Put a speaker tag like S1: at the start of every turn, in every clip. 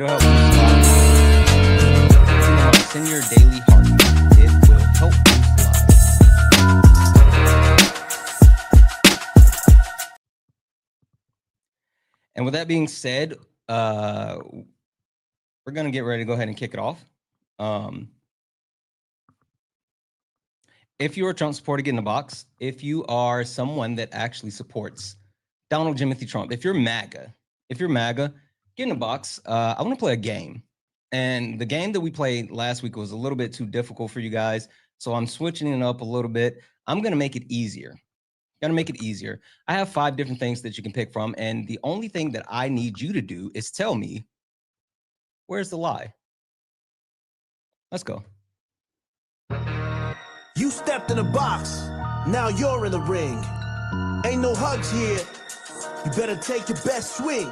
S1: It'll help you slide. You know, send your daily heartbeat. It will help you slide. And with that being said, we're gonna get ready to go ahead and kick it off. If you're a Trump supporter, get in the box. If you are someone that actually supports Donald Timothy Trump, if you're MAGA, get in the box. I want to play a game. And the game that we played last week was a little bit too difficult for you guys. So I'm switching it up a little bit. I'm going to make it easier. I have 5 different things that you can pick from. And the only thing that I need you to do is tell me, where's the lie? Let's go.
S2: You stepped in the box, now you're in the ring. Ain't no hugs here, you better take your best swing.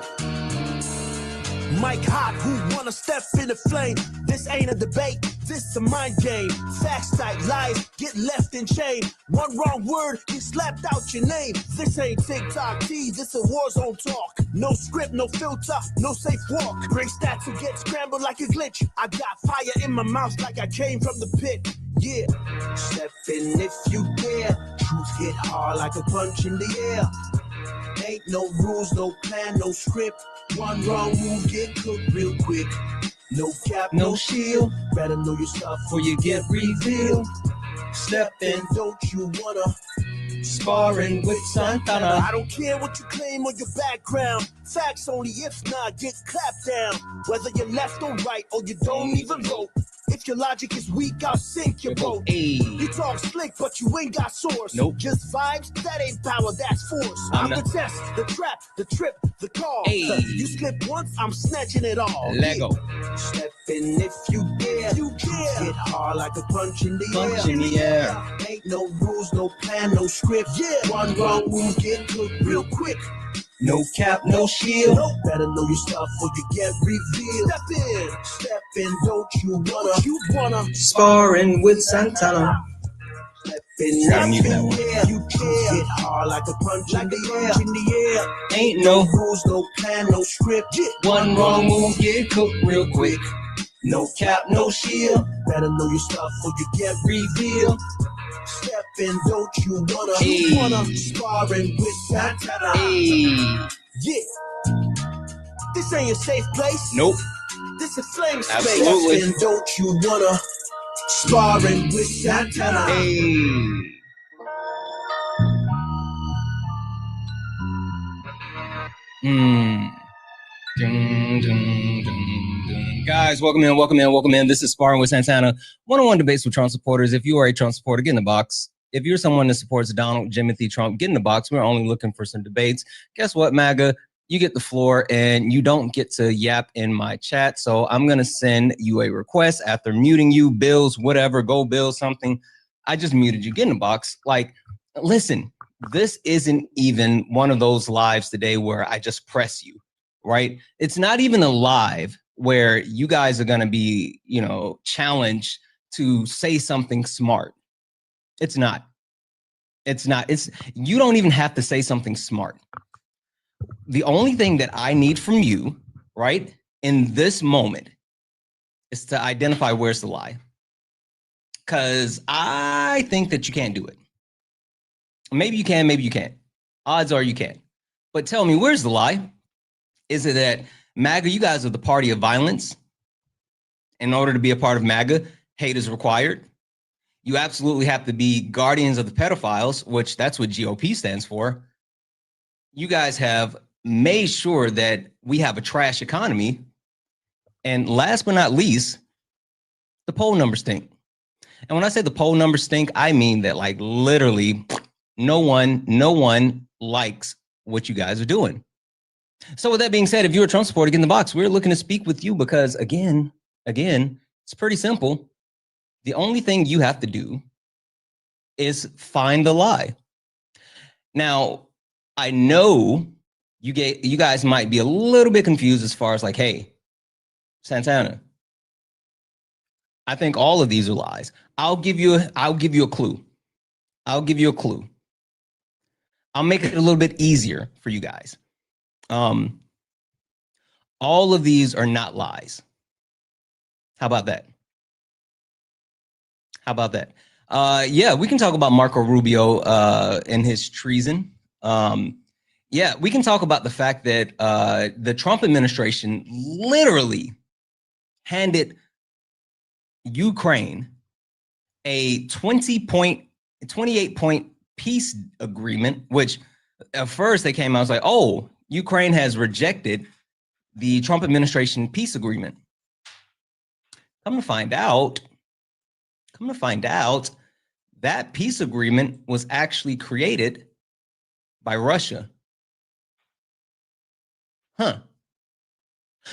S2: Mike Hot, who wanna step in the flame? This ain't a debate, this a mind game. Facts type lies, get left in chain. One wrong word, get slapped out your name. This ain't TikTok T, this a war zone talk. No script, no filter, no safe walk. Bring stats and get scrambled like a glitch. I got fire in my mouth like I came from the pit. Yeah, step in if you dare. Truth hit hard like a punch in the air. Ain't no rules, no plan, no script. One wrong move, get cooked real quick. No cap, no shield. Better know your stuff before you get revealed. Step in, don't you wanna? Sparring with Santana. I don't care what you claim or your background. Facts only, if not, get clapped down. Whether you're left or right, or you don't even vote. If your logic is weak, I'll sink your boat.
S1: Hey.
S2: You talk slick, but you ain't got source.
S1: Nope.
S2: Just vibes, that ain't power, that's force. I'm the test, the trap, the trip, the call.
S1: Hey.
S2: You slip once, I'm snatching it all.
S1: Lego.
S2: Step in if you dare. Hit hard like a punch in the air. Ain't no rules, no plan, no script. Yeah. One wrong move, get cooked real quick. No cap, no shield. Better know your stuff or you get revealed. Step in, don't you wanna? Sparring with Santana. Step in, you hit hard like a punch in the air. Ain't no rules, no plan, no script. One wrong move, get cooked real quick. No cap, no shield. Better know your stuff or you get revealed. Step in, don't you wanna?
S1: Hey.
S2: Sparring with Santana.
S1: Hey.
S2: Yeah. This ain't a safe place.
S1: Nope.
S2: This is flame space.
S1: Absolutely.
S2: Step in, don't you wanna? Sparring with Santana.
S1: Hey. Dun, dun, dun, dun. Guys, welcome in. This is Sparring with Santana. One-on-one debates with Trump supporters. If you are a Trump supporter, get in the box. If you're someone that supports Donald Timothy Trump, get in the box. We're only looking for some debates. Guess what, MAGA? You get the floor and you don't get to yap in my chat. So I'm going to send you a request after muting you, Bills, whatever, go Bills, something. I just muted you. Get in the box. Like, listen, this isn't even one of those lives today where I just press you, right? It's not even a live where you guys are going to be, challenged to say something smart. It's not. You don't even have to say something smart. The only thing that I need from you, right, in this moment is to identify where's the lie. Because I think that you can't do it. Maybe you can, maybe you can't. Odds are you can. But tell me, where's the lie? Is it that MAGA, you guys are the party of violence? In order to be a part of MAGA, hate is required. You absolutely have to be guardians of the pedophiles, which that's what GOP stands for. You guys have made sure that we have a trash economy. And last but not least, the poll numbers stink. And when I say the poll numbers stink, I mean that like literally no one likes what you guys are doing. So with that being said, if you're a Trump supporter, get in the box. We're looking to speak with you because again, it's pretty simple. The only thing you have to do is find the lie. Now, I know you guys might be a little bit confused as far as like, hey, Santana, I think all of these are lies. I'll give you a clue. I'll make it a little bit easier for you guys. All of these are not lies. How about that? How about that? Yeah, we can talk about Marco Rubio and his treason. Yeah, we can talk about the fact that the Trump administration literally handed Ukraine a 28-point peace agreement, which at first they came out and was like, oh, Ukraine has rejected the Trump administration peace agreement. Come to find out, that peace agreement was actually created by Russia. Huh.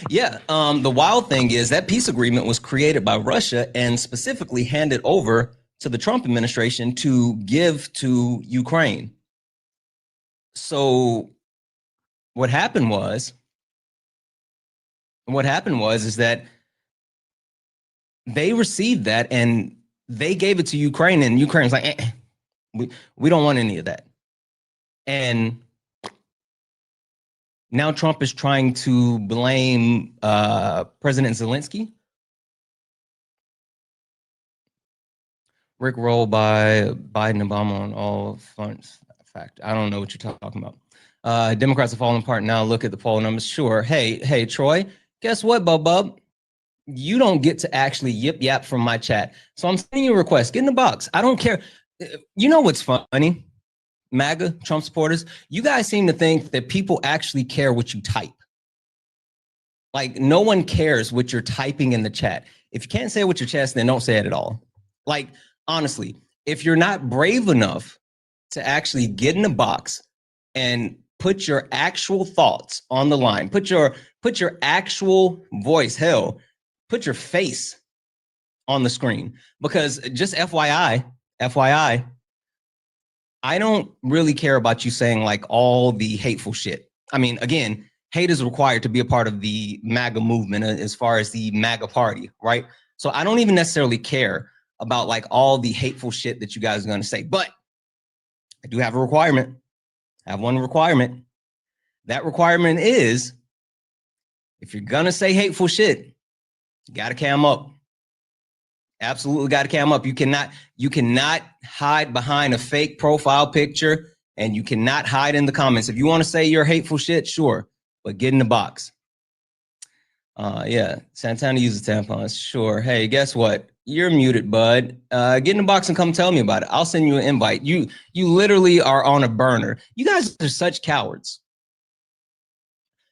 S1: Yeah, the wild thing is that peace agreement was created by Russia and specifically handed over to the Trump administration to give to Ukraine. So what happened was is that they received that and they gave it to Ukraine, and Ukraine was like, we don't want any of that. And now Trump is trying to blame President Zelensky. Rick roll by Biden and Obama on all fronts. Fact, I don't know what you're talking about. Democrats are falling apart now. Look at the poll numbers. Sure. Hey, Troy. Guess what, Bub? You don't get to actually yip yap from my chat. So I'm sending you a request. Get in the box. I don't care. You know what's funny? MAGA, Trump supporters, you guys seem to think that people actually care what you type. Like, no one cares what you're typing in the chat. If you can't say it with your chest, then don't say it at all. Like, honestly, if you're not brave enough to actually get in the box and put your actual thoughts on the line, put your actual voice, hell, put your face on the screen. Because just FYI, I don't really care about you saying like all the hateful shit. I mean, again, hate is required to be a part of the MAGA movement as far as the MAGA party, right? So I don't even necessarily care about like all the hateful shit that you guys are going to say. But I do have a requirement. I have one requirement. That requirement is, if you're going to say hateful shit, you got to cam up. Absolutely got to cam up. You cannot hide behind a fake profile picture, and you cannot hide in the comments. If you want to say your hateful shit, sure, but get in the box. Yeah, Santana uses tampons. Sure. Hey, guess what? You're muted, bud. Get in the box and come tell me about it. I'll send you an invite. You literally are on a burner. You guys are such cowards.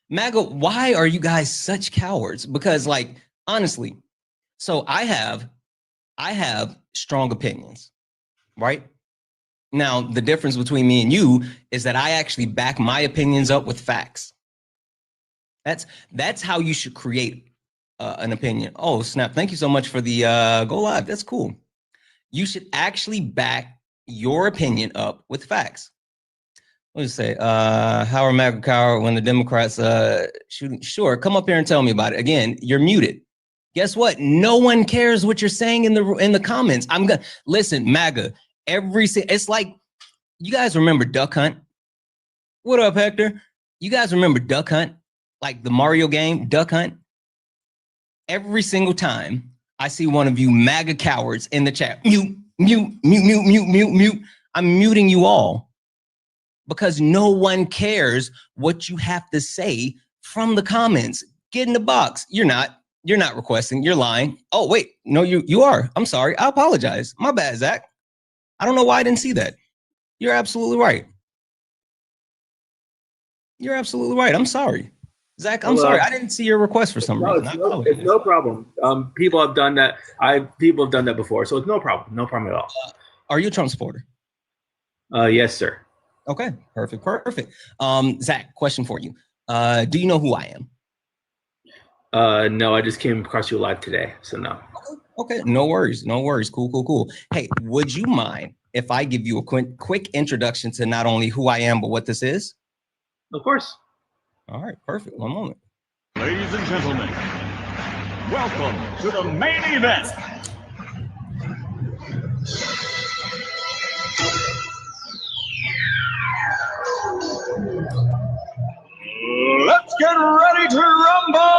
S1: MAGA, why are you guys such cowards? Because, like, honestly, so I have strong opinions, right? Now, the difference between me and you is that I actually back my opinions up with facts. That's how you should create an opinion. Oh, snap. Thank you so much for the go live. That's cool. You should actually back your opinion up with facts. What does it say? How are MAGA coward when the Democrats shooting? Sure, come up here and tell me about it. Again, you're muted. Guess what? No one cares what you're saying in the comments. I'm gonna listen, MAGA. It's like, you guys remember Duck Hunt? What up, Hector? You guys remember Duck Hunt? Like the Mario game, Duck Hunt? Every single time I see one of you MAGA cowards in the chat, mute. I'm muting you all because no one cares what you have to say from the comments. Get in the box. You're not requesting. You're lying. Oh, wait. No, you are. I'm sorry. I apologize. My bad, Zach. I don't know why I didn't see that. You're absolutely right. You're absolutely right. I'm sorry. Zach, I'm sorry. I didn't see your request for some reason.
S3: It's no problem. People have done that. People have done that before, so it's no problem. No problem at all.
S1: Are you a Trump supporter?
S3: Yes, sir.
S1: Okay, perfect. Zach, question for you. Do you know who I am?
S3: No, I just came across you live today, so no.
S1: Okay, no worries. Cool. Hey, would you mind if I give you a quick introduction to not only who I am, but what this is?
S3: Of course.
S1: All right, perfect. One moment.
S4: Ladies and gentlemen, welcome to the main event. Let's get ready to rumble!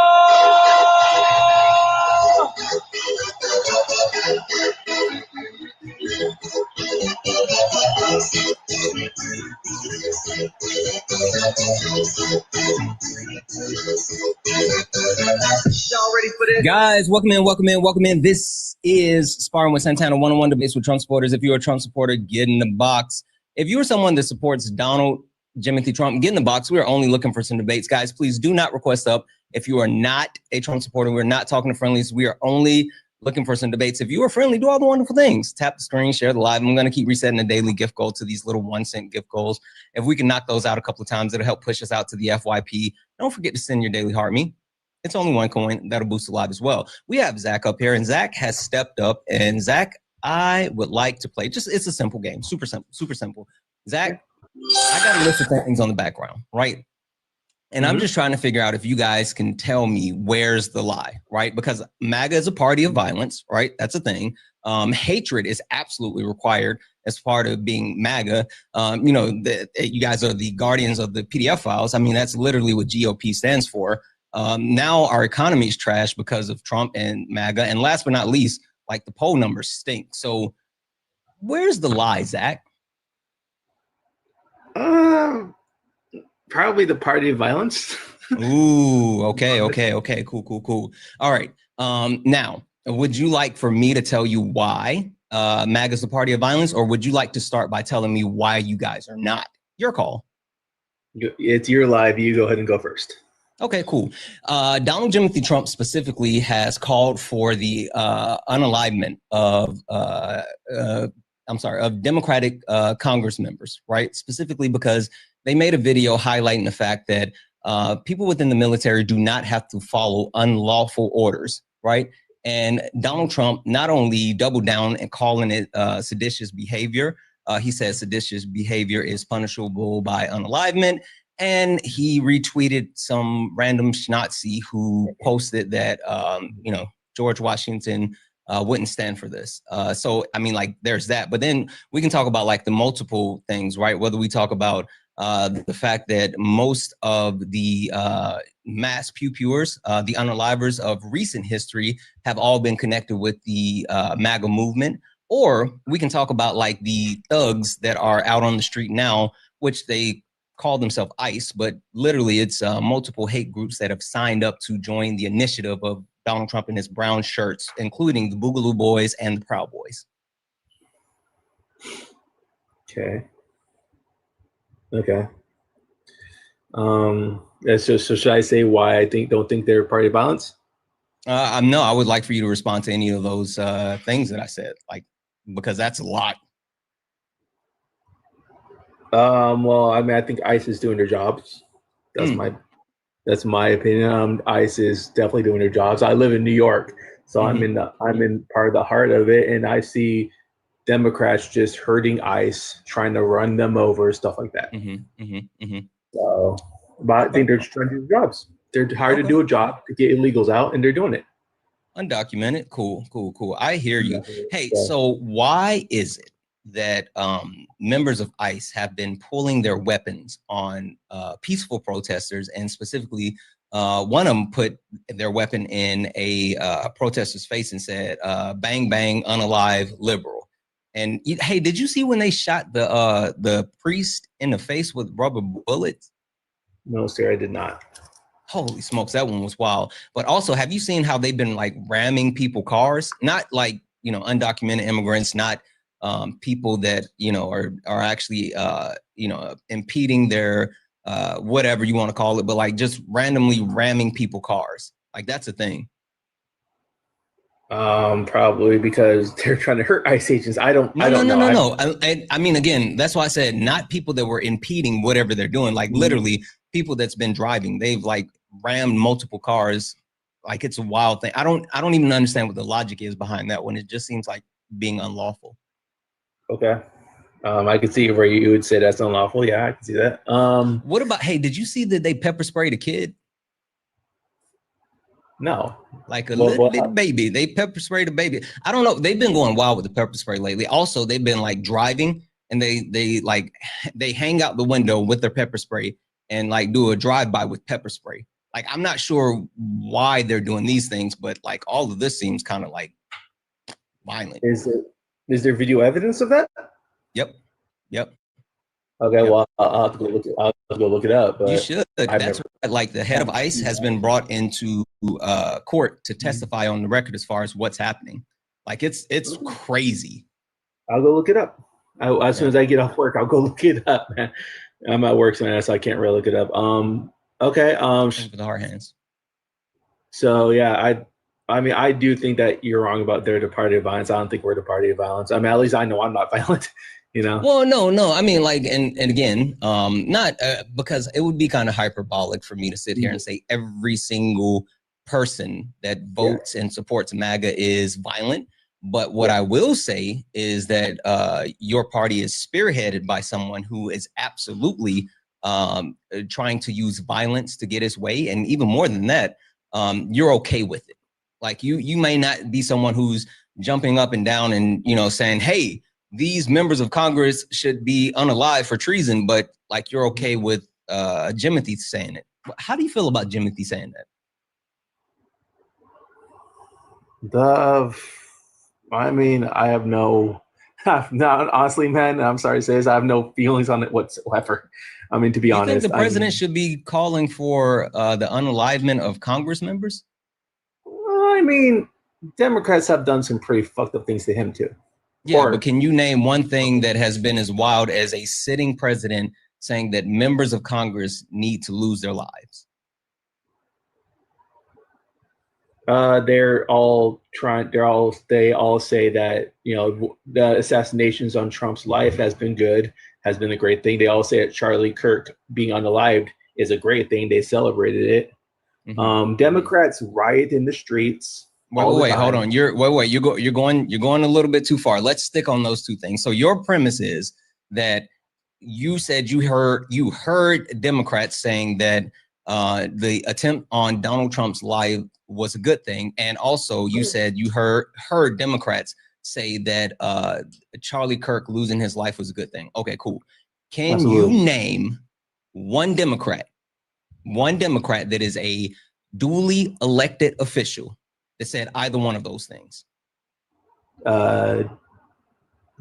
S1: Guys, welcome in. This is Sparring with Santana, one-on-one debates with Trump supporters. If you're a Trump supporter, get in the box. If you're someone that supports Donald Jimothy Trump, get in the box. We are only looking for some debates. Guys, please do not request up. If you are not a Trump supporter, we're not talking to friendlies. We are only looking for some debates. If you are friendly, do all the wonderful things. Tap the screen, share the live. I'm going to keep resetting the daily gift goal to these little 1-cent gift goals. If we can knock those out a couple of times, it'll help push us out to the FYP. Don't forget to send your daily heart me. It's only one coin. That'll boost the live as well. We have Zach up here, and Zach has stepped up. And Zach, I would like to play. It's a simple game. Super simple. Zach, I got a list of things on the background, right? And I'm just trying to figure out if you guys can tell me where's the lie, right? Because MAGA is a party of violence, right? That's a thing. Hatred is absolutely required as part of being MAGA. You guys are the guardians of the PDF files. I mean, that's literally what GOP stands for. Now our economy is trash because of Trump and MAGA. And last but not least, like the poll numbers stink. So where's the lie, Zach?
S3: Probably the party of violence.
S1: Ooh, okay. Cool. All right. Now, would you like for me to tell you why MAGA is the party of violence, or would you like to start by telling me why you guys are not? Your call.
S3: It's your live. You go ahead and go first.
S1: Okay, cool. Donald Jimothy Trump specifically has called for the unalignment of Democratic Congress members, right? Specifically because they made a video highlighting the fact that people within the military do not have to follow unlawful orders, right? And Donald Trump not only doubled down and calling it seditious behavior, he says seditious behavior is punishable by unalignment. And he retweeted some random schnazi who posted that, George Washington wouldn't stand for this. So, I mean, like, there's that. But then we can talk about, like, the multiple things, right? Whether we talk about the fact that most of the mass pew-pewers, the unalivers of recent history, have all been connected with the MAGA movement. Or we can talk about, like, the thugs that are out on the street now, which they call themselves ICE, but literally it's multiple hate groups that have signed up to join the initiative of Donald Trump and his brown shirts, including the Boogaloo Boys and the Proud Boys.
S3: Okay. So should I say why I don't think they're party of violence?
S1: No, I would like for you to respond to any of those things that I said, like, because that's a lot.
S3: Well, I mean, I think ICE is doing their jobs. That's my opinion. ICE is definitely doing their jobs. I live in New York, so I'm in part of the heart of it, and I see Democrats just hurting ICE, trying to run them over, stuff like that. So, but I think they're just trying to do their jobs. They're hired to do a job to get illegals out, and they're doing it.
S1: Undocumented. Cool. I hear you. Hey, so why is it that members of ICE have been pulling their weapons on peaceful protesters, and specifically one of them put their weapon in a protester's face and said, bang, bang, unalive liberal. And hey, did you see when they shot the priest in the face with rubber bullets?
S3: No, sir, I did not.
S1: Holy smokes, that one was wild. But also, have you seen how they've been like ramming people cars? Not like, undocumented immigrants, not people that, are actually, impeding their whatever you want to call it, but like just randomly ramming people cars. Like, that's a thing.
S3: Probably because they're trying to hurt ICE agents. I don't know.
S1: No. I mean, again, that's why I said not people that were impeding whatever they're doing. Like literally people that's been driving. They've like rammed multiple cars. Like, it's a wild thing. I don't even understand what the logic is behind that one. It just seems like being unlawful.
S3: Okay. I can see where you would say that's unlawful. Yeah, I can see that.
S1: What about, hey, did you see that they pepper sprayed a kid?
S3: No.
S1: Like a little baby. They pepper sprayed a baby. I don't know. They've been going wild with the pepper spray lately. Also, they've been like driving and they hang out the window with their pepper spray and like do a drive-by with pepper spray. Like, I'm not sure why they're doing these things, but like all of this seems kind of like violent.
S3: Is there video evidence of that?
S1: Yep.
S3: Okay, well, I'll have to go look it. I'll have to go look it up. But
S1: You should.
S3: I've
S1: That's
S3: never.
S1: what, like the head of ICE has been brought into court to testify on the record as far as what's happening. Like it's crazy.
S3: I'll go look it up. As soon as I get off work, I'll go look it up, man. I'm at work, so I can't really look it up. Okay.
S1: Thank you for the hard hands.
S3: So yeah, I mean, I do think that you're wrong about they're the party of violence. I don't think we're the party of violence. I mean, at least I know I'm not violent. You know.
S1: Well, no. I mean, like, and again, not because it would be kind of hyperbolic for me to sit here and say every single person that votes and supports MAGA is violent. But what I will say is that your party is spearheaded by someone who is absolutely trying to use violence to get his way. And even more than that, you're okay with it. Like you may not be someone who's jumping up and down and, you know, saying, hey, these members of Congress should be unalive for treason, but like you're okay with Jimothy saying it. How do you feel about Jimothy saying
S3: that? I mean, I have no, honestly, man, I'm sorry to say this, I have no feelings on it whatsoever. I mean, to be honest.
S1: You think the president should be calling for the unalivement of Congress members?
S3: I mean, Democrats have done some pretty fucked up things to him too.
S1: Yeah, but can you name one thing that has been as wild as a sitting president saying that members of Congress need to lose their lives?
S3: They all say that, you know, the assassinations on Trump's life has been a great thing. They all say that Charlie Kirk being unalived is a great thing. They celebrated it. Democrats riot in the streets.
S1: Wait, hold on. You're going a little bit too far. Let's stick on those two things. So your premise is that you said you heard Democrats saying that the attempt on Donald Trump's life was a good thing, and also you said you heard Democrats say that Charlie Kirk losing his life was a good thing. Okay, cool. Can you name one Democrat that is a duly elected official that said either one of those things?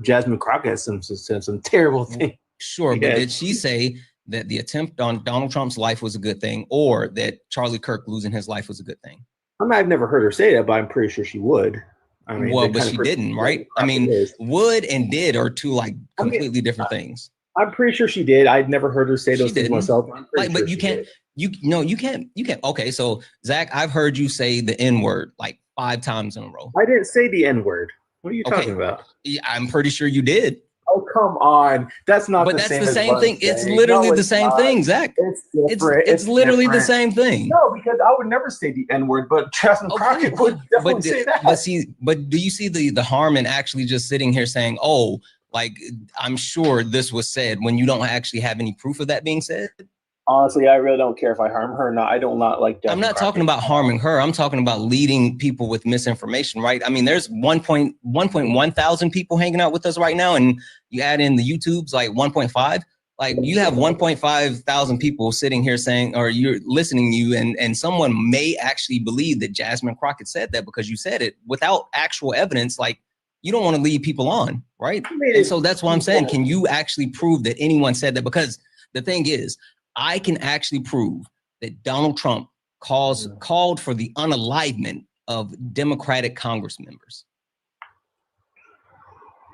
S3: Jasmine Crockett said some terrible things.
S1: Sure, but did she say that the attempt on Donald Trump's life was a good thing, or that Charlie Kirk losing his life was a good thing?
S3: I mean, I've never heard her say that, but I'm pretty sure she would. I mean,
S1: well, but she didn't, right? I mean, would and did are two like completely different things.
S3: I'm pretty sure she did. I'd never heard her say those things myself.
S1: Like, but you can't. You can't. Okay, so Zach, I've heard you say the N-word like 5 times in a row.
S3: I didn't say the N-word. What are you talking about?
S1: Yeah, I'm pretty sure you did.
S3: Oh, come on. That's not the same.
S1: But that's the same thing. It's literally the same thing, Zach.
S3: It's different.
S1: It's literally the same thing.
S3: No, because I would never say the N-word, but Jasmine Crockett would definitely say that.
S1: But do you see the harm in actually just sitting here saying, oh, like, I'm sure this was said, when you don't actually have any proof of that being said?
S3: Honestly, I really don't care if I harm her or not. I don't like Jasmine
S1: I'm not talking about harming her. I'm talking about leading people with misinformation, right? I mean, there's 1.1 thousand people hanging out with us right now, and you add in the YouTubes, like 1.5. Like, you have 1.5 thousand people sitting here saying, or you're listening to you, and someone may actually believe that Jasmine Crockett said that because you said it without actual evidence. Like, you don't want to lead people on, right? And so that's why I'm saying, can you actually prove that anyone said that? Because the thing is, I can actually prove that Donald Trump called for the unalivement of Democratic Congress members.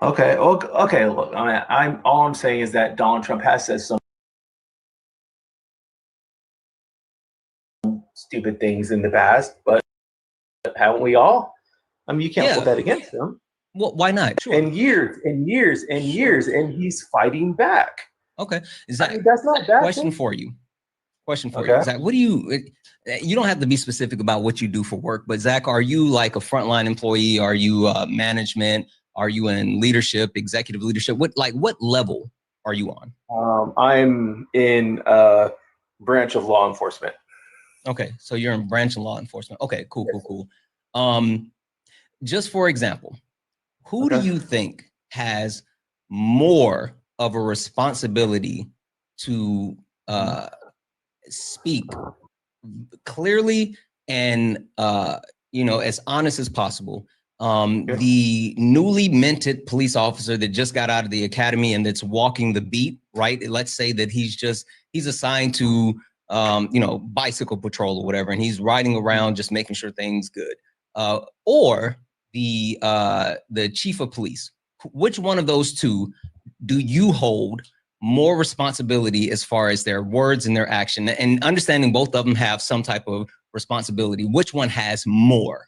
S3: Okay. Look, all I'm saying is that Donald Trump has said some stupid things in the past, but haven't we all? I mean, you can't hold that against him.
S1: Well, why not? Sure.
S3: And years, and he's fighting back.
S1: Okay, Zach,
S3: that's not bad.
S1: Question for you, Zach. What do you don't have to be specific about what you do for work, but Zach, are you like a frontline employee? Are you management? Are you in leadership, executive leadership? What level are you on?
S3: I'm in branch of law enforcement.
S1: Okay, so you're in branch of law enforcement. Okay, cool. Just for example, who do you think has more of a responsibility to speak clearly and as honest as possible The newly minted police officer that just got out of the academy and that's walking the beat, right? Let's say that he's assigned to, bicycle patrol or whatever, and he's riding around just making sure things good. Or the chief of police. Which one of those two do you hold more responsibility as far as their words and their action? And understanding both of them have some type of responsibility. Which one has more?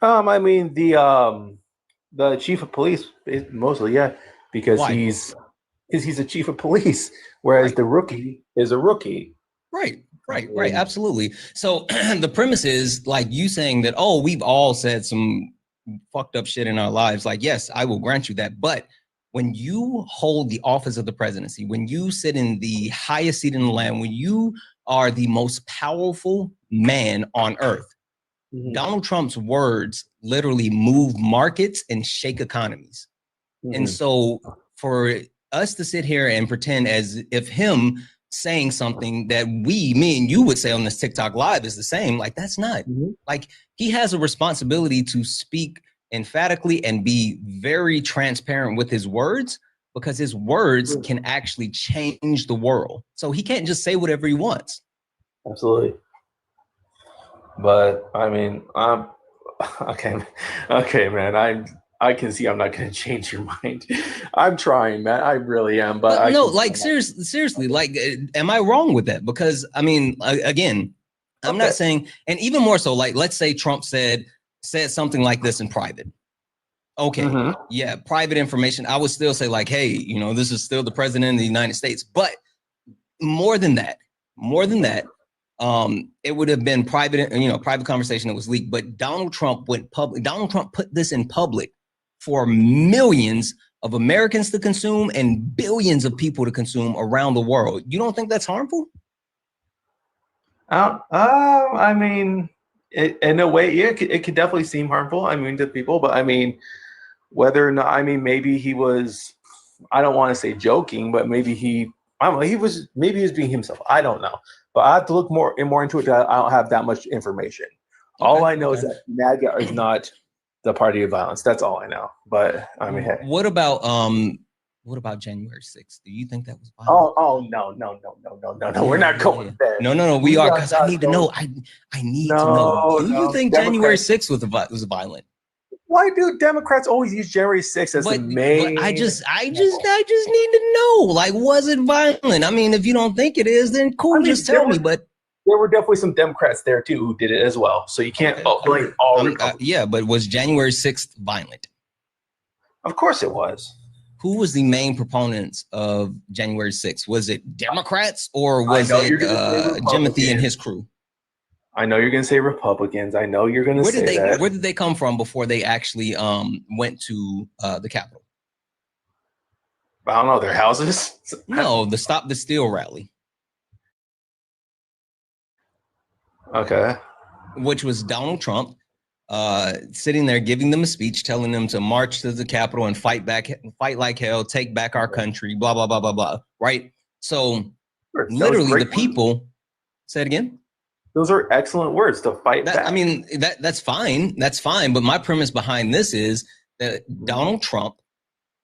S3: I mean the chief of police mostly, yeah, because
S1: Why?
S3: he's a chief of police, whereas the rookie is a rookie.
S1: Right. Absolutely. So the premise is like you saying that, oh, we've all said some fucked up shit in our lives. Like, yes, I will grant you that. But when you hold the office of the presidency, when you sit in the highest seat in the land, when you are the most powerful man on earth, Donald Trump's words literally move markets and shake economies. And so for us to sit here and pretend as if him saying something that me and you would say on this TikTok live is the same, like that's not. Like he has a responsibility to speak emphatically and be very transparent with his words, because his words can actually change the world. So he can't just say whatever he wants.
S3: Absolutely. But I mean, okay, man. I can see I'm not going to change your mind. I'm trying, man. I really am. But
S1: no, like seriously, like, am I wrong with that? Because I mean, again, I'm not saying, and even more so, like, let's say Trump said something like this in private. Okay, yeah, private information. I would still say like, hey, this is still the president of the United States. But more than that, it would have been private, private conversation that was leaked. But Donald Trump went public. Donald Trump put this in public for millions of Americans to consume and billions of people to consume around the world. You don't think that's harmful?
S3: I mean, in a way, yeah, it could definitely seem harmful. I mean, to people, but I mean, whether or not, I mean, maybe he was, I don't want to say joking, but maybe he was being himself. I don't know, but I have to look more into it. I don't have that much information. All I know is that MAGA is not the party of violence. That's all I know. But I mean, hey.
S1: What about January 6th? Do you think that was violent?
S3: Oh no. We're not going there.
S1: No. We are, because I need to know. I need to know. Do you think January 6th was violent?
S3: Why do Democrats always use January 6th as the main?
S1: But I just need to know. Like, was it violent? I mean, if you don't think it is, then cool. Just tell me. But
S3: there were definitely some Democrats there too who did it as well. So you can't blame all.
S1: Yeah, but was January 6th violent?
S3: Of course it was.
S1: Who was the main proponents of January 6th? Was it Democrats or was it Jimothy and his crew?
S3: I know you're going to say Republicans. I know you're going to say that.
S1: Where did they come from before they actually went to the Capitol?
S3: I don't know, their houses?
S1: No, the Stop the Steal rally.
S3: Okay.
S1: Which was Donald Trump sitting there giving them a speech, telling them to march to the Capitol and fight like hell, take back our country, blah, blah, blah, blah, blah. Right? So literally the people, say it again?
S3: Those are excellent words, to fight back.
S1: I mean, that's fine. That's fine. But my premise behind this is that Donald Trump,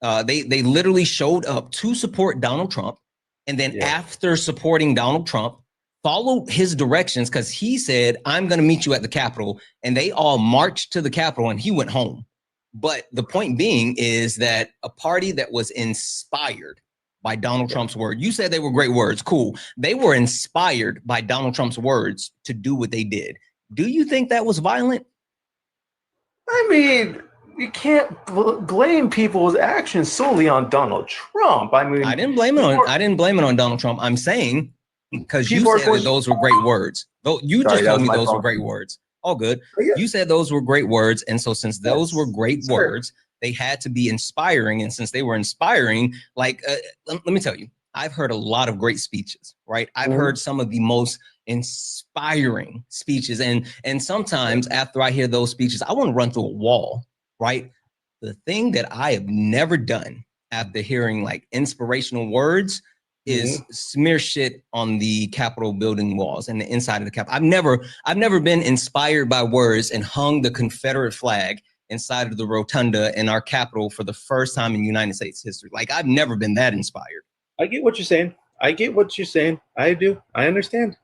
S1: they literally showed up to support Donald Trump. And then after supporting Donald Trump, followed his directions, because he said, I'm going to meet you at the Capitol. And they all marched to the Capitol and he went home. But the point being is that a party that was inspired by Donald Trump's word. You said they were great words. Cool. They were inspired by Donald Trump's words to do what they did. Do you think that was violent?
S3: I mean, you can't blame people's actions solely on Donald Trump. I mean,
S1: I didn't blame it on Donald Trump. I'm saying, because you said that those were great words. You just told me those were great words. All good. You said those were great words. And so since those were great words, they had to be inspiring. And since they were inspiring, like, let me tell you, I've heard a lot of great speeches, right? I've heard some of the most inspiring speeches. And sometimes after I hear those speeches, I want to run through a wall, right? The thing that I have never done after hearing like inspirational words is smear shit on the Capitol building walls and the inside of the Capitol. I've never been inspired by words and hung the Confederate flag inside of the rotunda in our Capitol for the first time in United States history. Like, I've never been that inspired.
S3: I get what you're saying. I do. I understand.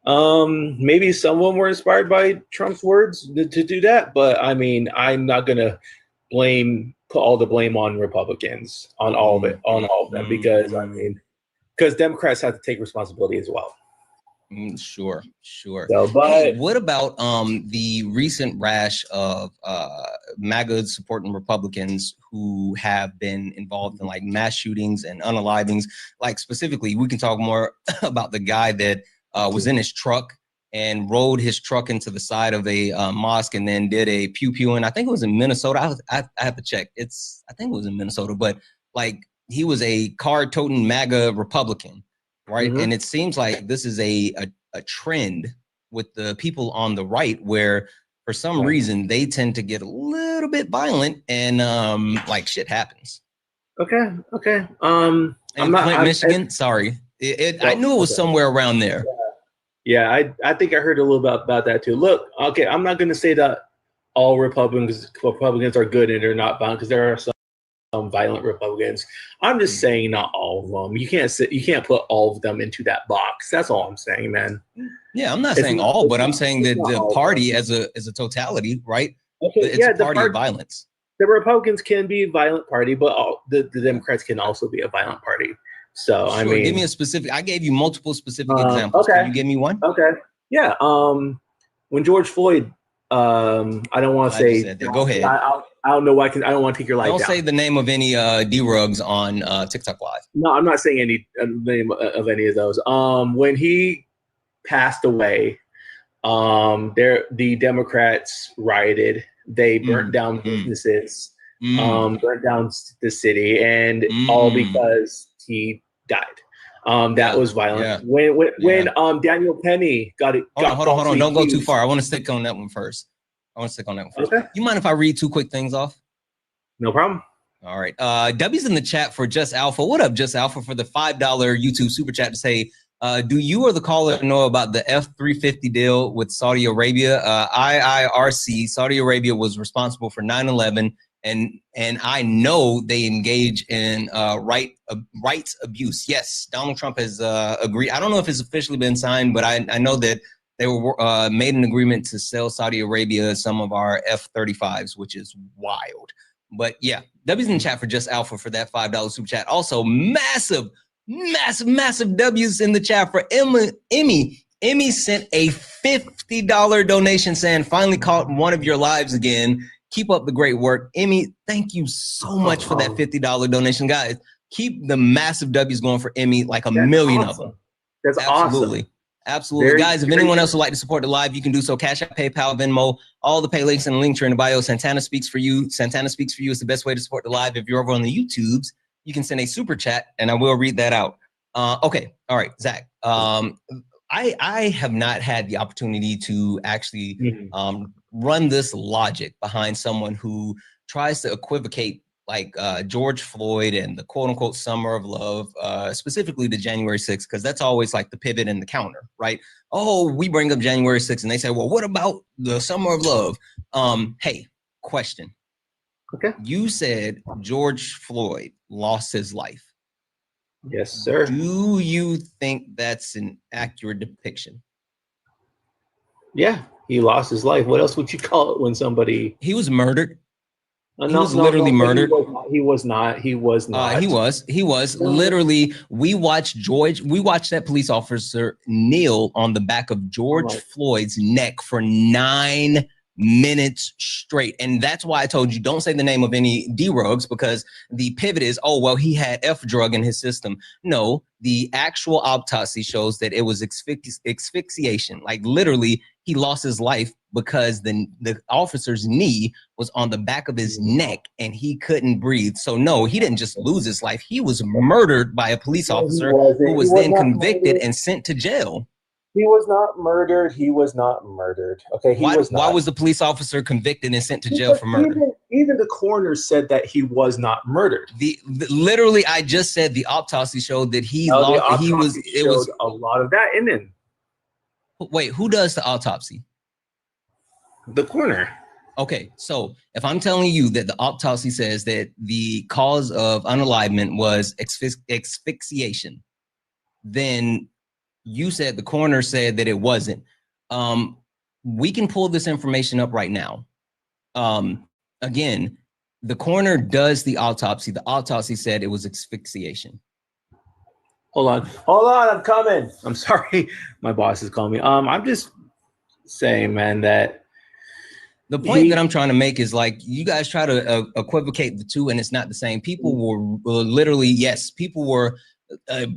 S3: Maybe someone were inspired by Trump's words to do that, but I mean, I'm not gonna put all the blame on Republicans, on all of them, because I mean, because Democrats have to take responsibility as well.
S1: Sure.
S3: So, but
S1: hey, what about the recent rash of MAGA supporting Republicans who have been involved in like mass shootings and unalivings? Like, specifically, we can talk more about the guy that was in his truck and rode his truck into the side of a mosque and then did a pew pew. And I think it was in Minnesota. I have to check. I think it was in Minnesota, but like, he was a card-toting MAGA Republican, right? And it seems like this is a trend with the people on the right, where for some reason they tend to get a little bit violent and like shit happens.
S3: Okay.
S1: In Flint, Michigan. Sorry, I knew it was somewhere around there.
S3: Yeah, I think I heard a little bit about that too. Look, okay, I'm not going to say that all Republicans are good and they're not violent, because there are some violent Republicans. I'm just saying not all of them. You can't put all of them into that box. That's all I'm saying, man.
S1: Yeah, I'm not saying all, but I'm saying that the party as a totality, right? Okay, it's a party of violence.
S3: The Republicans can be a violent party, but the Democrats can also be a violent party. So sure, I mean,
S1: give me a specific. I gave you multiple specific examples. Okay. Can you give me one?
S3: Okay. Yeah. When George Floyd, I don't want to say.
S1: Go ahead.
S3: I don't know why. I don't want to take your life.
S1: Don't say the name of any D-Rugs on TikTok Live.
S3: No, I'm not saying any name of any of those. When he passed away, the Democrats rioted. They burnt down businesses, burnt down the city, and all because he died. That was violent. Yeah. When Daniel Penny got it.
S1: Hold on. Don't go too far. I want to stick on that one first. Okay. You mind if I read two quick things off?
S3: No problem.
S1: All right. W's in the chat for Just Alpha. What up, Just Alpha, for the $5 YouTube super chat to say, do you or the caller know about the F-350 deal with Saudi Arabia? IIRC, Saudi Arabia was responsible for 9/11, and I know they engage in rights abuse. Yes, Donald Trump has agreed. I don't know if it's officially been signed, but I know that they were made an agreement to sell Saudi Arabia some of our F-35s, which is wild. But yeah, W's in the chat for Just Alpha for that $5 super chat. Also, massive W's in the chat for Emmy. Emmy sent a $50 donation saying, finally caught one of your lives again. Keep up the great work. Emmy, thank you so much for that $50 donation. Guys, keep the massive W's going for Emmy, like a million of them.
S3: That's
S1: absolutely
S3: awesome.
S1: Absolutely. Guys, if anyone else would like to support the live, you can do so. Cash App, PayPal, Venmo, all the pay links and the link are in the bio. Santana Speaks for You. Santana Speaks for You is the best way to support the live. If you're over on the YouTubes, you can send a super chat and I will read that out. Okay. All right, Zach. I have not had the opportunity to actually run this logic behind someone who tries to equivocate like George Floyd and the quote unquote summer of love, specifically the January 6th, because that's always like the pivot and the counter, right? Oh, we bring up January 6th and they say, well, what about the summer of love? Hey, question.
S3: Okay.
S1: You said George Floyd lost his life.
S3: Yes, sir.
S1: Do you think that's an accurate depiction?
S3: Yeah, he lost his life. What else would you call it when somebody...
S1: He was murdered. He was literally murdered.
S3: He was not. He was.
S1: Literally, we watched that police officer kneel on the back of George Floyd's neck for 9 minutes straight. And that's why I told you, don't say the name of any D-Rugs, because the pivot is, oh, well, he had F drug in his system. No, the actual autopsy shows that it was asphyxiation. Like literally, he lost his life because the officer's knee was on the back of his neck and he couldn't breathe. So no, he didn't just lose his life. He was murdered by a police officer who was then convicted and sent to jail.
S3: He was not murdered. He was not murdered. Okay, he was not.
S1: Why was the police officer convicted and sent to jail for murder?
S3: Even the coroner said that he was not murdered.
S1: Literally, I just said the autopsy showed that he lost. He was. It was
S3: a lot of that in him.
S1: Wait, who does the autopsy?
S3: The coroner.
S1: Okay, so if I'm telling you that the autopsy says that the cause of unalivement was asphyxiation, then you said the coroner said that it wasn't. We can pull this information up right now. Again, the coroner does the autopsy. The autopsy said it was asphyxiation.
S3: Hold on, I'm coming. I'm sorry, my boss is calling me. I'm just saying, man, that
S1: the point that I'm trying to make is like you guys try to equivocate the two, and it's not the same. People were literally, yes, people were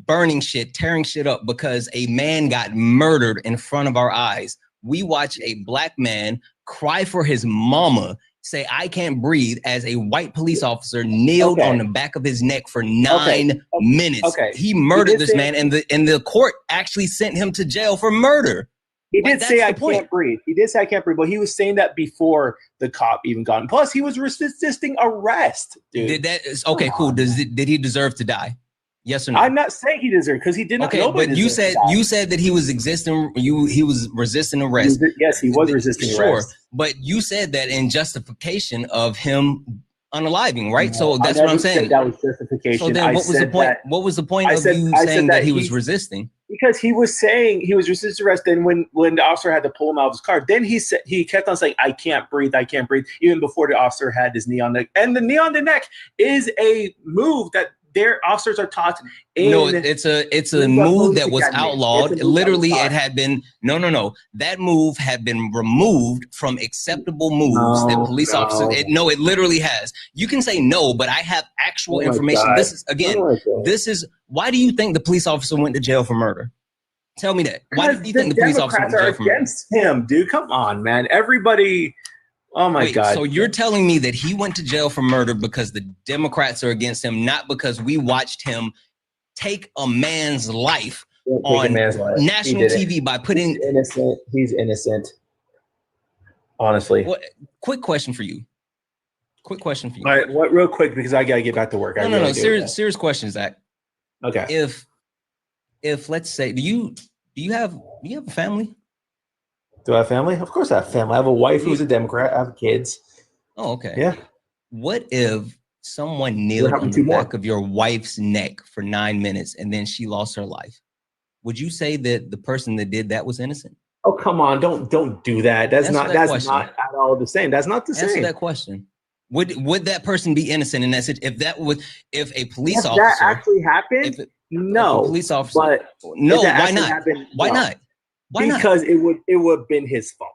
S1: burning shit, tearing shit up because a man got murdered in front of our eyes. We watched a black man cry for his mama, say, "I can't breathe," as a white police officer kneeled on the back of his neck for 9 minutes. He murdered this man, and the court actually sent him to jail for murder.
S3: He did say, "I can't breathe." He did say, "I can't breathe," but he was saying that before the cop even got him. Plus, he was resisting arrest, dude.
S1: Did that? Okay, cool. Did he deserve to die? Yes or no?
S3: I'm not saying he deserved, because he did not.
S1: Okay, but you said that he was he was resisting arrest.
S3: Yes, he was resisting arrest.
S1: Sure, but you said that in justification of him unaliving, right? No, so that's what I'm saying.
S3: That was justification.
S1: So then, what was the point? What was the point of you saying that he was resisting?
S3: Because he was saying he was resisting arrest. Then when the officer had to pull him out of his car, then he kept on saying, "I can't breathe, I can't breathe," even before the officer had his knee on the. And the knee on the neck is a move that their officers are taught.
S1: No, it's a move that was outlawed. Literally, it had been no. That move had been removed from acceptable moves that police officers. It literally has. You can say no, but I have actual information.
S3: God.
S1: This is this is why do you think the police officer went to jail for murder? Tell me that. Why do you think the police officer went to jail for murder?
S3: Against him, dude. Come on, man. Everybody. Oh my God.
S1: So you're telling me that he went to jail for murder because the Democrats are against him, not because we watched him take a man's life on national TV by putting...
S3: He's innocent. He's innocent. Honestly.
S1: Well, quick question for you. All
S3: right, real quick, because I got to get back to work.
S1: No. Serious question, Zach.
S3: Okay.
S1: If let's say, do you have a family?
S3: Do I have family? Of course I have family. I have a wife who's a Democrat. I have kids.
S1: Oh, okay.
S3: Yeah.
S1: What if someone kneeled on the back of your wife's neck for 9 minutes and then she lost her life? Would you say that the person that did that was innocent?
S3: Oh, come on. Don't do that. That's not at all the same. That's not the same.
S1: Answer that question. Would that person be innocent in that situation? If a police officer
S3: that actually happened? No.
S1: If a police officer.
S3: But
S1: no, why not? Why not?
S3: Because it would have been his fault.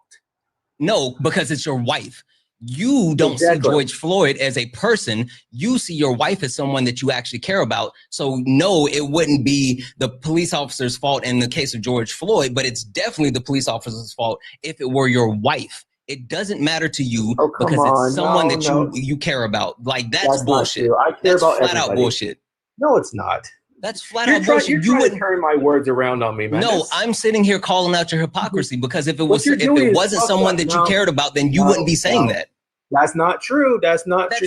S1: No, because it's your wife. You don't see George Floyd as a person. You see your wife as someone that you actually care about. So no, it wouldn't be the police officer's fault in the case of George Floyd, but it's definitely the police officer's fault if it were your wife. It doesn't matter to you because it's someone that you care about. Like that's bullshit.
S3: I care about
S1: flat out bullshit.
S3: No, it's not.
S1: That's flat out bullshit.
S3: You wouldn't turn my words around on me, man.
S1: No, I'm sitting here calling out your hypocrisy because if it wasn't someone that you cared about, then you wouldn't be saying that.
S3: That's not true. That's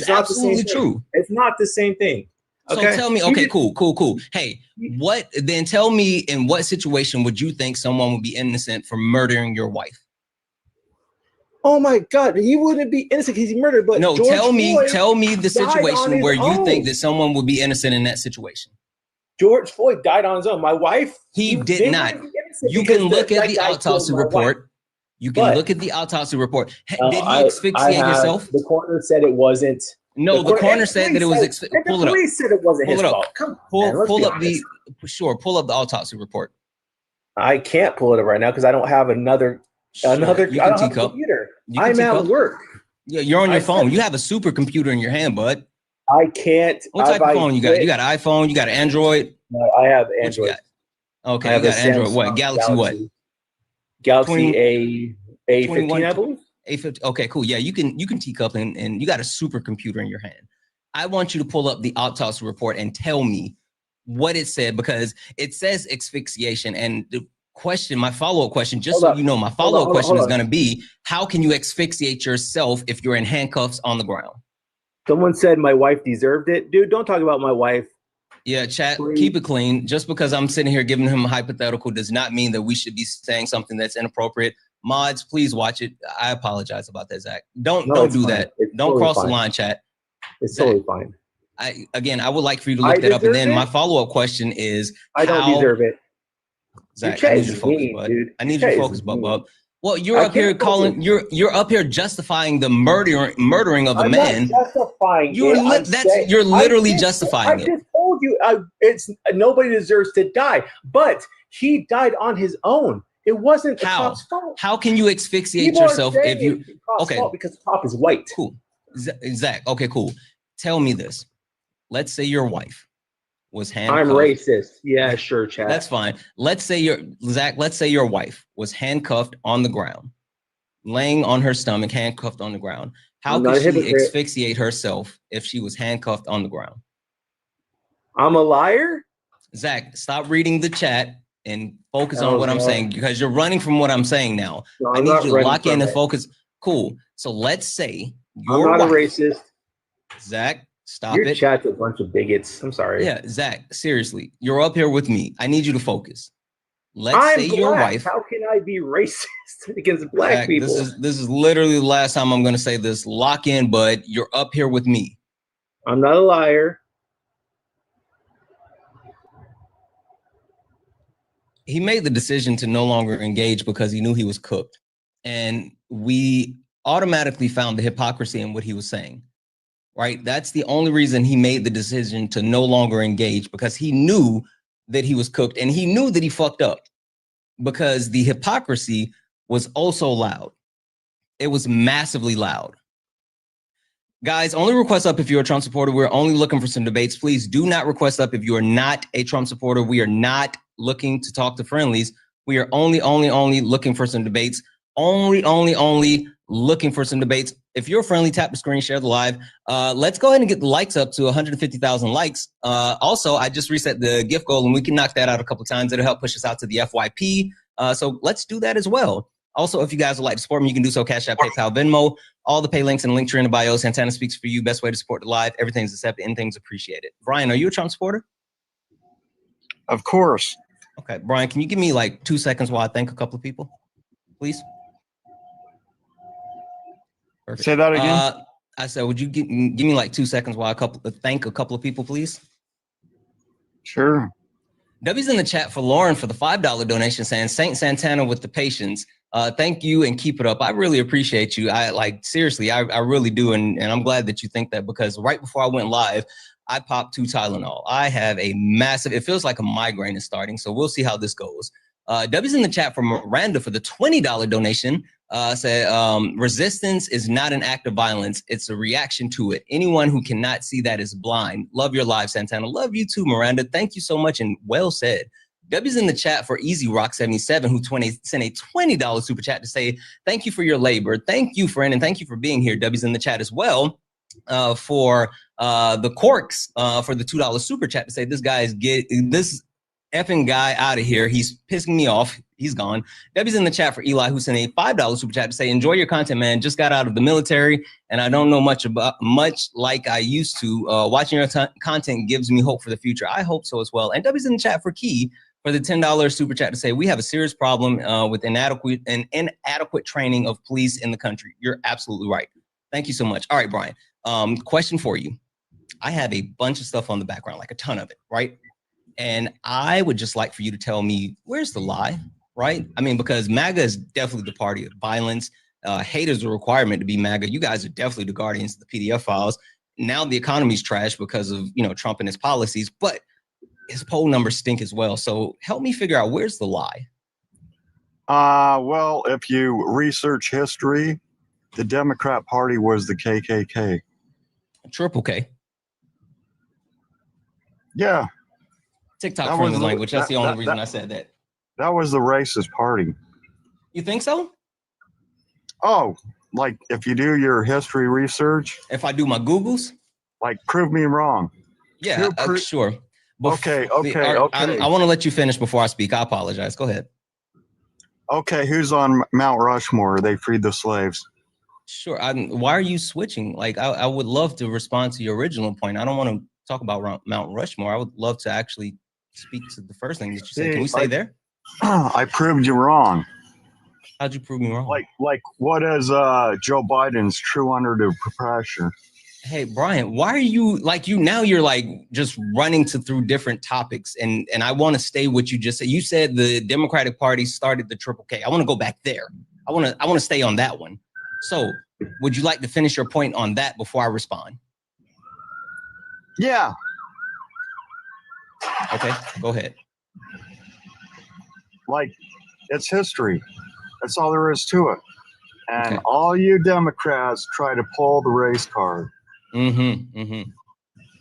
S1: absolutely true.
S3: It's not the same thing. Okay?
S1: So tell me, okay, cool. Hey, tell me in what situation would you think someone would be innocent for murdering your wife?
S3: Oh my God, he wouldn't be innocent because he murdered, but
S1: no, tell me the situation where you think that someone would be innocent in that situation.
S3: George Floyd died on his own. My wife,
S1: he did not. You can look at the autopsy report. You can look at the autopsy report. Did he asphyxiate yourself?
S3: The coroner said it wasn't.
S1: No, the coroner said that it was.
S3: Pull it up. The police said it wasn't his fault. Come on,
S1: pull up the autopsy report.
S3: I can't pull it up right now because I don't have another. I don't have a computer. I'm at work.
S1: Yeah, you're on your phone. You have a supercomputer in your hand, bud.
S3: I can't.
S1: What type of phone you got? You got an iPhone? You got an Android?
S3: No, I have Android.
S1: Okay, you got Android. What? Galaxy what?
S3: Galaxy A15, I believe.
S1: A15. Okay, cool. Yeah, you can teacup and you got a supercomputer in your hand. I want you to pull up the autopsy report and tell me what it said because it says asphyxiation and question, my follow-up question, just
S3: Hold
S1: so
S3: up.
S1: you know, my
S3: Hold
S1: follow-up
S3: on,
S1: question
S3: hold
S1: is
S3: on.
S1: going to be, how can you asphyxiate yourself if you're in handcuffs on the ground?
S3: Someone said my wife deserved it. Dude, don't talk about my wife.
S1: Yeah, chat,
S3: Please.
S1: keep it clean. Just because I'm sitting here giving him a hypothetical does not mean that we should be saying something that's inappropriate. Mods, please watch it. I apologize about that, Zach. Don't do
S3: fine.
S1: that.
S3: It's
S1: Don't
S3: totally
S1: cross the
S3: fine.
S1: line, chat.
S3: It's
S1: Zach,
S3: totally fine.
S1: I would like for you to look that up. And then
S3: deserve
S1: my
S3: it?
S1: follow-up question is,
S3: I don't deserve it.
S1: Zach,
S3: Your
S1: I
S3: chat
S1: need
S3: is
S1: you to focus,
S3: mean,
S1: bud.
S3: dude.
S1: I
S3: Your
S1: need you to
S3: chat is
S1: focus, bub.
S3: mean.
S1: Well, you're
S3: I
S1: up here
S3: can't
S1: calling,
S3: focus.
S1: you're up here justifying the murdering of a
S3: I'm
S1: man.
S3: not justifying it.
S1: You're literally justifying
S3: I
S1: it.
S3: just told you, it's nobody deserves to die, but he died on his own. It wasn't the
S1: How?
S3: cop's fault.
S1: How can you asphyxiate
S3: People
S1: yourself
S3: are saying
S1: if you?
S3: it's the cop's
S1: Okay,
S3: fault because the cop is white.
S1: cool. Zach, okay, cool. Tell me this. Let's say your wife was handcuffed.
S3: I'm racist. Yeah, sure, chat.
S1: That's fine. Let's say your wife was handcuffed on the ground, laying on her stomach, handcuffed on the ground. How could she asphyxiate herself if she was handcuffed on the ground?
S3: I'm a liar?
S1: Zach, stop reading the chat and focus on what I'm saying, because you're running from what I'm saying now.
S3: No,
S1: I need you to lock in and focus. Cool. So let's say your wife.
S3: I'm not a racist.
S1: Zach, stop
S3: Your
S1: it.
S3: chat's a bunch of bigots. I'm sorry.
S1: Yeah, Zach, seriously, you're up here with me. I need you to focus. Let's say your wife.
S3: How can I be racist against black
S1: Zach,
S3: people?
S1: This is literally the last time I'm going to say this. Lock in, bud. You're up here with me.
S3: I'm not a liar.
S1: He made the decision to no longer engage because he knew he was cooked. And we automatically found the hypocrisy in what he was saying, right? That's the only reason he made the decision to no longer engage, because he knew that he was cooked and he knew that he fucked up, because the hypocrisy was also loud. It was massively loud. Guys, only request up if you're a Trump supporter. We're only looking for some debates. Please do not request up if you are not a Trump supporter. We are not looking to talk to friendlies. We are only looking for some debates. Only looking for some debates. If you're friendly, tap the screen, share the live. Let's go ahead and get the likes up to 150,000 likes. Also, I just reset the gift goal, and we can knock that out a couple times. It'll help push us out to the FYP. So let's do that as well. Also, if you guys would like to support me, you can do so. Cash App, PayPal, Venmo. All the pay links and link tree in the bio. Santana speaks for you. Best way to support the live. Everything's accepted. Anything's appreciated. Brian, are you a Trump supporter?
S5: Of course.
S1: Okay, Brian, can you give me like 2 seconds while I thank a couple of people, please? Perfect.
S5: Say that again.
S1: I said, would you give me like 2 seconds while I thank a couple of people, please?
S5: Sure.
S1: W's in the chat for Lauren for the $5 donation, saying Saint Santana with the patience. Thank you and keep it up. I really appreciate you. Seriously, I really do. And I'm glad that you think that, because right before I went live, I popped 2 Tylenol. I have a massive, it feels like a migraine is starting. So we'll see how this goes. W's in the chat for Miranda for the $20 donation. Said, resistance is not an act of violence. It's a reaction to it. Anyone who cannot see that is blind. Love your live, Santana. Love you too, Miranda. Thank you so much and well said. W's in the chat for Easy Rock 77, who sent a $20 super chat to say, thank you for your labor. Thank you, friend, and thank you for being here. W's in the chat as well for the Corks for the $2 super chat to say, this guy is this effing guy out of here. He's pissing me off. He's gone. Debbie's in the chat for Eli, who sent a $5 super chat to say, enjoy your content, man. Just got out of the military and I don't know much like I used to. Watching your content gives me hope for the future. I hope so as well. And Debbie's in the chat for Key for the $10 super chat to say, we have a serious problem with inadequate training of police in the country. You're absolutely right. Thank you so much. All right, Brian, question for you. I have a bunch of stuff on the background, like a ton of it, right? And I would just like for you to tell me, where's the lie, right? I mean, because MAGA is definitely the party of violence. Hate is a requirement to be MAGA. You guys are definitely the guardians of the PDF files. Now the economy's trash because of, Trump and his policies, but his poll numbers stink as well. So help me figure out, where's the lie?
S5: Well, if you research history, the Democrat Party was the KKK.
S1: Triple K.
S5: Yeah.
S1: TikTok friendly language. That's the only reason I said that.
S5: That was the racist party.
S1: You think so?
S5: Oh, like if you do your history research.
S1: If I do my Googles?
S5: Like, prove me wrong.
S1: Yeah, sure.
S5: Okay.
S1: I want to let you finish before I speak. I apologize. Go ahead.
S5: Okay, who's on Mount Rushmore? They freed the slaves.
S1: Sure. Why are you switching? Like, I would love to respond to your original point. I don't want to talk about Mount Rushmore. I would love to actually speak to the first thing that you said. Can we stay there?
S5: I proved you wrong.
S1: How'd you prove me wrong?
S5: Like what is Joe Biden's true under the pressure?
S1: Hey, Brian, why are you like now you're like just running through different topics and I want to stay what you just said. You said the Democratic Party started the Triple K. I want to go back there. I want to stay on that one. So would you like to finish your point on that before I respond?
S5: Yeah.
S1: Okay, go ahead.
S5: Like, it's history. That's all there is to it. And
S1: Okay.
S5: all you Democrats try to pull the race card.
S1: Okay,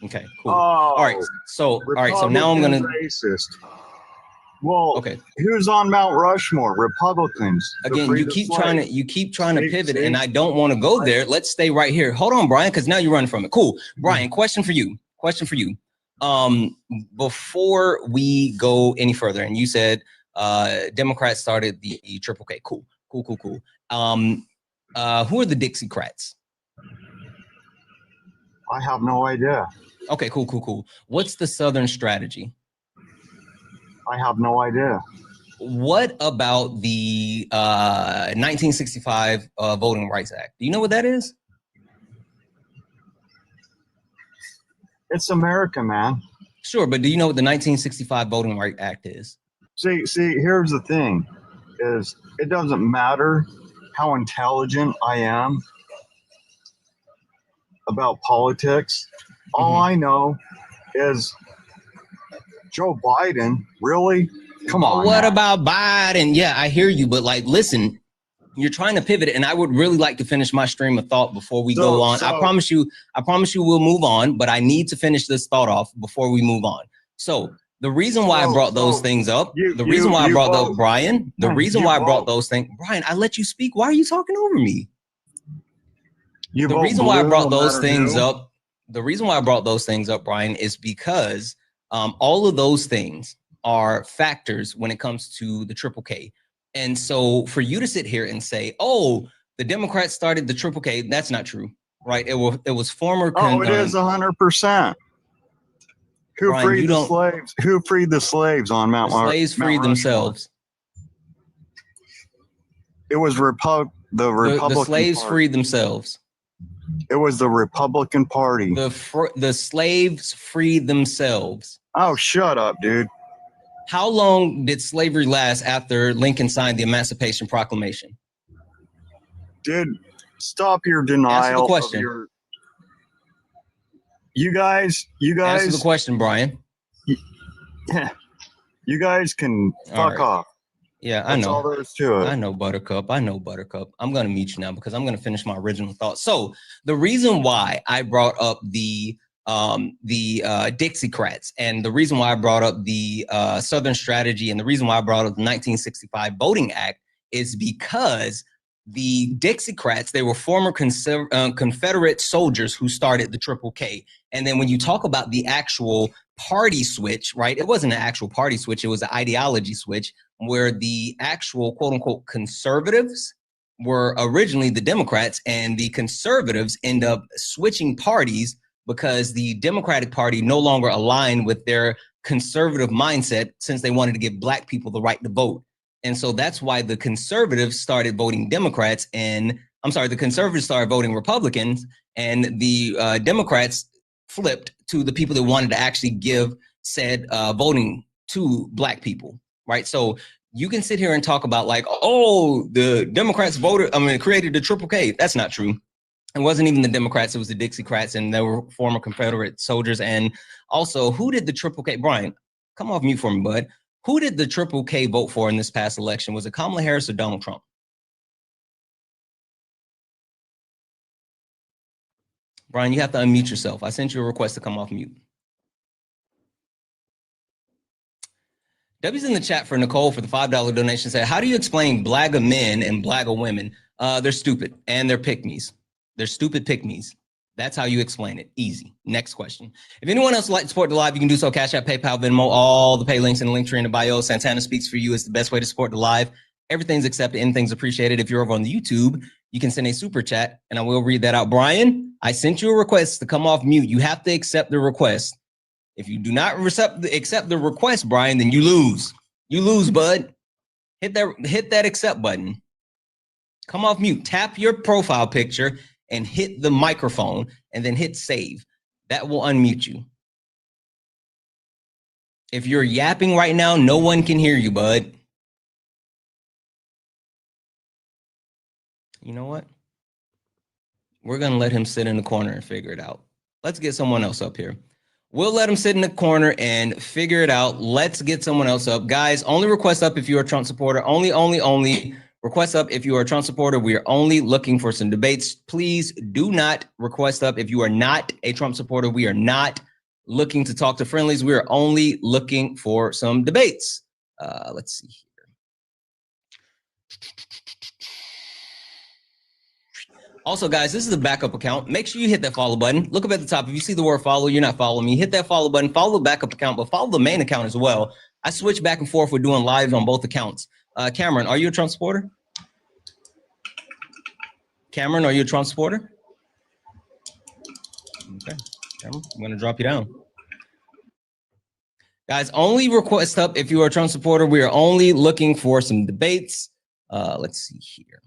S1: cool.
S5: Oh,
S1: all right. So now I'm gonna
S5: racist. Well,
S1: okay.
S5: Who's on Mount Rushmore? Republicans.
S1: Again, you keep trying to pivot, and I don't want to go there. Let's stay right here. Hold on, Brian, because now you're running from it. Cool, Brian. Question for you. Before we go any further, and you said Democrats started the Triple K. Cool. Who are the Dixiecrats?
S5: I have no idea.
S1: Okay, cool. What's the Southern strategy?
S5: I have no idea.
S1: What about the 1965 Voting Rights Act? Do you know what that is?
S5: It's America, man.
S1: Sure, but do you know what the 1965 Voting Rights Act is?
S5: See, here's the thing, is it doesn't matter how intelligent I am about politics. All I know is Joe Biden, really? Come on.
S1: What about Biden? Yeah, I hear you, but like, listen, you're trying to pivot, and I would really like to finish my stream of thought before we go on. I promise you we'll move on, but I need to finish this thought off before we move on. So the reason why I brought those things up, Brian, I brought those things, Brian, I let you speak. Why are you talking over me? The reason why I brought those things up, Brian, is because all of those things are factors when it comes to the Triple K. And so for you to sit here and say, oh, the Democrats started the Triple K, that's not true, right? It was former.
S5: It is 100%. Who freed the slaves? Who freed the slaves on Mount Rushmore?
S1: Slaves freed themselves.
S5: It was the Republican
S1: The slaves
S5: Party.
S1: freed themselves.
S5: It was the Republican Party.
S1: The slaves freed themselves.
S5: Oh, shut up, dude.
S1: How long did slavery last after Lincoln signed the Emancipation Proclamation?
S5: Dude, stop your denial.
S1: Answer the question.
S5: You guys.
S1: Answer the question, Brian.
S5: You guys can fuck off.
S1: Yeah, I know.
S5: That's all there is to it.
S1: I know, Buttercup. I'm going to mute you now because I'm going to finish my original thought. So the reason why I brought up the Dixiecrats, and the reason why I brought up the Southern strategy, and the reason why I brought up the 1965 Voting Act is because the Dixiecrats, they were former Confederate soldiers who started the Triple K. And then when you talk about the actual party switch, right, it wasn't an actual party switch, it was an ideology switch, where the actual quote unquote conservatives were originally the Democrats, and the conservatives end up switching parties because the Democratic Party no longer aligned with their conservative mindset, since they wanted to give Black people the right to vote. And so that's why the conservatives started voting Democrats, and the conservatives started voting Republicans, and the Democrats flipped to the people that wanted to actually give said voting to Black people, right? So you can sit here and talk about like, oh, the Democrats created the Triple K. That's not true. It wasn't even the Democrats, it was the Dixiecrats, and they were former Confederate soldiers. And also, who did the Triple K, Brian, come off mute for me, bud. Who did the Triple K vote for in this past election? Was it Kamala Harris or Donald Trump? Brian, you have to unmute yourself. I sent you a request to come off mute. W's in the chat for Nicole for the $5 donation said, how do you explain blagga men and blagga women? They're stupid and they're pick-me's. They're stupid pick-me's. That's how you explain it. Easy. Next question. If anyone else would like to support the live, you can do so. Cash App, PayPal, Venmo, all the pay links in the link tree in the bio. Santana Speaks for You is the best way to support the live. Everything's accepted, anything's appreciated. If you're over on the YouTube, you can send a super chat and I will read that out. Brian, I sent you a request to come off mute. You have to accept the request. If you do not accept the request, Brian, then you lose. You lose, bud. Hit that accept button. Come off mute. Tap your profile picture and hit the microphone and then hit save. That will unmute you. If you're yapping right now, no one can hear you, bud. You know what? We're going to let him sit in the corner and figure it out. Let's get someone else up here. We'll let him sit in the corner and figure it out. Let's get someone else up. Guys, only request up if you're a Trump supporter. Only request up if you are a Trump supporter. We are only looking for some debates. Please do not request up if you are not a Trump supporter. We are not looking to talk to friendlies. We are only looking for some debates. Let's see here. Also, guys, this is a backup account. Make sure you hit that follow button. Look up at the top. If you see the word follow, you're not following me. Hit that follow button. Follow the backup account, but follow the main account as well. I switch back and forth. We're doing lives on both accounts. Cameron, are you a Trump supporter? Cameron, are you a Trump supporter? Okay, Cameron, I'm going to drop you down. Guys, only request up if you are a Trump supporter. We are only looking for some debates. Let's see here.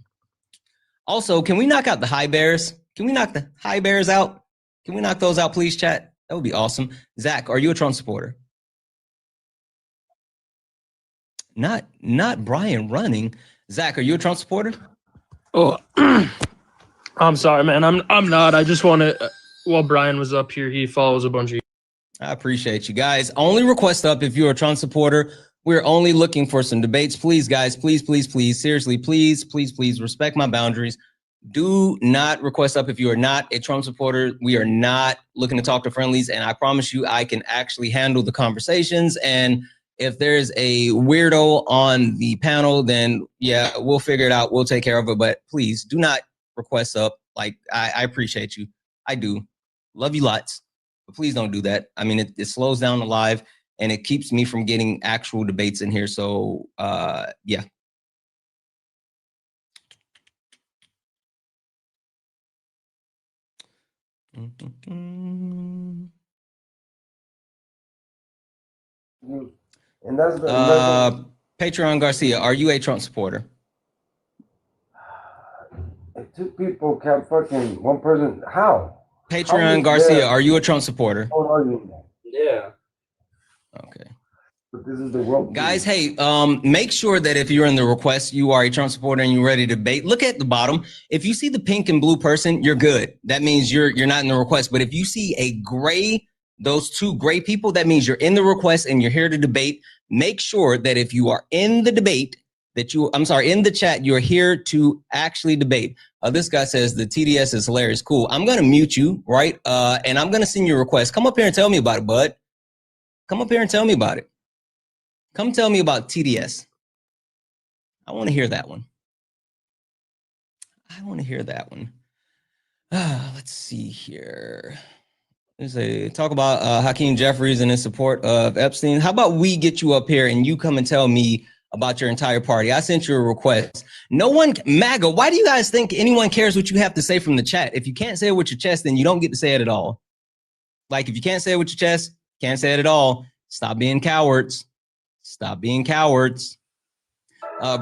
S1: Also, can we knock out the high bears? Can we knock the high bears out? Can we knock those out, please, chat? That would be awesome. Zach, are you a Trump supporter? Not Brian running. Zach, are you a Trump supporter?
S6: Oh, I'm sorry, man. I'm not. I just want to. While Brian was up here, he follows a bunch of.
S1: I appreciate you guys. Only request up if you're a Trump supporter. We're only looking for some debates. Please, guys, please, seriously, please respect my boundaries. Do not request up if you are not a Trump supporter. We are not looking to talk to friendlies, and I promise you I can actually handle the conversations. And if there's a weirdo on the panel, then yeah, we'll figure it out. We'll take care of it. But please do not request up. Like, I appreciate you. I do. Love you lots. But please don't do that. I mean, it slows down the live. And it keeps me from getting actual debates in here. So, yeah.
S7: And that's the
S1: Patreon Garcia, are you a Trump supporter?
S7: if two people can't fucking one person. How?
S1: Patreon Garcia, are you a Trump supporter?
S7: Yeah.
S1: Okay.
S7: But this is the world.
S1: Guys, hey, make sure that if you're in the request, you are a Trump supporter and you're ready to debate. Look at the bottom. If you see the pink and blue person, you're good. That means you're not in the request. But if you see a gray, those two gray people, that means you're in the request and you're here to debate. Make sure that if you are in the debate, in the chat, you're here to actually debate. This guy says the TDS is hilarious. Cool. I'm going to mute you, right? And I'm going to send you a request. Come up here and tell me about it, bud. Come up here and tell me about it. Come tell me about TDS. I want to hear that one. Let's see here. There's a talk about Hakeem Jeffries and his support of Epstein. How about we get you up here and you come and tell me about your entire party? I sent you a request. No one, MAGA, why do you guys think anyone cares what you have to say from the chat? If you can't say it with your chest, then you don't get to say it at all. Like, if you can't say it with your chest, can't say it at all. Stop being cowards. Stop being cowards.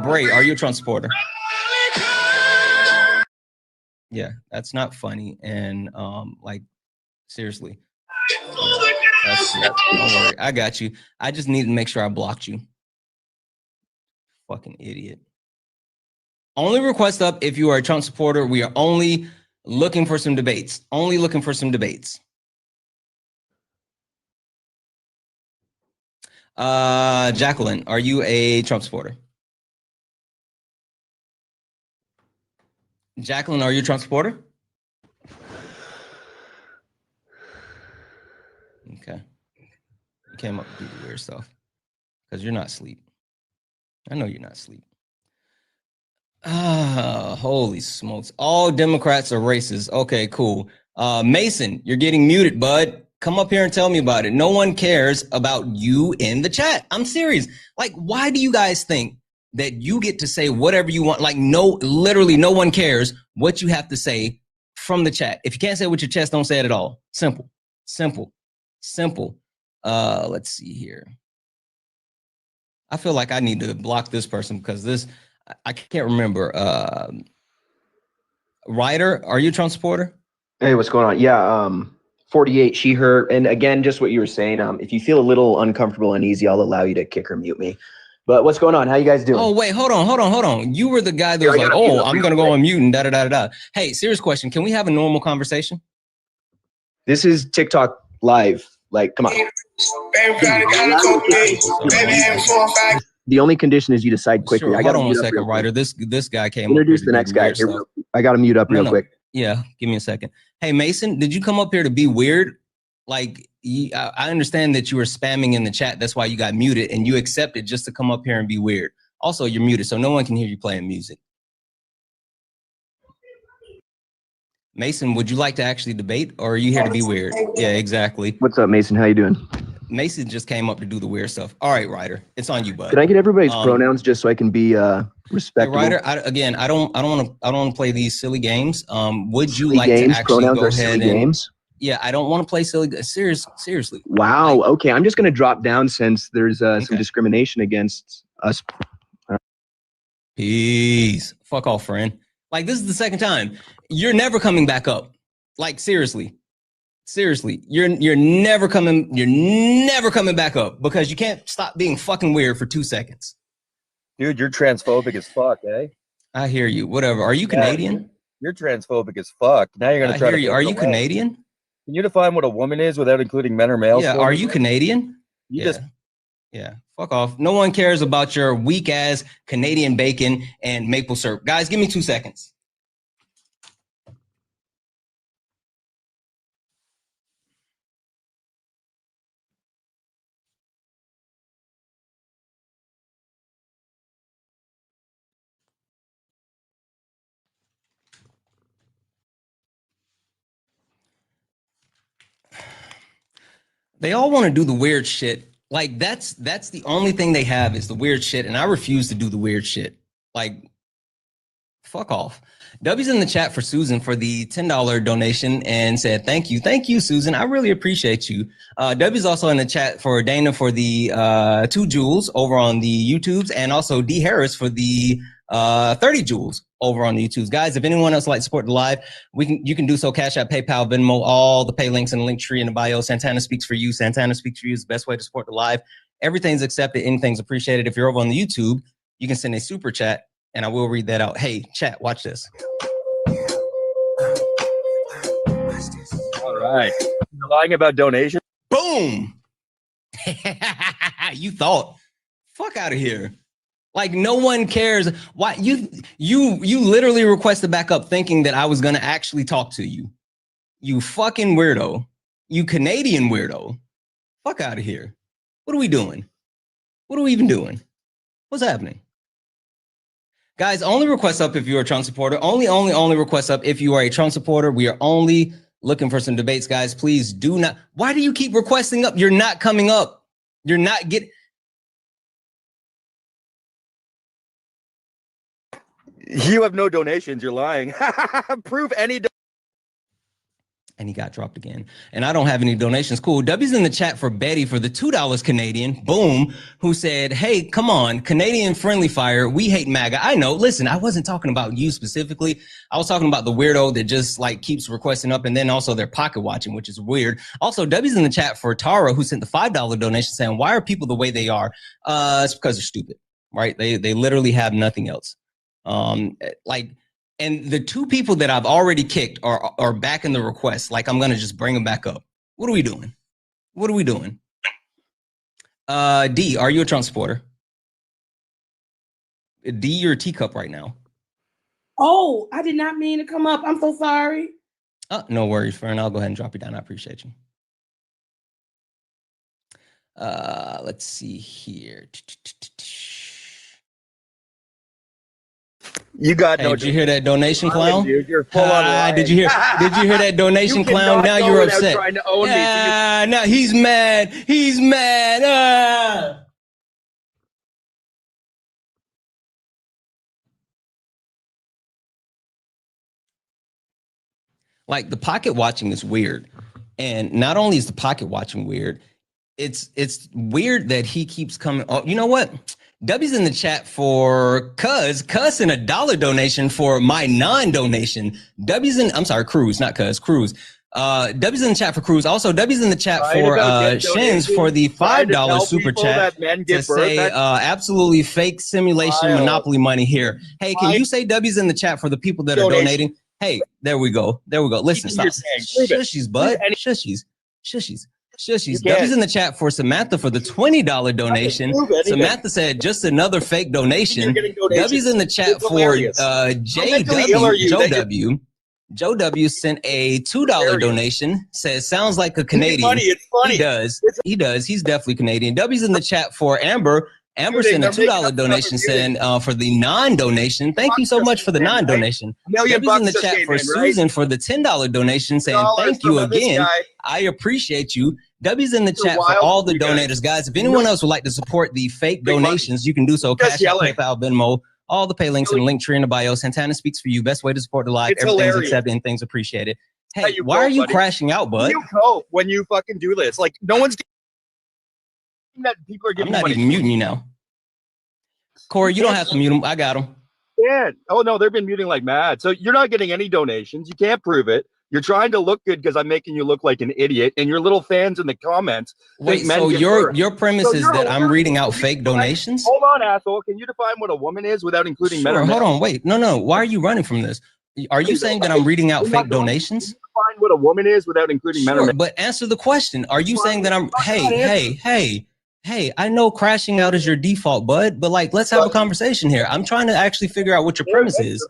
S1: Bray, are you a Trump supporter? Yeah, that's not funny. And like, seriously. Don't worry, I got you. I just need to make sure I blocked you. Fucking idiot. Only request up if you are a Trump supporter. We are only looking for some debates. Only looking for some debates. Jacqueline, are you a Trump supporter? Jacqueline, are you a Trump supporter? Okay. You came up to do the weird stuff because you're not asleep. I know you're not asleep. Holy smokes. All Democrats are racist. Okay, cool. Mason, you're getting muted, bud. Come up here and tell me about it. No one cares about you in the chat. I'm serious. Like, why do you guys think that you get to say whatever you want. Like literally no one cares what you have to say from the chat. If you can't say it with your chest, don't say it at all. Simple, simple, simple. Let's see here. I feel like I need to block this person because this, I can't remember. Ryder, are you a Trump supporter?
S8: Hey, what's going on? Yeah, 48, she, her. And again, just what you were saying, if you feel a little uncomfortable and uneasy, I'll allow you to kick or mute me. But what's going on? How you guys doing?
S1: Oh, wait, hold on. You were the guy that was like, oh, I'm going to go on mute and da-da-da-da-da. Hey, serious question. Can we have a normal conversation?
S8: This is TikTok live. Like, come on. The only condition is you decide quickly.
S1: Sure,
S8: I got
S1: hold on a second, Ryder. This guy came.
S8: Introduce the next guy. Here, I got to mute up real quick.
S1: Yeah, give me a second. Hey, Mason, did you come up here to be weird? Like, I understand that you were spamming in the chat. That's why you got muted, and you accepted just to come up here and be weird. Also, you're muted, so no one can hear you playing music. Mason, would you like to actually debate, or are you here to be weird? Yeah, exactly.
S8: What's up, Mason? How you doing?
S1: Mason just came up to do the weird stuff. All right, Ryder, it's on you, bud.
S8: Can I get everybody's pronouns just so I can be respectful?
S1: Hey, Ryder, I don't want to play these silly games. Would you like to actually go ahead and games? Yeah, I don't want to play silly. Seriously.
S8: Wow. Like, okay, I'm just gonna drop down since there's some discrimination against us.
S1: Peace. Fuck off, friend. Like, this is the second time. You're never coming back up. Like, seriously. You're never coming back up because you can't stop being fucking weird for 2 seconds.
S9: Dude, you're transphobic as fuck, eh?
S1: I hear you. Whatever. Are you Canadian?
S9: You're transphobic as fuck. Now you're gonna try to.
S1: Are you Canadian?
S9: Can you define what a woman is without including men or males?
S1: Yeah. Are you Canadian? Yeah. Fuck off. No one cares about your weak ass Canadian bacon and maple syrup. Guys, give me 2 seconds. They all want to do the weird shit. Like, that's the only thing they have is the weird shit, and I refuse to do the weird shit. Like, fuck off. W's in the chat for Susan for the $10 donation and said, thank you, Susan. I really appreciate you. W's also in the chat for Dana for the 2 jewels over on the YouTubes, and also D Harris for the 30 jewels over on the YouTubes. Guys, if anyone else would like to support the live, you can do so. Cash App, PayPal, Venmo, all the pay links in the link tree in the bio. Santana speaks for you. Santana speaks for you is the best way to support the live. Everything's accepted. Anything's appreciated. If you're over on the YouTube, you can send a super chat and I will read that out. Hey, chat, watch this.
S9: All right. You're lying about donation?
S1: Boom. You thought. Fuck out of here. Like, no one cares. Why you literally requested backup thinking that I was gonna actually talk to you. You fucking weirdo. You Canadian weirdo. Fuck out of here. What are we doing? What are we even doing? What's happening? Guys, only request up if you're a Trump supporter. Only request up if you are a Trump supporter. We are only looking for some debates, guys. Please do not. Why do you keep requesting up? You're not coming up. You're not getting.
S9: You have no donations. You're lying. Prove any.
S1: And he got dropped again. And I don't have any donations. Cool. W's in the chat for Betty for the $2 Canadian. Boom. Who said, hey, come on, Canadian friendly fire. We hate MAGA. I know. Listen, I wasn't talking about you specifically. I was talking about the weirdo that just like keeps requesting up, and then also they're pocket watching, which is weird. Also, W's in the chat for Tara, who sent the $5 donation saying, why are people the way they are? It's because they're stupid, right? They literally have nothing else. And the 2 people that I've already kicked are back in the request. Like, I'm going to just bring them back up. What are we doing? What are we doing? D, are you a Trump supporter? D, you're a teacup right now.
S10: Oh, I did not mean to come up. I'm so sorry.
S1: No worries, friend. I'll go ahead and drop you down. I appreciate you. Let's see here.
S9: You got no.
S1: Did you hear that donation, clown?
S9: Dude, you're full on.
S1: Did you hear that donation, clown? Now you're upset. Now he's mad. He's mad. Like the pocket watching is weird. And not only is the pocket watching weird, it's weird that he keeps coming. Oh, you know what? W's in the chat for Cuz in a $1 donation for my non-donation. I'm sorry, Cruz, not Cruz. W's in the chat for Cruz. Also, W's in the chat for Shins for the $5 super chat to say absolutely fake simulation monopoly money here. Hey, can you say W's in the chat for the people that are donating? Hey, there we go. Listen, stop. Shushies, bud. Shushies. W's in the chat for Samantha for the $20 donation. Samantha said just another fake donation. W's in the chat for JW. Joe W sent a $2 donation. Says sounds like a Canadian.
S9: It's funny.
S1: He does. He's definitely Canadian. W's in the chat for Amber. Amber sent a $2 donation saying for the non-donation. Thank you so much for the non-donation. W's in the chat for Susan for the $10 donation saying thank you again. I appreciate you. W's in the chat for all the donators, guys. If anyone else would like to support the fake donations, you can do so. Cash App, PayPal, Venmo, all the pay links in the link tree in the bio. Santana speaks for you. Best way to support the live. Everything's accepted and things appreciated. Hey, why are you crashing out, bud?
S9: You cope when you fucking do this. Like no one's that people are giving.
S1: I'm not even muting you now. Corey, you don't have to mute him. I got him.
S9: Yeah. Oh no, they've been muting like mad. So you're not getting any donations. You can't prove it. You're trying to look good because I'm making you look like an idiot, and your little fans in the comments.
S1: Wait, so your premise is that I'm reading out fake donations?
S9: Hold on, asshole. Can you define what a woman is without including men?
S1: Hold on, wait. No. Why are you running from this? Are you saying that I'm reading out fake donations?
S9: Can you define what a woman is without including men?
S1: But answer the question. Are you saying that I'm? Hey, I know crashing out is your default, bud, but like, let's have a conversation here. I'm trying to actually figure out what your premise is.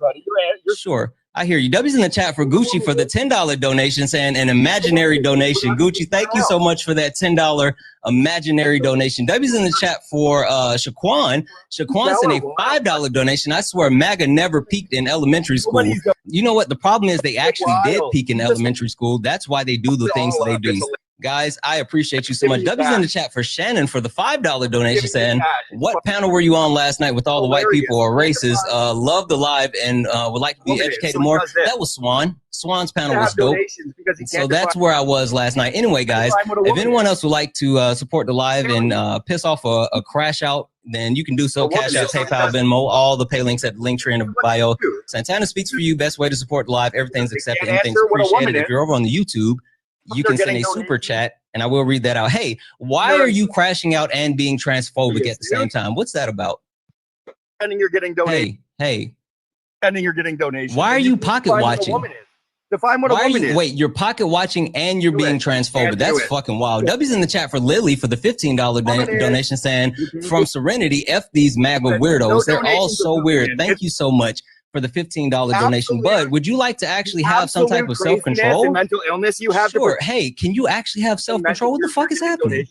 S1: Sure. I hear you. W's in the chat for Gucci for the $10 donation saying an imaginary donation. Gucci, thank you so much for that $10 imaginary donation. W's in the chat for Shaquan. Shaquan sent a $5 donation. I swear MAGA never peaked in elementary school. You know what? The problem is they actually did peak in elementary school. That's why they do the things they do. Guys, I appreciate you so much. W's in the chat for Shannon for the $5 donation saying, what panel were you on last night with all the white people or racist? Love the live and would like to be educated more. That was Swan. Swan's panel was dope. So that's where I was last night. Anyway, guys, if anyone else would like to support the live and piss off a crash out, then you can do so. Cash App, PayPal, Venmo, all the pay links at the link tree in the bio. Santana speaks for you. Best way to support the live. Everything's accepted. Anything's appreciated. If you're over on the YouTube, you can send a super chat and I will read that out. Hey, why are you crashing out and being transphobic at the same time? What's that about?
S9: And you're getting donations.
S1: Hey.
S9: And you're getting donations.
S1: Why are you pocket watching?
S9: Define what a woman is.
S1: Wait, you're pocket watching and you're being transphobic. That's fucking wild. W's in the chat for Lily for the $15 donation saying from Serenity, F these MAGA weirdos. They're all so weird. Thank you so much for the $15 donation. But would you like to actually have some type of self-control?
S9: Mental illness you have.
S1: Sure. Hey, can you actually have self-control? What the fuck is happening?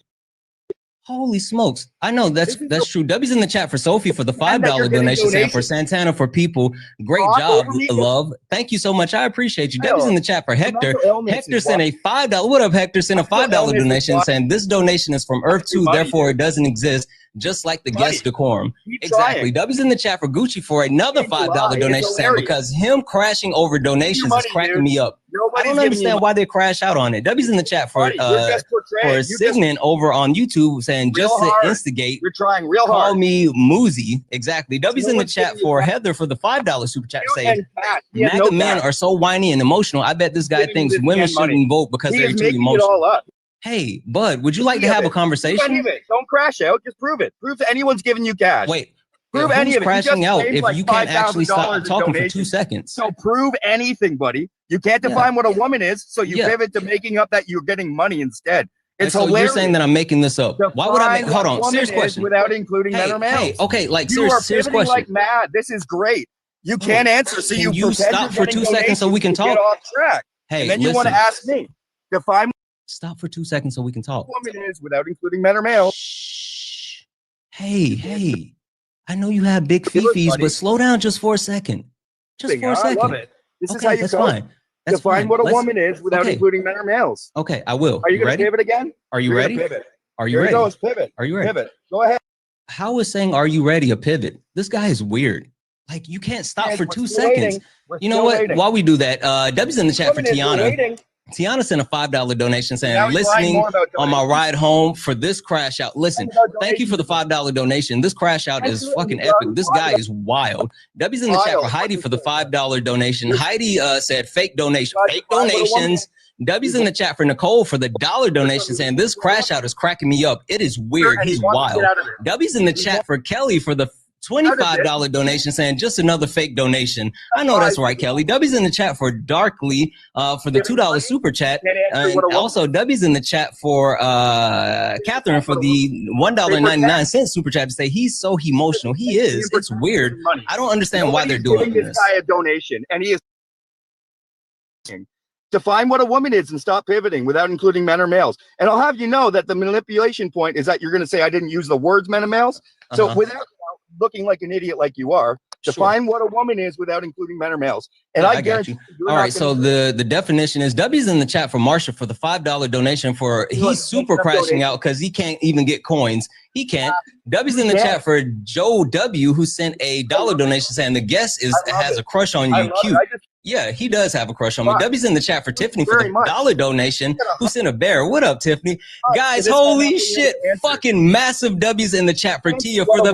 S1: Holy smokes. I know that's true. W's in the chat for Sophie for the $5 donation saying for Santana for people. Great job, love. Thank you so much. I appreciate you. W's in the chat for Hector. Hector sent a $5. What up, Hector? Sent a $5 donation saying this donation is from Earth 2, therefore it doesn't exist. Just like the guest decorum. Exactly. W's in the chat for Gucci for another $5 donation saying because him crashing over donations is cracking me up. I don't understand why they crash out on it. W's in the chat for Signan over on YouTube saying just to instigate.
S9: You're trying real hard.
S1: Call me Moozy. Exactly. W's in the chat for Heather for the $5 super chat saying MAGA men are so whiny and emotional. I bet this guy thinks women shouldn't vote because they're too emotional. Hey, bud, would you like to have a conversation?
S9: Don't crash out. Just prove it. Prove anyone's giving you cash.
S1: Wait, prove any of it. Crashing out if you can't actually stop talking for 2 seconds.
S9: So prove anything, buddy. You can't define what a woman is, so you pivot to making up that you're getting money instead. It's
S1: so
S9: hilarious.
S1: You're saying that I'm making this up. Why would I make, hold on, serious question.
S9: Without including men or males.
S1: Hey, okay, like
S9: you
S1: serious
S9: are
S1: question.
S9: Like mad. This is great. You can't answer, so
S1: can you stop for 2 seconds so we can talk?
S9: Get off track.
S1: Hey,
S9: and then you want to ask me. Define.
S1: Stop for 2 seconds so we can talk.
S9: Woman is without including men or males.
S1: Shh. Hey. I know you have big fifis, but slow down just for a second. Just for a second.
S9: I love it. This is how you define what a woman is without including men or males.
S1: Okay, I will.
S9: Are you going to pivot again?
S1: Are you ready?
S9: Pivot.
S1: Are you ready?
S9: Pivot.
S1: Are you ready?
S9: Pivot. Go ahead.
S1: How is saying "Are you ready" a pivot? This guy is weird. Like, you can't stop
S9: Guys,
S1: for
S9: we're
S1: 2
S9: still
S1: seconds.
S9: waiting. We're
S1: You know
S9: still
S1: what?
S9: waiting.
S1: While we do that, W's in the chat for
S9: Women, we're
S1: Tiana.
S9: waiting.
S1: Tiana sent a $5 donation saying,
S9: Now you're lying
S1: listening
S9: more about
S1: on my
S9: donations.
S1: ride home for this crash out. Listen,
S9: Lying about
S1: thank you for the $5 donation. This crash out is fucking epic. This guy is wild. W's in the chat for Heidi for the $5 donation. Heidi said fake donation. Fake donations. W's in the chat for Nicole for the $1 donation saying this crash out is cracking me up. It is weird.
S9: And he
S1: He's
S9: wants to
S1: wild.
S9: get out of it.
S1: W's in the chat for Kelly for the $25 donation saying just another fake donation. I know that's right, Kelly. W's in the chat for Darkly for the $2 super chat. And also W's in the chat for Catherine for the $1.99 super chat to say he's so emotional. He is. It's weird. I don't understand why they're doing
S9: this
S1: this.
S9: guy a donation, and he is define what a woman is and stop pivoting without including men or males. And I'll have you know that the manipulation point is that you're going to say I didn't use the words men and males. So without looking like an idiot like you are, define what a woman is without including men or males. And
S1: Yeah,
S9: I
S1: got
S9: guarantee
S1: you. All right, so the definition is W's in the chat for Marsha for the $5 donation for he's super crashing out because he can't even get coins. He can't. W's in the chat for Joe W, who sent a $1 donation saying the guest has a crush on you. Cute. Yeah, he does have a crush on me. W's in the chat for Tiffany for the $1 donation, who sent a bear. What up, Tiffany? Guys, holy shit. Fucking massive W's in the chat for Tia for the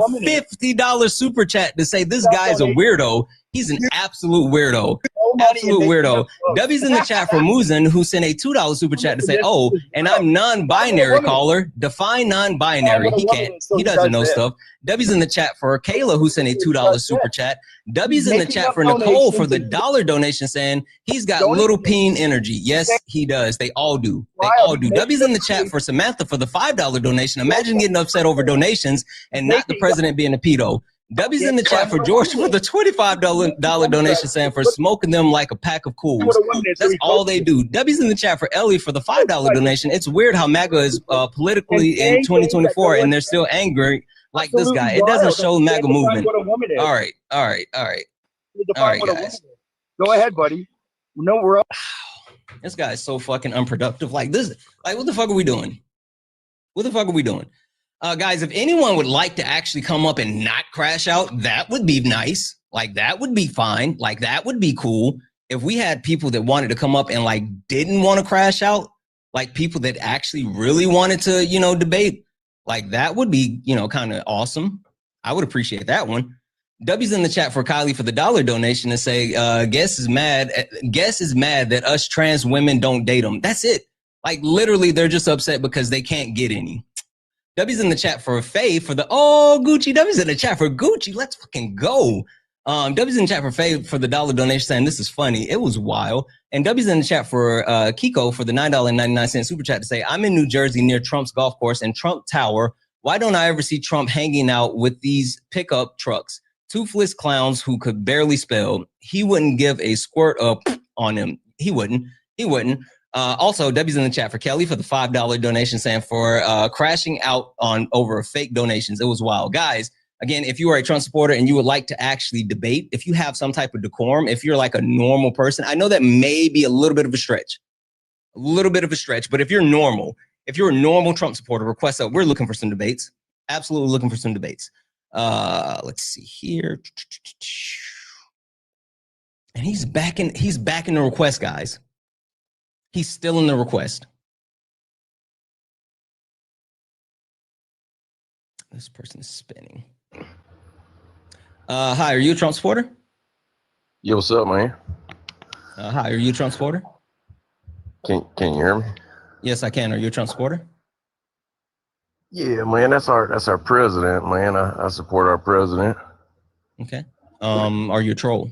S1: $50 super chat to say this guy is a weirdo. He's an absolute weirdo. Absolute weirdo. W's in the chat for Muzin, who sent a $2 super chat to say, oh, and I'm non-binary caller. Define non-binary. He can't. He doesn't know stuff. W's in the chat for Kayla, who sent a $2 super chat. W's in the chat for Nicole for the $1 donation saying he's got little peen energy. Yes, he does. They all do. They all do. W's in the chat for Samantha for the $5 donation. Imagine getting upset over donations and not the president being a pedo. W's in the chat for George for the $25 donation saying for smoking them like a pack of cools. That's all they do. W's in the chat for Ellie for the $5 donation. It's weird how MAGA is politically in 2024 and they're still angry like this guy. It doesn't show MAGA movement. All right, all right, all right. All right, guys.
S9: Go ahead, buddy. No, we're up.
S1: This guy is so fucking unproductive. Like this, like what the fuck are we doing? What the fuck are we doing? Guys, if anyone would like to actually come up and not crash out, that would be nice. Like that would be fine. Like that would be cool. If we had people that wanted to come up and like didn't want to crash out, like people that actually really wanted to, you know, debate, like that would be, you know, kind of awesome. I would appreciate that one. W's in the chat for Kylie for the $1 donation to say, Guess is mad that us trans women don't date them. That's it. Like literally, they're just upset because they can't get any. W's in the chat for Faye for the Gucci. W's in the chat for Gucci. Let's fucking go. W's in the chat for Faye for the $1 donation saying this is funny. It was wild. And W's in the chat for Kiko for the $9.99 super chat to say I'm in New Jersey near Trump's golf course and Trump Tower. Why don't I ever see Trump hanging out with these pickup trucks? Toothless clowns who could barely spell. He wouldn't give a squirt up on him. He wouldn't. He wouldn't. Also, W's in the chat for Kelly for the $5 donation saying for crashing out on over fake donations. It was wild. Guys, again, if you are a Trump supporter and you would like to actually debate, if you have some type of decorum, if you're like a normal person, I know that may be a little bit of a stretch. A little bit of a stretch, but if you're normal, if you're a normal Trump supporter, request up. We're looking for some debates. Absolutely looking for some debates. Let's see here. And he's back in the request, guys. He's still in the request. This person is spinning. Hi, are you a Trump supporter?
S11: Yo, what's up, man?
S1: Hi, are you a Trump supporter?
S11: Can you hear me?
S1: Yes, I can. Are you a Trump supporter?
S11: Yeah, man, that's our president, man. I support our president.
S1: Okay. Are you a troll?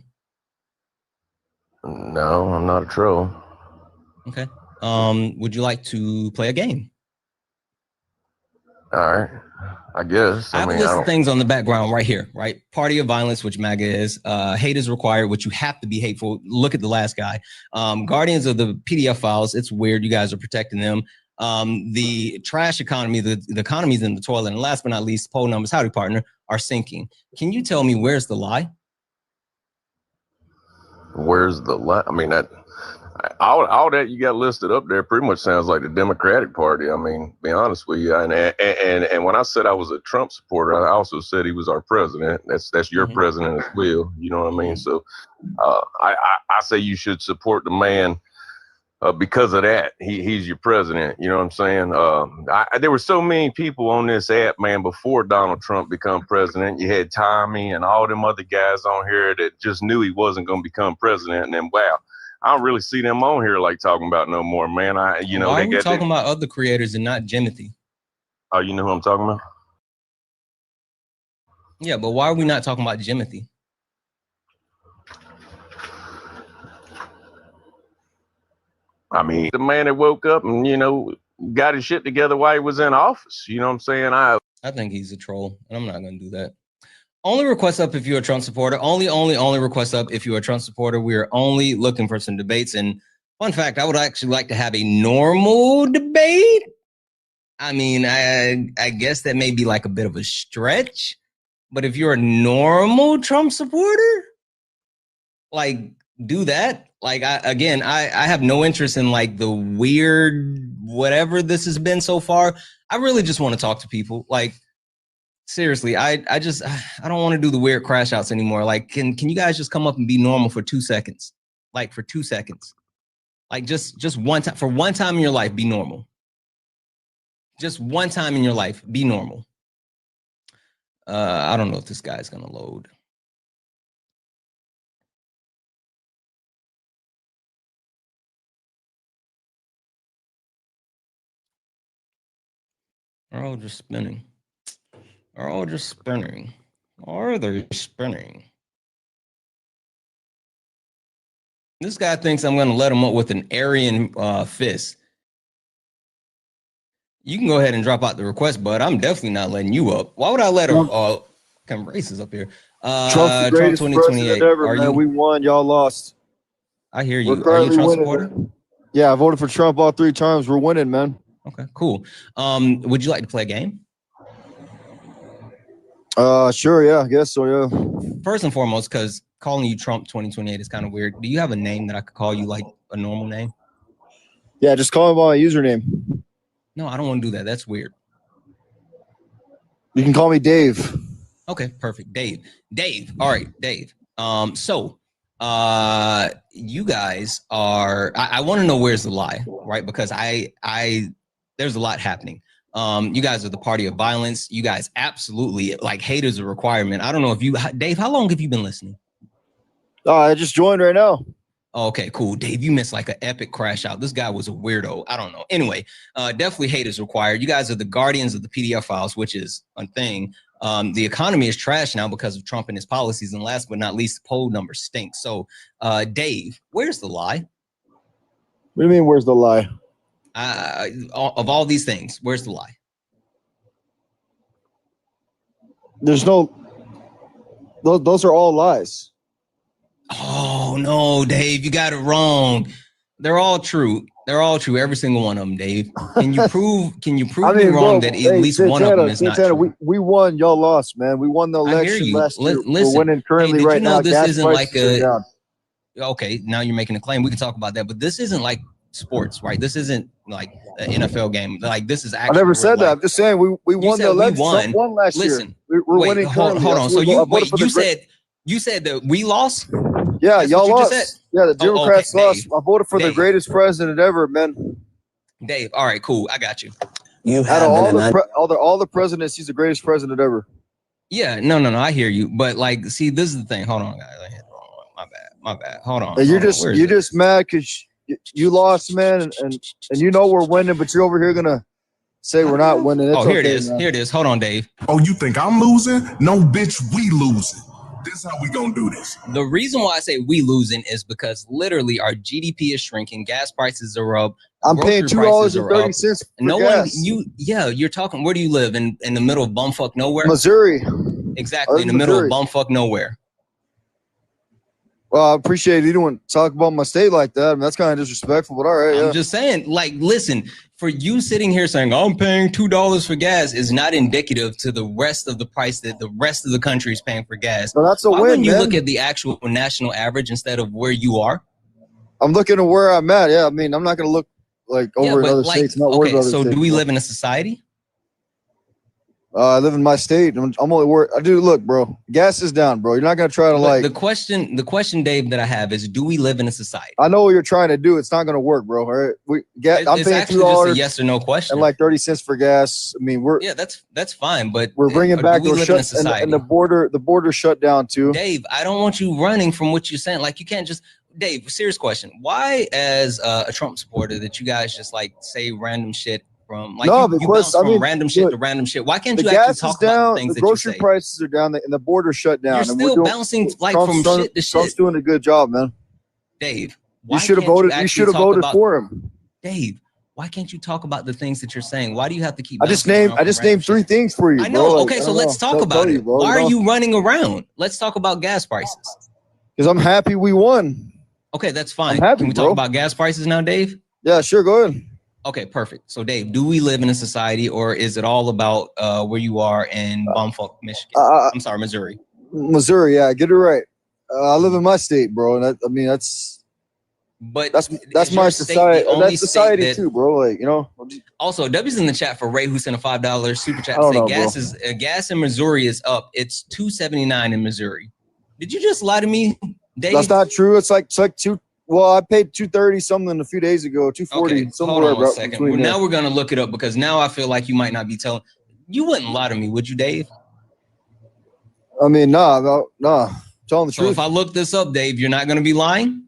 S11: No, I'm not a troll.
S1: Okay. Would you like to play a game?
S11: All right. I guess.
S1: I have a list of things on the background right here, right? Party of violence, which MAGA is. Hate is required, which you have to be hateful. Look at the last guy. Guardians of the PDF files. It's weird. You guys are protecting them. The trash economy, the economy's in the toilet. And last but not least, poll numbers, howdy partner, are sinking. Can you tell me where's the lie?
S11: Where's the lie? I mean, all that you got listed up there pretty much sounds like the Democratic Party. I mean, be honest with you. And when I said I was a Trump supporter, I also said he was our president. That's your president as well. You know what I mean? So I say you should support the man because of that. He's your president. You know what I'm saying? There were so many people on this app, man, before Donald Trump become president. You had Tommy and all them other guys on here that just knew he wasn't going to become president. And then, wow. I don't really see them on here like talking about no more, man.
S1: Why are we talking about other creators and not Jimothy?
S11: Oh, you know who I'm talking about?
S1: Yeah, but why are we not talking about Jimothy?
S11: I mean, the man that woke up and, got his shit together while he was in office. You know what I'm saying? I
S1: think he's a troll, and I'm not going to do that. Only request up if you're a Trump supporter. Only request up if you're a Trump supporter. We are only looking for some debates. And fun fact, I would actually like to have a normal debate. I mean, I guess that may be like a bit of a stretch. But if you're a normal Trump supporter, like, do that. Like, I have no interest in like the weird whatever this has been so far. I really just want to talk to people. Like, seriously, I don't want to do the weird crash outs anymore. Like, can you guys just come up and be normal for 2 seconds? Like, for 2 seconds. Like, just one time, for one time in your life, be normal. Just one time in your life, be normal. I don't know if this guy's gonna load. They're all just spinning. Are all just spinning? Are they spinning? This guy thinks I'm going to let him up with an Aryan fist. You can go ahead and drop out the request, but I'm definitely not letting you up. Why would I let him? Come racist up here.
S12: Trump's the greatest
S1: Trump 2028.
S12: ever,
S1: Are
S12: man.
S1: you?
S12: We won. Y'all lost.
S1: I hear you. Are you a Trump supporter?
S12: Yeah, I voted for Trump all 3 times. We're winning, man.
S1: Okay, cool. Would you like to play a game?
S12: Sure, yeah, I guess so, yeah.
S1: First and foremost, because calling you Trump 2028 is kind of weird. Do you have a name that I could call you, like a normal name?
S12: Yeah, just call me by my username.
S1: No, I don't want to do that. That's weird.
S12: You can call me Dave.
S1: Okay, perfect. Dave. All right, Dave. So you guys are, I want to know where's the lie, right? Because there's a lot happening. You guys are the party of violence. You guys absolutely, like, hate is a requirement. I don't know if you, Dave, how long have you been listening?
S12: I just joined right now.
S1: Okay, cool. Dave, you missed like an epic crash out. This guy was a weirdo. I don't know. Anyway, definitely hate is required. You guys are the guardians of the PDF files, which is a thing. The economy is trash now because of Trump and his policies. And last but not least, the poll numbers stink. So, Dave, where's the lie?
S12: What do you mean, where's the lie?
S1: Of all these things, where's the lie?
S12: There's no, those are all lies.
S1: Oh no, Dave, you got it wrong. They're all true. They're all true. Every single one of them, Dave. Can you prove me wrong that at least
S12: Santana,
S1: one of them is not true?
S12: We won, y'all lost, man. We won the election last year.
S1: Listen,
S12: we're winning currently right now.
S1: This isn't like
S12: a
S1: okay, now you're making a claim. We can talk about that, but this isn't like sports, right? This isn't like an NFL game. Like, this is actually.
S12: I never said that. I'm just saying we won the election. Trump won last year. We're winning currently.
S1: Hold on. So you said that we lost?
S12: Yeah,
S1: That's
S12: y'all
S1: what you
S12: lost. Yeah, the Democrats lost. I voted for the greatest president ever, man.
S1: Dave, all right, cool. I got you.
S12: Out of all the presidents, he's the greatest president ever.
S1: Yeah, no. I hear you. But like, see, this is the thing. Hold on, guys. I hit the wrong one. My bad. Hold on.
S12: You're just mad because you lost, man, and you know we're winning, but you're over here gonna say we're not winning. It's
S1: here it is. Man. Here it is. Hold on, Dave.
S13: Oh, you think I'm losing? No, bitch, we losing. This is how we gonna do this.
S1: The reason why I say we losing is because literally our GDP is shrinking, gas prices are up.
S12: I'm paying $2.30 for gas.
S1: You're talking. Where do you live? In the middle of bumfuck nowhere?
S12: Missouri.
S1: Exactly, in the middle of bumfuck nowhere.
S12: Well, I appreciate you don't talk about my state like that. I mean, that's kind of disrespectful, but all right.
S1: I'm just saying, like, listen, for you sitting here saying I'm paying $2 for gas is not indicative to the rest of the price that the rest of the country is paying for gas.
S12: Well, that's a
S1: Why
S12: win,
S1: wouldn't you
S12: man.
S1: look at the actual national average instead of where you are?
S12: I'm looking at where I'm at. Yeah, I mean, I'm not gonna look like over in other states. Not worried
S1: okay,
S12: about
S1: so
S12: other
S1: do
S12: states,
S1: we
S12: bro.
S1: live in a society?
S12: I live in my state. I'm only worried. I do. Look, bro. Gas is down, bro. You're not gonna try to
S1: But
S12: like.
S1: the question, Dave, that I have is, do we live in a society?
S12: I know what you're trying to do. It's not gonna work, bro. All right. I'm
S1: It's
S12: paying
S1: actually just a
S12: $2
S1: yes or no question.
S12: and like 30 cents for gas. I mean,
S1: Yeah, that's fine, but
S12: we're bringing back
S1: do we
S12: those
S1: live in a
S12: shut
S1: society?
S12: and the border shut down too.
S1: Dave, I don't want you running from what you're saying. Like, you can't just, Dave, serious question. Why, as a Trump supporter, that you guys just like say random shit from like
S12: No,
S1: you
S12: because
S1: bounce
S12: I
S1: from
S12: mean,
S1: random shit
S12: look,
S1: to random shit? Why can't
S12: the
S1: you actually
S12: gas is
S1: talk about
S12: down,
S1: the things
S12: the
S1: that you
S12: grocery
S1: say?
S12: prices are down, and the border shut down.
S1: You're
S12: and
S1: still bouncing like
S12: Trump's
S1: from shit to shit.
S12: Trump's doing a good job, man.
S1: Dave, why
S12: You should have
S1: can't
S12: voted. You
S1: actually
S12: should have
S1: talk
S12: voted
S1: about-
S12: for him.
S1: Dave, why can't you talk about the things that you're saying? Why do you have to keep?
S12: I just
S1: bouncing
S12: named.
S1: around
S12: I
S1: from
S12: just
S1: random
S12: named 3
S1: shit?
S12: things for you.
S1: I know.
S12: Bro.
S1: Okay, so let's talk
S12: I'll
S1: about
S12: tell you,
S1: it.
S12: bro.
S1: Why are you running around? Let's talk about gas prices.
S12: Because I'm happy we won.
S1: Okay, that's fine.
S12: I'm happy,
S1: Can we
S12: bro.
S1: talk about gas prices now, Dave?
S12: Yeah, sure. Go ahead.
S1: Okay, perfect. So, Dave, do we live in a society, or is it all about where you are in bumfuck Michigan? I'm sorry, Missouri.
S12: Missouri. Yeah, get it right. I live in my state, bro, and I mean that's.
S1: But
S12: that's
S1: is
S12: my
S1: your state
S12: society.
S1: the only
S12: That's society
S1: state that-
S12: too, bro. Like, you know.
S1: Also, W's in the chat for Ray, who sent a $5 super chat.
S12: I don't
S1: Say
S12: know,
S1: gas
S12: bro.
S1: is gas in Missouri is up. It's $2.79 in Missouri. Did you just lie to me, Dave?
S12: That's not true. It's like two. Well, I paid $2.30 something a few days ago. $2.40.
S1: Okay,
S12: Somewhere
S1: hold on a
S12: about
S1: second.
S12: between
S1: Well,
S12: there.
S1: now we're gonna look it up because now I feel like you might not be telling. You wouldn't lie to me, would you, Dave?
S12: I mean, nah. Telling the
S1: So
S12: truth.
S1: if I look this up, Dave, you're not gonna be lying.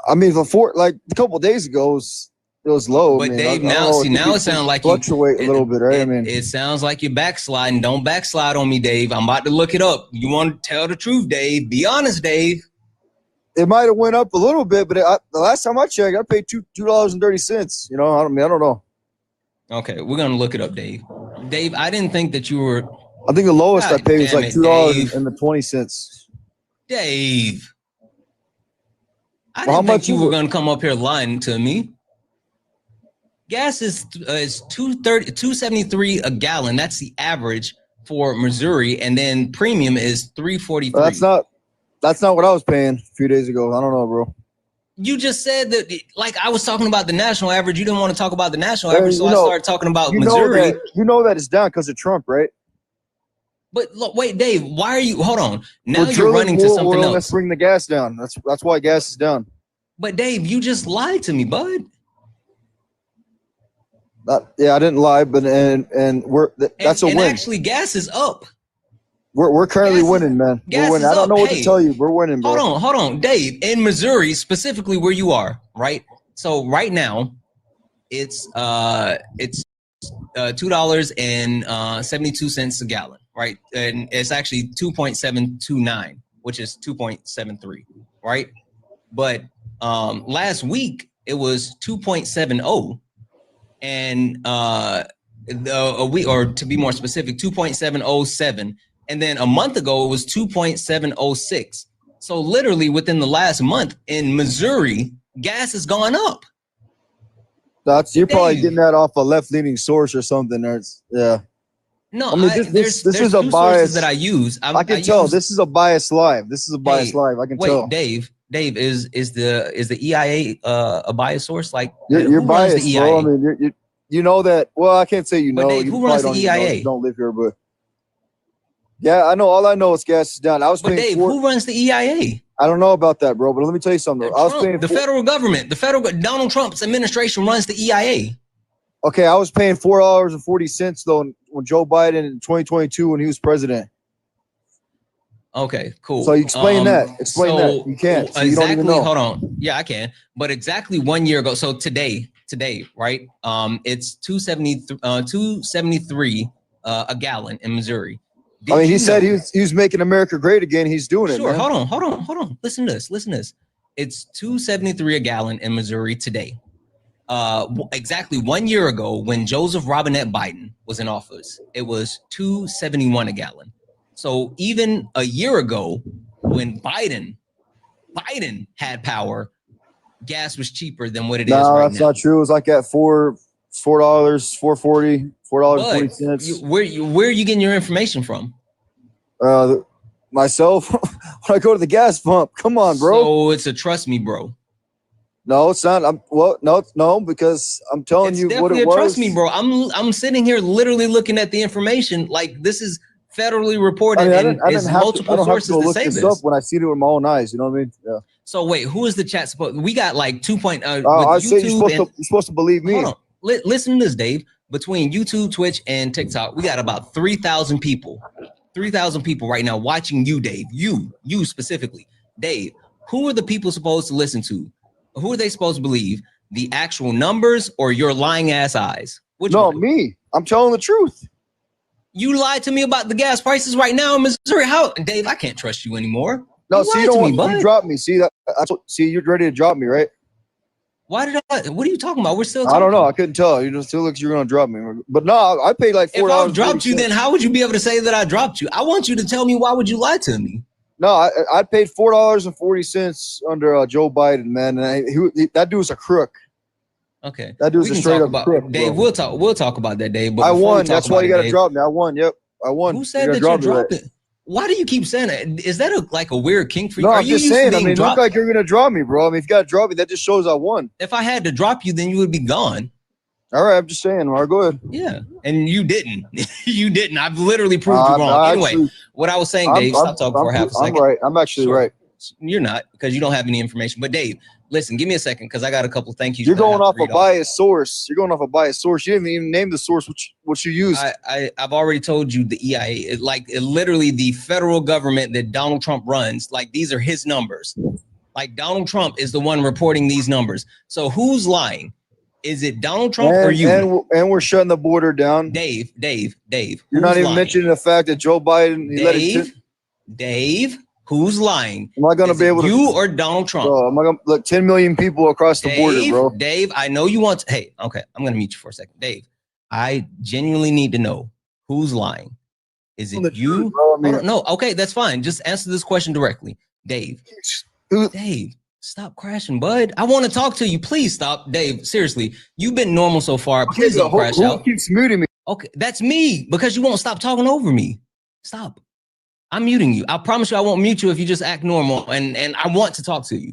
S12: I mean, before like a couple of days ago, it was low.
S1: But
S12: I mean,
S1: Dave,
S12: I don't
S1: now
S12: know,
S1: see,
S12: could
S1: now
S12: be
S1: it sounds like
S12: fluctuate a little bit, right? I mean,
S1: it sounds like you're backsliding. Don't backslide on me, Dave. I'm about to look it up. You want to tell the truth, Dave? Be honest, Dave.
S12: it might have went up a little bit, but the last time I checked, I paid $2.30. You know, I don't know.
S1: Okay, we're gonna look it up, Dave. Dave, I didn't think that you were.
S12: I think the lowest I
S1: God
S12: paid was
S1: damn
S12: like
S1: it,
S12: $2.20.
S1: Dave, I
S12: Well, how
S1: didn't think
S12: much
S1: you
S12: is
S1: were
S12: it?
S1: gonna come up here lying to me. Gas is $2.73 a gallon. That's the average for Missouri, and then premium is $3.43.
S12: That's not what I was paying a few days ago. I don't know, bro.
S1: You just said that, like I was talking about the national average. You didn't want to talk about the national average, so I started talking about Missouri.
S12: You know that it's down because of Trump, right?
S1: But look, wait, Dave, why are you? Hold on. Now
S12: We're
S1: you're
S12: drilling
S1: running to
S12: more
S1: something
S12: oil,
S1: else.
S12: Let's bring the gas down. That's why gas is down.
S1: But Dave, you just lied to me, bud.
S12: Yeah, I didn't lie, but and we're that's a
S1: and
S12: win.
S1: Actually, gas is up.
S12: We're currently winning, man.
S1: gas
S12: We're winning.
S1: is
S12: I don't
S1: up.
S12: know what
S1: Hey,
S12: to tell you. We're winning, bro.
S1: Hold on, Dave. In Missouri, specifically where you are, right? So right now, it's $2.72 a gallon, right? And it's actually 2.729, which is 2.73, right? But last week it was 2.70, and a week, or to be more specific, 2.707, and then a month ago it was 2.706. So literally within the last month in Missouri, gas has gone up.
S12: You're probably getting that off a left-leaning source or something. Yeah.
S1: No,
S12: I mean, this is a
S1: two
S12: bias
S1: sources that I use.
S12: I can tell. This is a biased live. This is a biased live. I can tell.
S1: Dave, is the EIA a biased source? Like,
S12: You're
S1: who runs
S12: biased,
S1: the EIA?
S12: bro. I mean, you know that. Well, I can't say you know.
S1: Dave,
S12: You
S1: who
S12: probably
S1: runs the
S12: don't even know.
S1: EIA?
S12: You don't live here, but yeah, I know. All I know is gas is down. I was paying.
S1: Dave, who runs the EIA?
S12: I don't know about that, bro. But let me tell you something. I was paying
S1: the federal government. Donald Trump's administration runs the EIA.
S12: Okay, I was paying $4.40 though when Joe Biden in 2022 when he was president.
S1: Okay, cool.
S12: So you explain that. Explain that. You can't. So you don't even know.
S1: Hold on. Yeah, I can. But exactly 1 year ago. So today, right? It's 273 a gallon in Missouri.
S12: I mean, he said he was making America great again. He's doing it.
S1: Sure.
S12: Man.
S1: Hold on. Listen to this. It's 273 a gallon in Missouri today. Exactly 1 year ago, when Joseph Robinette Biden was in office, it was 271 a gallon. So even a year ago, when Biden had power, gas was cheaper than what it is right now.
S12: No, that's not true. It was like at $4, $4.40, $4.40.
S1: Where are you getting your information from?
S12: Myself, when I go to the gas pump. Come on, bro.
S1: So it's a trust me, bro.
S12: No, it's not. No, because I'm telling you what it was.
S1: Trust me, bro. I'm sitting here literally looking at the information. Like this is federally reported, and there's multiple sources to say this.
S12: Up when I see it with my own eyes. You know what I mean? Yeah.
S1: So wait, who is the chat supposed? We got like 2.
S12: I say you're supposed to believe me.
S1: Hold on. Listen to this, Dave. Between YouTube, Twitch, and TikTok, we got about 3,000 people. 3,000 people right now watching you, Dave. You specifically, Dave. Who are the people supposed to listen to? Who are they supposed to believe? The actual numbers or your lying ass eyes?
S12: Me. I'm telling the truth.
S1: You lied to me about the gas prices right now in Missouri. How, Dave? I can't trust you anymore.
S12: No,
S1: you
S12: dropped me. See that? See, you're ready to drop me, right?
S1: Why did I? What are you talking about? We're still talking.
S12: I don't know. I couldn't tell. You just still looks you're gonna drop me. But no, I paid like $4.
S1: If I dropped you, then how would you be able to say that I dropped you? I want you to tell me why would you lie to me?
S12: No, I paid $4.40 under Joe Biden, man, and that dude's a crook.
S1: Okay,
S12: that dude's a straight up crook,
S1: Dave. Bro. We'll talk about that, Dave. But
S12: I won. That's why you got to drop me. I won. Yep, I won.
S1: Who said that you're dropping? Why do you keep saying that? Is that like a weird kink for you?
S12: No, I'm just saying. I mean, look like you're gonna drop me, bro. I mean, if you got to drop me, that just shows I won.
S1: If I had to drop you, then you would be gone.
S12: All right, I'm just saying. All right, go ahead.
S1: Yeah, and you didn't. You didn't. I've literally proved you wrong. Anyway, what I was saying, Dave, stop talking for half a second.
S12: I'm right. I'm actually right.
S1: You're not, because you don't have any information. But Dave, listen, give me a second, because I got a couple thank yous.
S12: You're going off a biased source. You're going off a biased source. You didn't even name the source which you used.
S1: I've already told you the EIA. Literally the federal government that Donald Trump runs. Like these are his numbers. Like Donald Trump is the one reporting these numbers. So who's lying? Is it Donald Trump or you?
S12: And we're shutting the border down.
S1: Dave.
S12: You're not even mentioning the fact that Joe Biden.
S1: Dave, who's lying?
S12: Am I going to be able to?
S1: You or Donald Trump?
S12: Bro, am I going to look 10 million people across the border, bro?
S1: Dave, I know you want to. Hey, okay, I'm going to mute you for a second. Dave, I genuinely need to know who's lying. Is it you?
S12: Bro, I mean,
S1: no, okay, that's fine. Just answer this question directly. Dave, stop crashing, bud. I want to talk to you. Please stop. Dave, seriously, you've been normal so far. Please don't crash out.
S12: Who keeps muting me?
S1: Okay, that's me, because you won't stop talking over me. Stop. I'm muting you. I promise you I won't mute you if you just act normal, and I want to talk to you.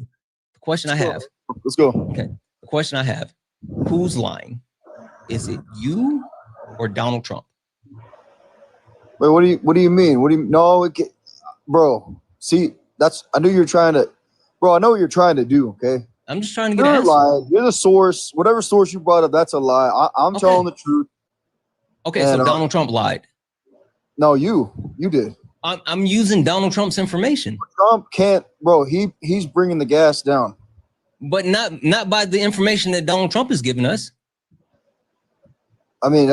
S1: The question I have.
S12: Let's go.
S1: Okay. The question I have. Who's lying? Is it you or Donald Trump?
S12: Wait, what do you mean? Bro, see, I knew you're trying to. Bro, I know what you're trying to do, okay?
S1: I'm just trying to get an answer.
S12: Lying. You're the source. Whatever source you brought up, that's a lie. I'm telling the truth.
S1: Okay, so Donald Trump lied.
S12: No, you did.
S1: I'm using Donald Trump's information.
S12: Trump can't, bro. He's bringing the gas down.
S1: But not by the information that Donald Trump has given us.
S12: I mean,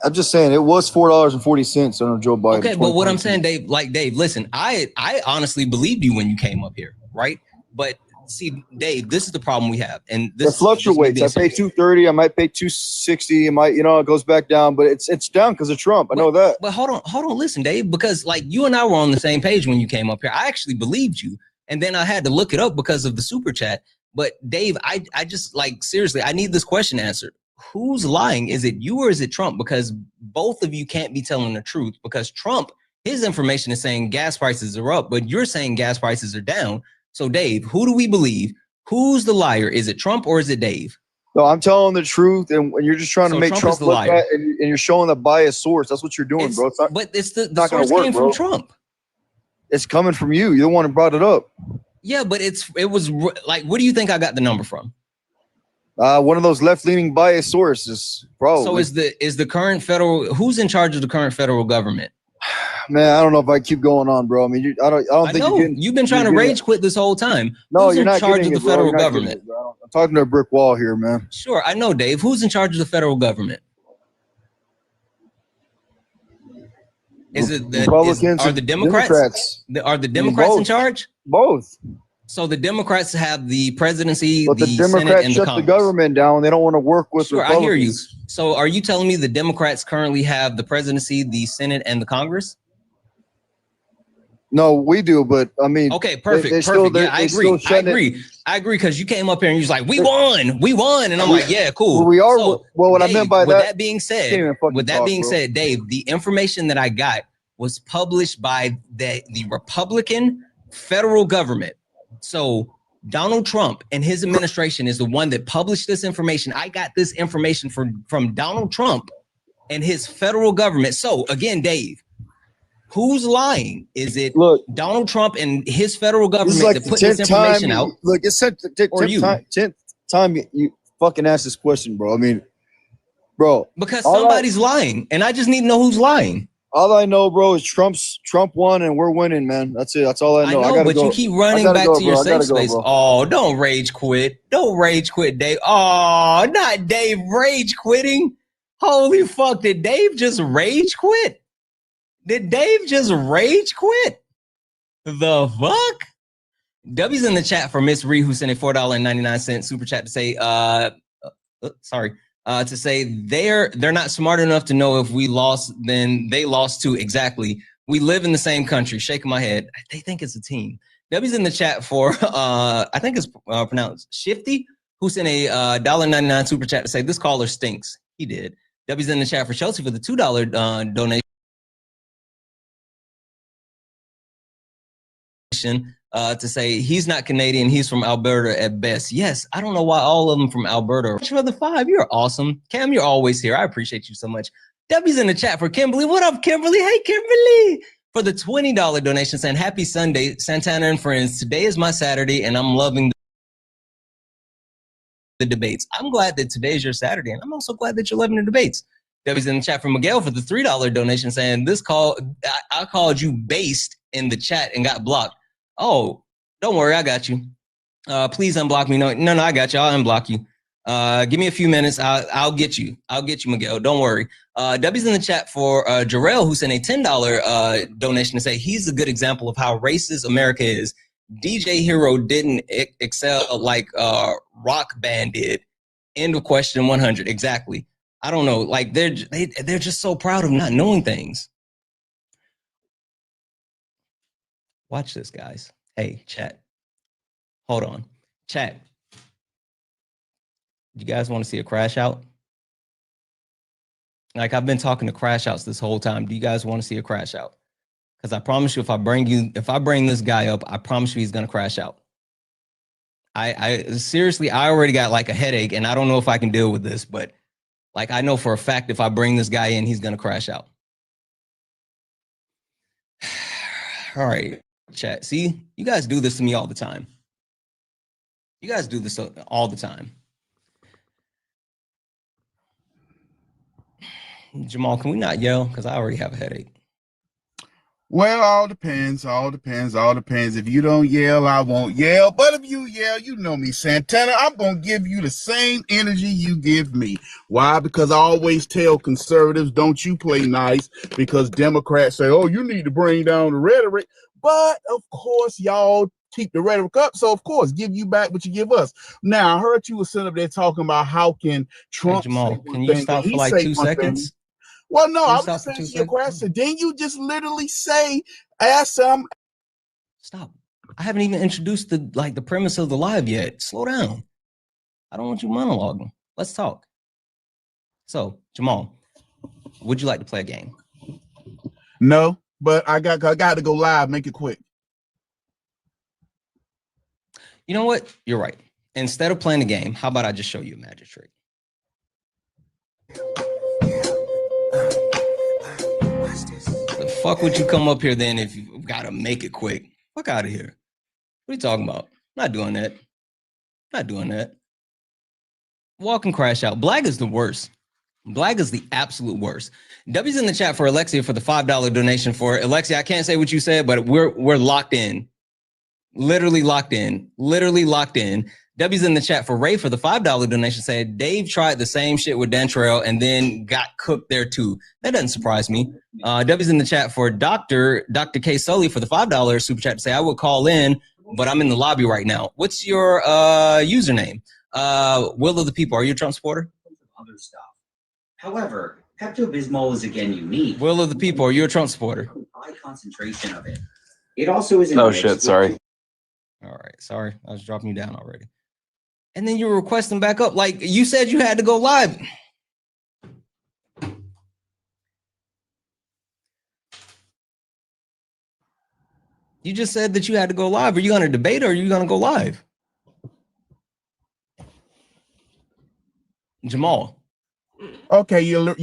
S12: I'm just saying it was $4.40 under Joe Biden.
S1: Okay, but what I'm saying, Dave, listen, I honestly believed you when you came up here, right? But see, Dave, this is the problem we have, and this
S12: it fluctuates. I pay $230, I might pay $260, it goes back down, but it's down because of Trump. I know that.
S1: But hold on, listen, Dave, because like you and I were on the same page when you came up here. I actually believed you, and then I had to look it up because of the super chat. But Dave, I just seriously, I need this question answered. Who's lying? Is it you or is it Trump? Because both of you can't be telling the truth, because Trump, his information is saying gas prices are up, but you're saying gas prices are down. So Dave, who do we believe? Who's the liar? Is it Trump or is it Dave?
S12: No, I'm telling the truth, and you're just trying to make Trump look bad, and you're showing a biased source. That's what you're doing, bro.
S1: But it's the source came from Trump.
S12: It's coming from you. You're the one who brought it up.
S1: Yeah, but it was like, what do you think I got the number from?
S12: One of those left-leaning biased sources, probably.
S1: So is the current federal, who's in charge of the current federal government?
S12: Man, I don't know if I keep going on, bro. I mean, I don't think
S1: you've been trying to rage quit this whole time.
S12: No,
S1: who's
S12: you're not
S1: in charge of the federal government?
S12: I'm talking to a brick wall here, man.
S1: Sure, I know, Dave. Who's in charge of the federal government? Is it the
S12: Republicans?
S1: Are the Democrats? Are the Democrats in charge?
S12: Both.
S1: So the Democrats have the presidency,
S12: but the Democrats
S1: Senate, and
S12: shut the government down. They don't want to work with Republicans.
S1: I hear you. So are you telling me the Democrats currently have the presidency, the Senate, and the Congress?
S12: No, we do, but I mean,
S1: okay, perfect. I agree because you came up here and you was like, we won, and I'm like, yeah, cool.
S12: Well, we are. So, what Dave, I meant by
S1: that being said, Dave, the information that I got was published by the Republican federal government. So Donald Trump and his administration is the one that published this information. I got this information from Donald Trump and his federal government. So again, Dave, who's lying? Is it Donald Trump and his federal government that put this information out?
S12: Look, it's the 10th time you fucking asked this question, bro. I mean, bro.
S1: Because somebody's lying, and I just need to know who's lying.
S12: All I know, bro, is Trump won and we're winning, man. That's it. That's all I know.
S1: I know, but you keep running back to your safe space. Oh, don't rage quit. Don't rage quit, Dave. Oh, not Dave rage quitting. Holy fuck, did Dave just rage quit? Did Dave just rage quit? The fuck? W's in the chat for Miss Ree, who sent a $4.99 super chat to say, to say they're not smart enough to know if we lost, then they lost too. Exactly. We live in the same country. Shaking my head. They think it's a team. W's in the chat for, I think it's pronounced Shifty, who sent a $1.99 super chat to say this caller stinks. He did. W's in the chat for Chelsea for the $2 donation. To say he's not Canadian, he's from Alberta at best. Yes, I don't know why all of them from Alberta. For the 5, you're awesome. Cam, you're always here. I appreciate you so much. W's in the chat for Kimberly. What up, Kimberly? Hey, Kimberly. For the $20 donation saying happy Sunday, Santana and friends. Today is my Saturday and I'm loving the debates. I'm glad that today's your Saturday and I'm also glad that you're loving the debates. W's in the chat for Miguel for the $3 donation saying this call, I called you based in the chat and got blocked. Oh, don't worry, I got you. Please unblock me. No, I got you. I'll unblock you. Give me a few minutes. I'll get you. I'll get you, Miguel. Don't worry. W's in the chat for Jarrell, who sent a $10 donation to say he's a good example of how racist America is. DJ Hero didn't excel like Rock Band did. End of question 100. Exactly. I don't know. Like they're just so proud of not knowing things. Watch this, guys. Hey, chat. Hold on. Chat. You guys want to see a crash out? Like I've been talking to crash outs this whole time. Do you guys want to see a crash out? Because I promise you, if I bring this guy up, I promise you he's gonna crash out. I seriously, I already got like a headache and I don't know if I can deal with this, but like I know for a fact if I bring this guy in, he's gonna crash out. All right. Chat. See, you guys do this to me all the time. You guys do this all the time. Jamal, can we not yell? Because I already have a headache.
S14: Well, all depends. If you don't yell, I won't yell. But if you yell, you know me, Santana, I'm going to give you the same energy you give me. Why? Because I always tell conservatives, don't you play nice, because Democrats say, oh, you need to bring down the rhetoric. But, of course, y'all keep the rhetoric up. So, of course, give you back what you give us. Now, I heard you were sitting up there talking about how can Trump
S1: Jamal, can you stop for like 2 seconds?
S14: Well, no, I'm just answering your question. Didn't you just literally say, ask some?
S1: Stop. I haven't even introduced the premise of the live yet. Slow down. I don't want you monologuing. Let's talk. So, Jamal, would you like to play a game?
S14: No, but I got to go live. Make it quick.
S1: You know what? You're right. Instead of playing a game, how about I just show you a magic trick? The fuck would you come up here then if you gotta make it quick? Fuck out of here. What are you talking about? Not doing that. Not doing that. Walk and crash out. Black is the worst. Black is the absolute worst. W's in the chat for Alexia for the $5 donation for Alexia. I can't say what you said, but we're locked in. Literally locked in. Literally locked in. W's in the chat for Ray for the $5 donation said Dave tried the same shit with Dantrell and then got cooked there too. That doesn't surprise me. W's in the chat for Dr. K. Sully for the $5 super chat to say I will call in, but I'm in the lobby right now. What's your username? Will of the People. Are you a Trump supporter?
S15: Other stuff. However, Pepto-Bismol is again unique.
S1: Will of the People. Are you a Trump supporter?
S15: High concentration of it. It also is.
S8: Oh shit! Sorry.
S1: All right. Sorry, I was dropping you down already. And then you were requesting back up. Like you said you had to go live. You just said that you had to go live. Are you going to debate or are you going to go live? Jamal.
S14: Okay, you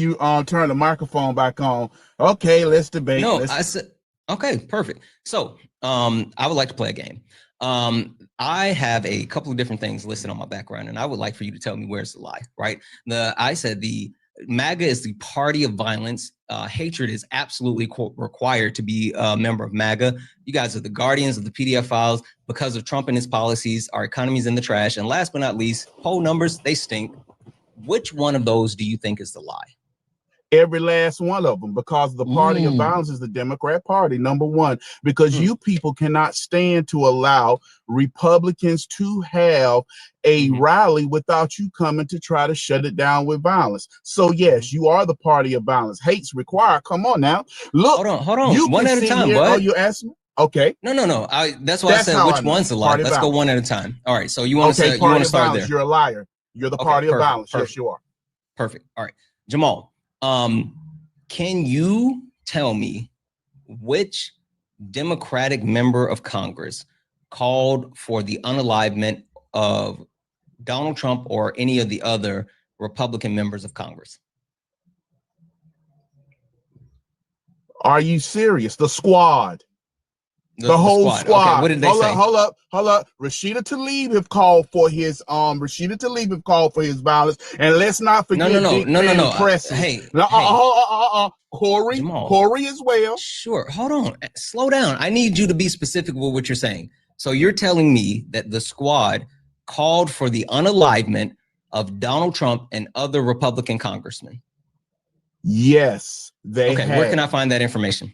S14: turn the microphone back on. Okay, let's debate.
S1: No, I said okay, perfect. So I would like to play a game. I have a couple of different things listed on my background, and I would like for you to tell me where's the lie, right? I said the MAGA is the party of violence. Hatred is absolutely required to be a member of MAGA. You guys are the guardians of the PDF files. Because of Trump and his policies, our economy's in the trash. And last but not least, poll numbers, they stink. Which one of those do you think is the lie?
S14: Every last one of them, because the party of violence is the Democrat Party, number one, because you people cannot stand to allow Republicans to have a rally without you coming to try to shut it down with violence. So yes, you are the party of violence. Hate's required. Come on now. Look,
S1: hold on. You one at a time, bud.
S14: Oh, you asked me? Okay.
S1: No. That's why I said which one's the lie. Let's go one at a time. All right. So you want to start there.
S14: You're a liar. You're the party of violence. Yes, you are.
S1: Perfect. All right. Jamal. Can you tell me which Democratic member of Congress called for the unalivement of Donald Trump or any of the other Republican members of Congress?
S14: Are you serious? The squad. The whole squad.
S1: Okay, what did they say?
S14: Hold up. Rashida Tlaib have called for his violence, and let's not forget. No.
S1: Hey,
S14: Corey as well.
S1: Sure. Hold on. Slow down. I need you to be specific with what you're saying. So you're telling me that the squad called for the unalivement of Donald Trump and other Republican congressmen?
S14: Yes, they.
S1: Okay. Where can I find that information?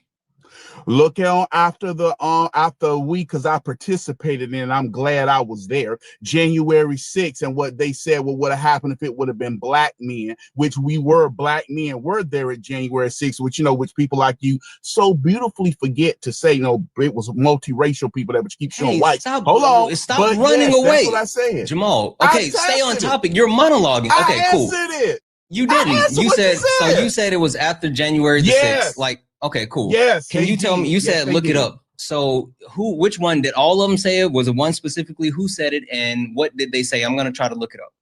S14: Look on after a week, because I participated in it. I'm glad I was there. January 6th, and what they said what would have happened if it would have been black men, which we were black men were there at January 6th, which people like you so beautifully forget to say. It was multiracial people that would keep showing white.
S1: Hold on, stop running away.
S14: That's what I said,
S1: Jamal. Okay, stay on topic. You're monologuing. Okay, cool.
S14: It.
S1: You didn't. You said so. You said it was after January the 6th. Like. Okay, cool.
S14: Yes.
S1: Can you tell me? You said look it up. So which one did all of them say it? Was it one specifically? Who said it? And what did they say? I'm going to try to look it up.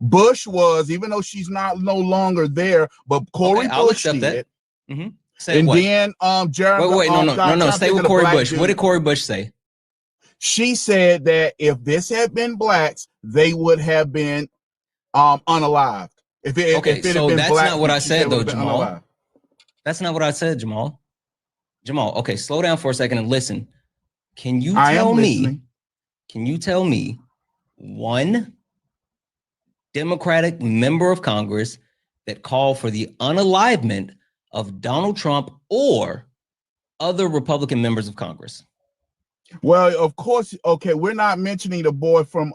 S14: Bush was, even though she's no longer there, but Corey Bush did.
S1: That.
S14: Say and what? Then Jared.
S1: Wait, no. Stay with Corey Bush. What did Corey Bush say?
S14: She said that if this had been blacks, they would have been unalived. If it had been
S1: that's
S14: black,
S1: not what I said though, Jamal.
S14: Unalived.
S1: That's not what I said, Jamal. Okay, slow down for a second and listen. Can you tell me one Democratic member of Congress that called for the unalivement of Donald Trump or other Republican members of Congress?
S14: Well, of course, okay, we're not mentioning the boy from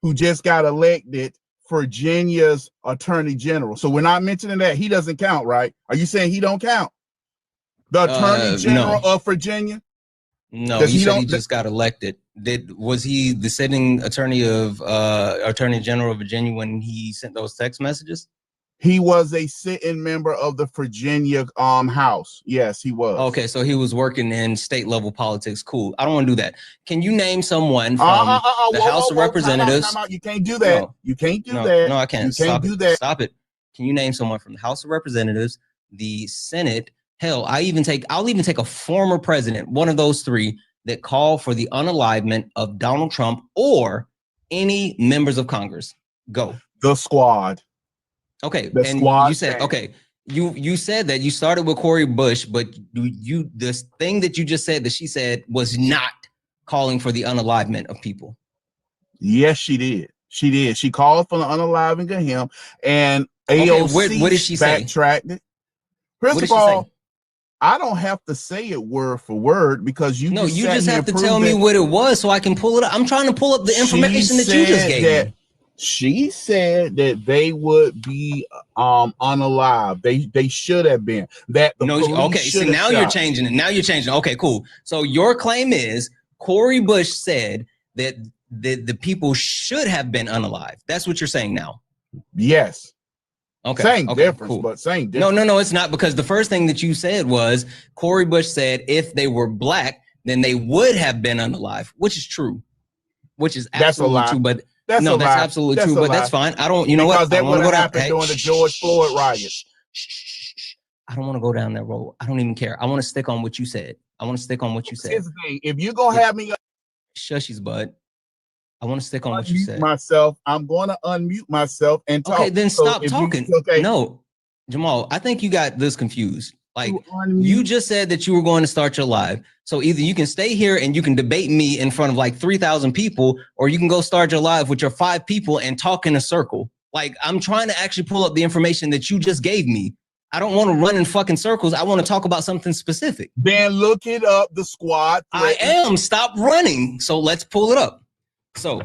S14: who just got elected, Virginia's attorney general. So we're not mentioning that. He doesn't count, right? Are you saying he don't count? The attorney general of Virginia?
S1: No, he said he just got elected. Was he the sitting attorney general of Virginia when he sent those text messages?
S14: He was a sitting member of the Virginia House. Yes, he was.
S1: Okay, so he was working in state level politics. Cool. I don't want to do that. Can you name someone from the House of Representatives?
S14: Time out. You can't do that. You can't do that.
S1: No, I can't.
S14: You can't do that.
S1: Stop it. Can you name someone from the House of Representatives, the Senate? Hell, I'll even take a former president, one of those three, that called for the unalivement of Donald Trump or any members of Congress. Go.
S14: The squad.
S1: Okay, and you said you said that you started with Corey Bush, but this thing that you just said that she said was not calling for the unalivement of people.
S14: Yes, she did. She did. She called for the unaliving of him, and AOC
S1: what did she
S14: backtracked it. First of all, I don't have to say it word for word because you
S1: just have to tell me what it was so I can pull it up. I'm trying to pull up the information that you just gave me.
S14: She said that they would be unalive. They should have been.
S1: So now you're changing it. Okay, cool. So your claim is Corey Bush said that the people should have been unalive. That's what you're saying now.
S14: Yes.
S1: Okay.
S14: Same difference, cool. But same difference.
S1: No, it's not, because the first thing that you said was Corey Bush said if they were black, then they would have been unalive, which is true. Which is
S14: That's a
S1: absolutely
S14: lie.
S1: true. But
S14: That's
S1: no,
S14: a
S1: that's
S14: lie.
S1: absolutely
S14: That's
S1: true.
S14: a
S1: But
S14: lie.
S1: that's fine. I don't. You know
S14: Because
S1: what? I
S14: that
S1: don't
S14: would
S1: want to
S14: have
S1: go down.
S14: happened during the George Floyd riot.
S1: I don't want to go down that road. I don't even care. I want to stick on what you said. I want to stick on what you said.
S14: Here's the thing. If you're gonna have me
S1: shushies, bud. I want to stick on what you said.
S14: myself, I'm going to unmute myself and talk.
S1: Okay, then stop talking.
S14: Okay.
S1: No, Jamal, I think you got this confused. Like you just said that you were going to start your live. So either you can stay here and you can debate me in front of like 3,000 people, or you can go start your live with your 5 people and talk in a circle. Like I'm trying to actually pull up the information that you just gave me. I don't want to run in fucking circles. I want to talk about something specific.
S14: Then look it up, the squad.
S1: I am. Stop running. So let's pull it up. So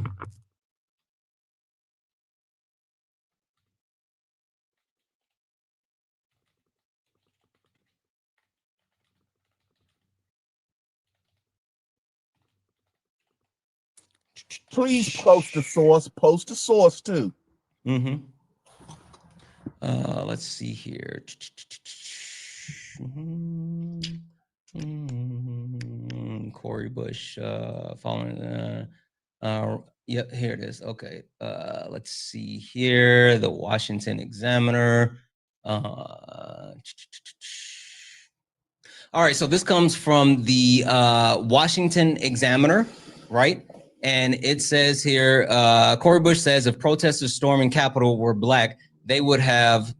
S14: please post the source. Post the source too.
S1: Mm-hmm. Let's see here. Corey Bush following yep, here it is. Okay. Let's see here. The Washington Examiner. All right, so this comes from the Washington Examiner, right? And it says here, Corey Bush says if protesters storming Capitol were black, they would have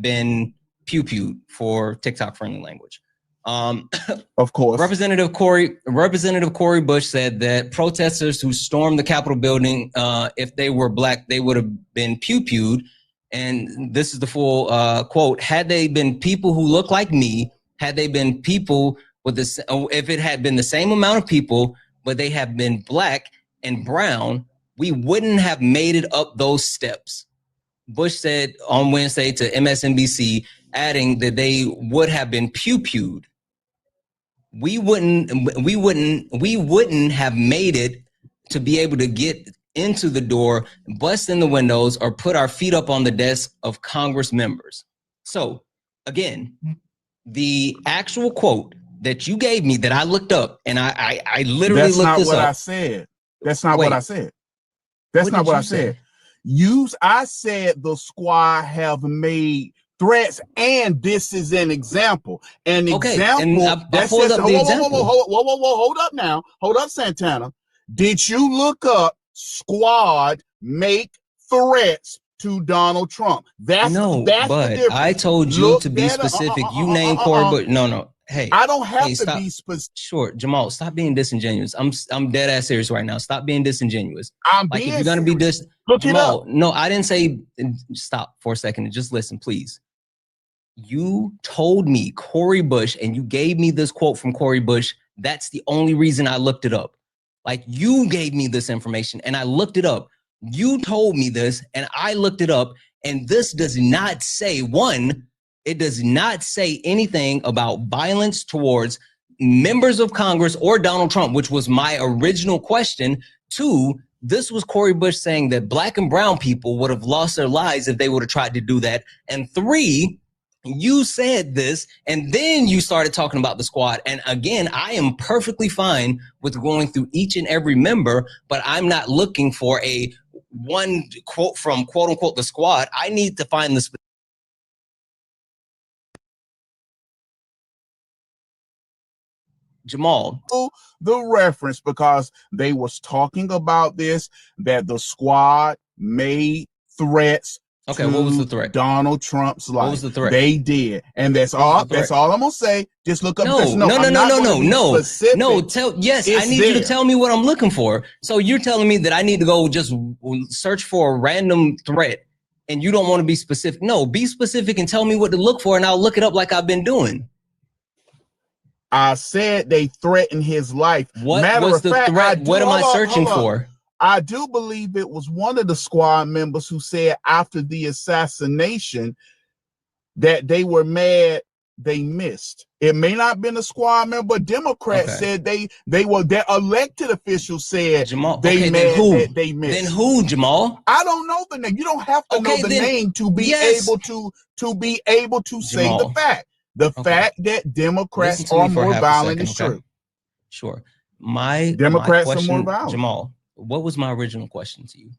S1: been pew-pewed for TikTok friendly language.
S14: Of course.
S1: Representative Corey Bush said that protesters who stormed the Capitol building, if they were black, they would have been pew-pewed. And this is the full quote. Had they been people who look like me, had they been people with this, if it had been the same amount of people, but they have been black and brown, we wouldn't have made it up those steps. Bush said on Wednesday to MSNBC, adding that they would have been pew-pewed. We wouldn't have made it to be able to get into the door, bust in the windows, or put our feet up on the desk of Congress members. So again, the actual quote that you gave me that I looked up, and I literally looked this up.
S14: That's not what I said. That's not what I said. That's not what I said. I said the squad have made threats, and this is an example. An example. Hold up now. Hold up, Santana. Did you look up squad make threats to Donald Trump? That's the difference.
S1: I told you to be specific. You named Corey Bush. No. Hey,
S14: I don't have to be specific.
S1: Sure, Jamal, stop being disingenuous. I'm dead ass serious right now. Stop being disingenuous.
S14: I'm
S1: like
S14: being
S1: if you're gonna be
S14: look
S1: Jamal,
S14: it up.
S1: No, I didn't say stop for a second and just listen, please. You told me Corey Bush and you gave me this quote from Corey Bush. That's the only reason I looked it up. Like you gave me this information and I looked it up. You told me this and I looked it up, and this does not say it does not say anything about violence towards members of Congress or Donald Trump, which was my original question. 2, this was Corey Bush saying that black and brown people would have lost their lives if they would have tried to do that. And 3, you said this, and then you started talking about the squad. And again, I am perfectly fine with going through each and every member, but I'm not looking for a one quote from quote unquote the squad. I need to find the Jamal.
S14: The reference, because they was talking about this, that the squad made threats.
S1: Okay, what was the threat?
S14: Donald Trump's life.
S1: What was the threat?
S14: They did, and that's all. That's all I'm gonna say. Just look up.
S1: No. Yes, I need you to tell me what I'm looking for. So you're telling me that I need to go just search for a random threat, and you don't want to be specific. No, be specific and tell me what to look for, and I'll look it up like I've been doing.
S14: I said they threatened his life.
S1: What was the threat? What am I searching for?
S14: I do believe it was one of the squad members who said after the assassination that they were mad they missed. It may not have been a squad member. Democrats said their elected officials said
S1: Jamal,
S14: they mad that they missed.
S1: Then who, Jamal?
S14: I don't know the name. You don't have to know the name to be able to say the fact. The fact that Democrats
S1: Listen to
S14: are
S1: me for
S14: more
S1: half a
S14: violent
S1: second,
S14: is
S1: okay?
S14: true.
S1: Sure. My
S14: Democrats are
S1: question,
S14: more violent.
S1: Jamal, what was my original question to you?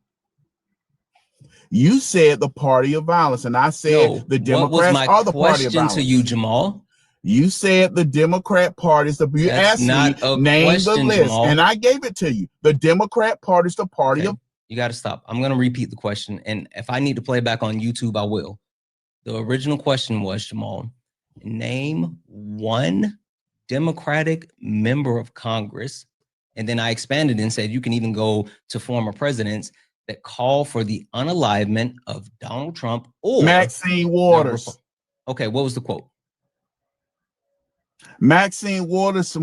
S14: You said the party of violence, and I said the Democrats are the party of violence.
S1: What was my question to you, Jamal?
S14: You said the Democrat Party is the. You
S1: That's
S14: asked
S1: not
S14: me
S1: a
S14: name the
S1: question,
S14: list,
S1: Jamal.
S14: and I gave it to you. The Democrat Party is the party of.
S1: You got to stop. I'm going to repeat the question, and if I need to play back on YouTube, I will. The original question was, Jamal, name one Democratic member of Congress, and then I expanded and said you can even go to former presidents that call for the unalivement of Donald Trump or
S14: Maxine Waters.
S1: Okay, what was the quote?
S14: Maxine Waters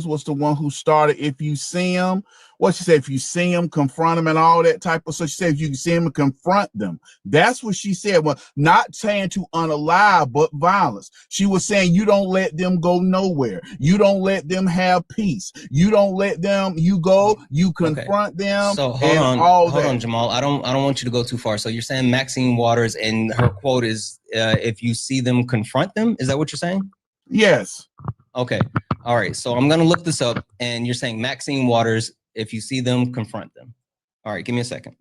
S14: was the one who started. If you see him, what she said, if you see him, confront him and all that type of stuff. She said, if you see him and confront them. That's what she said. Well, not saying to unalive, but violence. She was saying you don't let them go nowhere. You don't let them have peace. You don't let them, you go, you confront them.
S1: So
S14: hold
S1: on, Jamal. I don't want you to go too far. So you're saying Maxine Waters and her quote is, if you see them, confront them. Is that what you're saying?
S14: Yes.
S1: Okay. All right. So I'm going to look this up, and you're saying Maxine Waters, if you see them, confront them. All right. Give me a second.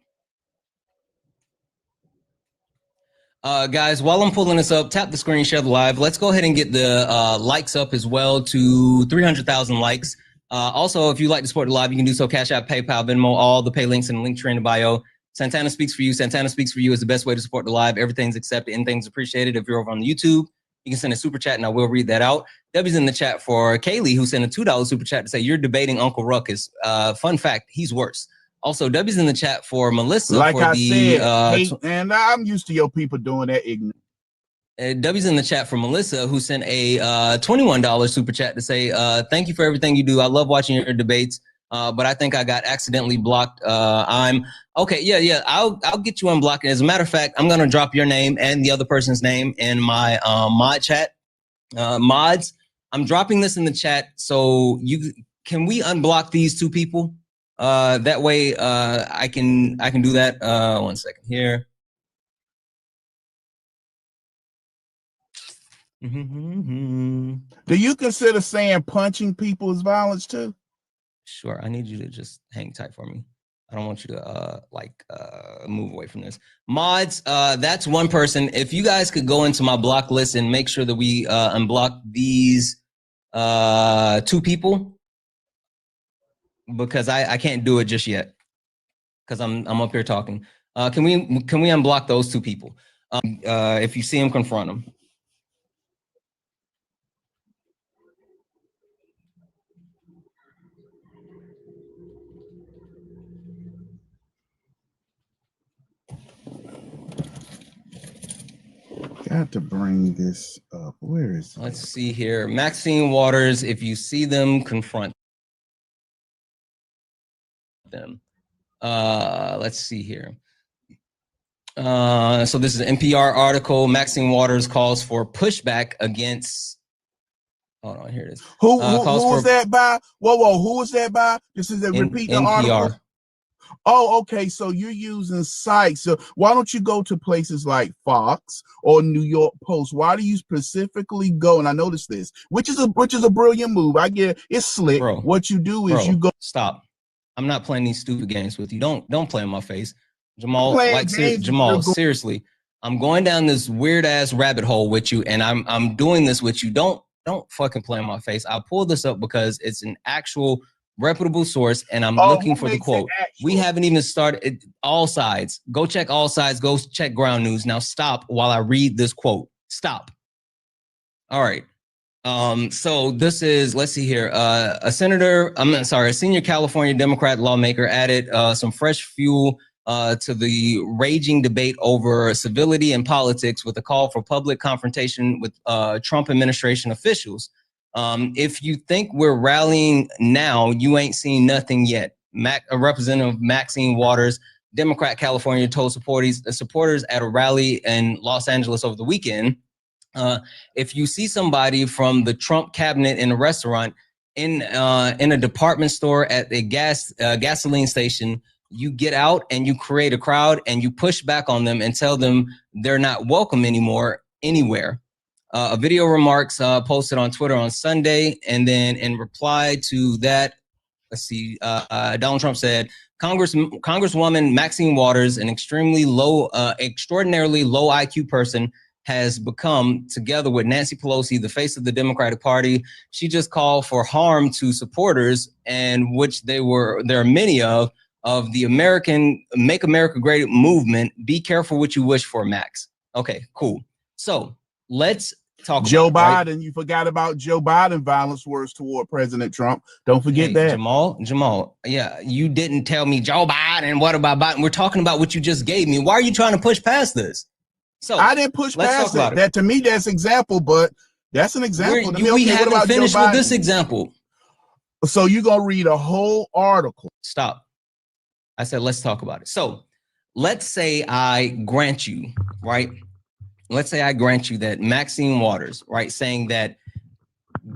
S1: Guys, while I'm pulling this up, tap the screen, share the live. Let's go ahead and get the likes up as well to 300,000 likes. Also, if you like to support the live, you can do so. Cash App, PayPal, Venmo, all the pay links in the link tree in the bio. Santana Speaks For You. Santana Speaks For You is the best way to support the live. Everything's accepted. Anything's appreciated. If you're over on the YouTube, you can send a super chat and I will read that out. Debbie's in the chat for Kaylee, who sent a $2 super chat to say, you're debating Uncle Ruckus. Fun fact, he's worse. Also, Debbie's in the chat for Melissa.
S14: Like
S1: for
S14: I
S1: the,
S14: said, and I'm used to your people doing that ignorant.
S1: Debbie's in the chat for Melissa, who sent a $21 super chat to say, thank you for everything you do. I love watching your debates, but I think I got accidentally blocked. I'm okay. Yeah. I'll get you unblocked. As a matter of fact, I'm going to drop your name and the other person's name in my mod chat. Mods, I'm dropping this in the chat. So can we unblock these two people? That way I can do that. 1 second here.
S14: Do you consider saying punching people is violence too?
S1: Sure. I need you to just hang tight for me. I don't want you to move away from this. Mods, that's one person. If you guys could go into my block list and make sure that we unblock these two people, because I can't do it just yet because I'm up here talking. Can we unblock those two people? If you see them, confront them.
S14: Got to bring this up. Where is it?
S1: Let's see here. Maxine Waters, if you see them, confront them. Let's see here. So this is an NPR article. Maxine Waters calls for pushback against. Hold on, here it is.
S14: Who was that by? Whoa, who was that by? This is a repeat the article. Oh, okay. So you're using sites. So why don't you go to places like Fox or New York Post? Why do you specifically go? And I noticed this, which is a brilliant move. I get it. It's slick.
S1: Bro,
S14: what you do is you go.
S1: Stop. I'm not playing these stupid games with you. Don't play in my face, Jamal. Jamal, seriously, I'm going down this weird ass rabbit hole with you, and I'm doing this with you. Don't fucking play in my face. I pulled this up because it's an actual reputable source, and I'm looking for the quote. We haven't even started. All sides. Go check all sides. Go check Ground News. Now stop while I read this quote. Stop. All right. So this is, let's see here. A senior California Democrat lawmaker added some fresh fuel to the raging debate over civility and politics with a call for public confrontation with Trump administration officials. If you think we're rallying now, you ain't seen nothing yet. Representative Maxine Waters, Democrat California, told supporters at a rally in Los Angeles over the weekend, if you see somebody from the Trump cabinet in a restaurant, in a department store, at a gasoline station, you get out and you create a crowd and you push back on them and tell them they're not welcome anymore anywhere. a video remarks posted on Twitter on Sunday. And then in reply to that, let's see, Donald Trump said, Congresswoman Maxine Waters, an extremely low, extraordinarily low IQ person, has become, together with Nancy Pelosi, the face of the Democratic Party. She just called for harm to supporters, and which there are many of the American Make America Great movement. Be careful what you wish for, Max. Okay, cool. So let's talk
S14: Joe
S1: about
S14: Biden. Right? You forgot about Joe Biden violence words toward President Trump. Don't forget that.
S1: Jamal, yeah, you didn't tell me Joe Biden. What about Biden? We're talking about what you just gave me. Why are you trying to push past this? So
S14: I didn't push past it. That to me, that's example, but that's an example.
S1: We haven't finished with this example.
S14: So you're gonna read a whole article.
S1: Stop. I said, let's talk about it. So let's say I grant you, right? Let's say I grant you that Maxine Waters, right, saying that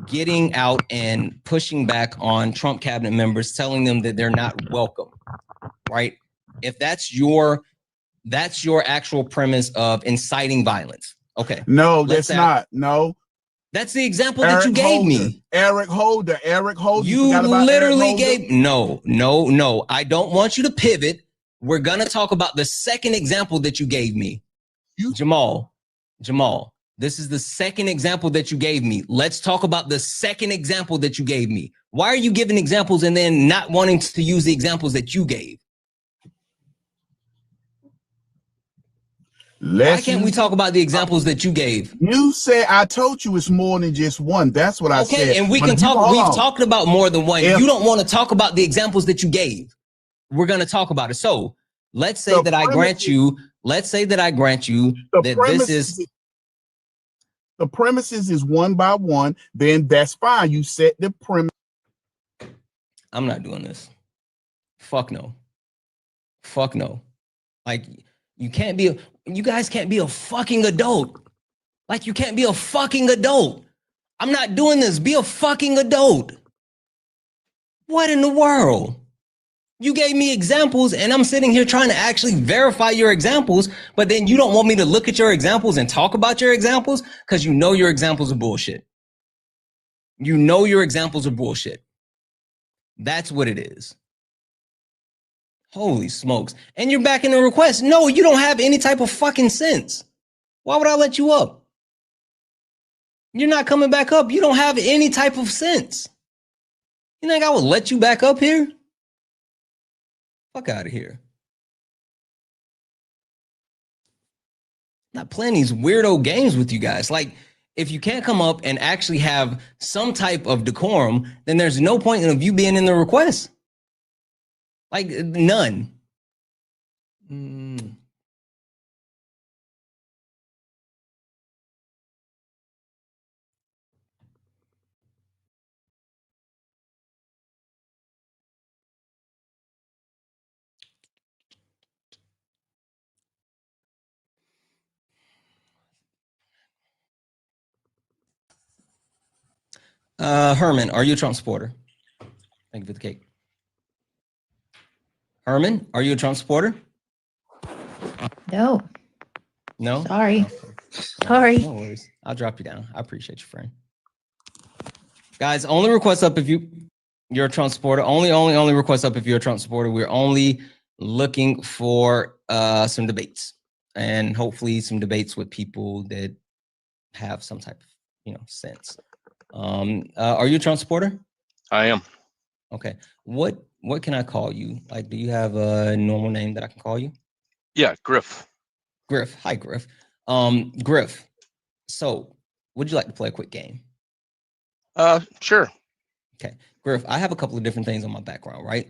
S1: getting out and pushing back on Trump cabinet members, telling them that they're not welcome, right? If that's your actual premise of inciting violence. Okay.
S14: No, that's not. No.
S1: That's the example that you gave me.
S14: Eric Holder.
S1: You literally gave. No. I don't want you to pivot. We're going to talk about the second example that you gave me. Jamal, this is the second example that you gave me. Let's talk about the second example that you gave me. Why are you giving examples and then not wanting to use the examples that you gave? Why can't we talk about the examples that you gave?
S14: You said, I told you it's more than just one. That's what I said.
S1: Okay, and we can talk. We've talked about more than one. You don't want to talk about the examples that you gave. We're going to talk about it. So let's say that I grant you. Let's say that I grant you that this is.
S14: The premises is one by one. Then that's fine. You set the premise.
S1: I'm not doing this. Fuck no. Like you guys can't be a fucking adult. Like you can't be a fucking adult. I'm not doing this. Be a fucking adult. What in the world? You gave me examples and I'm sitting here trying to actually verify your examples, but then you don't want me to look at your examples and talk about your examples because you know your examples are bullshit. You know your examples are bullshit. That's what it is. Holy smokes. And you're back in the request. No, you don't have any type of fucking sense. Why would I let you up? You're not coming back up. You don't have any type of sense. You think I would let you back up here? Fuck out of here. Not playing these weirdo games with you guys. Like, if you can't come up and actually have some type of decorum, then there's no point in you being in the request. Like, none. Herman, are you a Trump supporter? Thank you for the cake. Herman, are you a Trump supporter?
S16: No.
S1: No?
S16: Sorry. Sorry.
S1: No worries. I'll drop you down. I appreciate you, friend. Guys, only request up if you're a Trump supporter. Only request up if you're a Trump supporter. We're only looking for some debates and hopefully some debates with people that have some type of, sense. Are you a Trump supporter?
S17: I am.
S1: Okay. What can I call you? Like, do you have a normal name that I can call you?
S17: Yeah, Griff.
S1: Griff. Hi, Griff. Griff. So, would you like to play a quick game?
S17: Sure.
S1: Okay. Griff, I have a couple of different things on my background, right?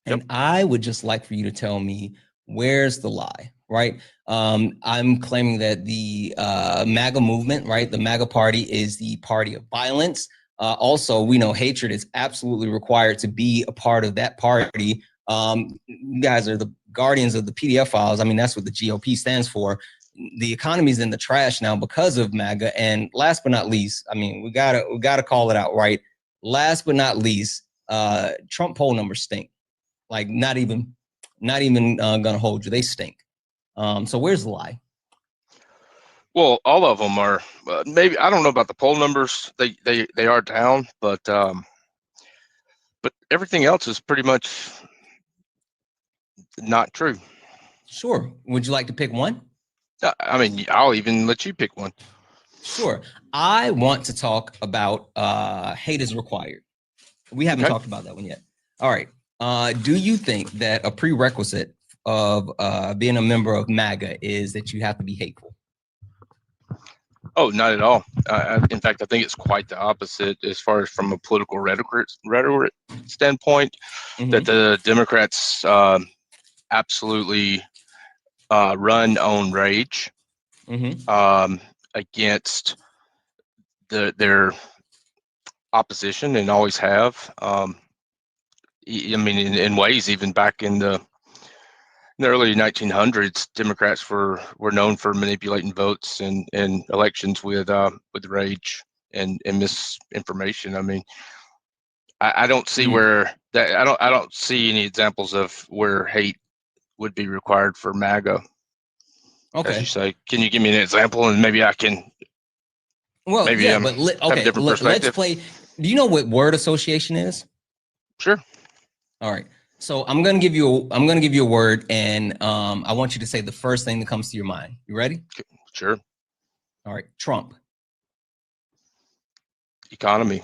S1: And I would just like for you to tell me where's the lie, right? I'm claiming that the MAGA movement, right? The MAGA party is the party of violence. Also, we know hatred is absolutely required to be a part of that party. You guys are the guardians of the PDF files. I mean, that's what the GOP stands for. The economy's in the trash now because of MAGA. And last but not least, I mean, we gotta call it out, right? Last but not least, Trump poll numbers stink. Like not even gonna hold you. They stink. So where's the lie?
S17: Well, all of them are. Maybe I don't know about the poll numbers. They are down, but everything else is pretty much not true.
S1: Sure. Would you like to pick one?
S17: I mean, I'll even let you pick one.
S1: Sure. I want to talk about hate is required. We haven't talked about that one yet. All right. Do you think that a prerequisite of being a member of MAGA is that you have to be hateful?
S17: Oh, not at all. In fact, I think it's quite the opposite as far as from a political rhetoric standpoint, that the Democrats absolutely run on rage against their opposition and always have. I mean, in ways, even back in the early 1900s, Democrats were known for manipulating votes and elections with rage and misinformation. I mean, I don't see where that I don't see any examples of where hate would be required for MAGA.
S1: Okay.
S17: As you say, can you give me an example and maybe I can?
S1: Well,
S17: maybe
S1: yeah,
S17: have a different perspective.
S1: let's play. Do you know what word association is?
S17: Sure.
S1: All right. So I'm gonna give you a word, and I want you to say the first thing that comes to your mind. You ready?
S17: Sure.
S1: All right. Trump.
S17: Economy.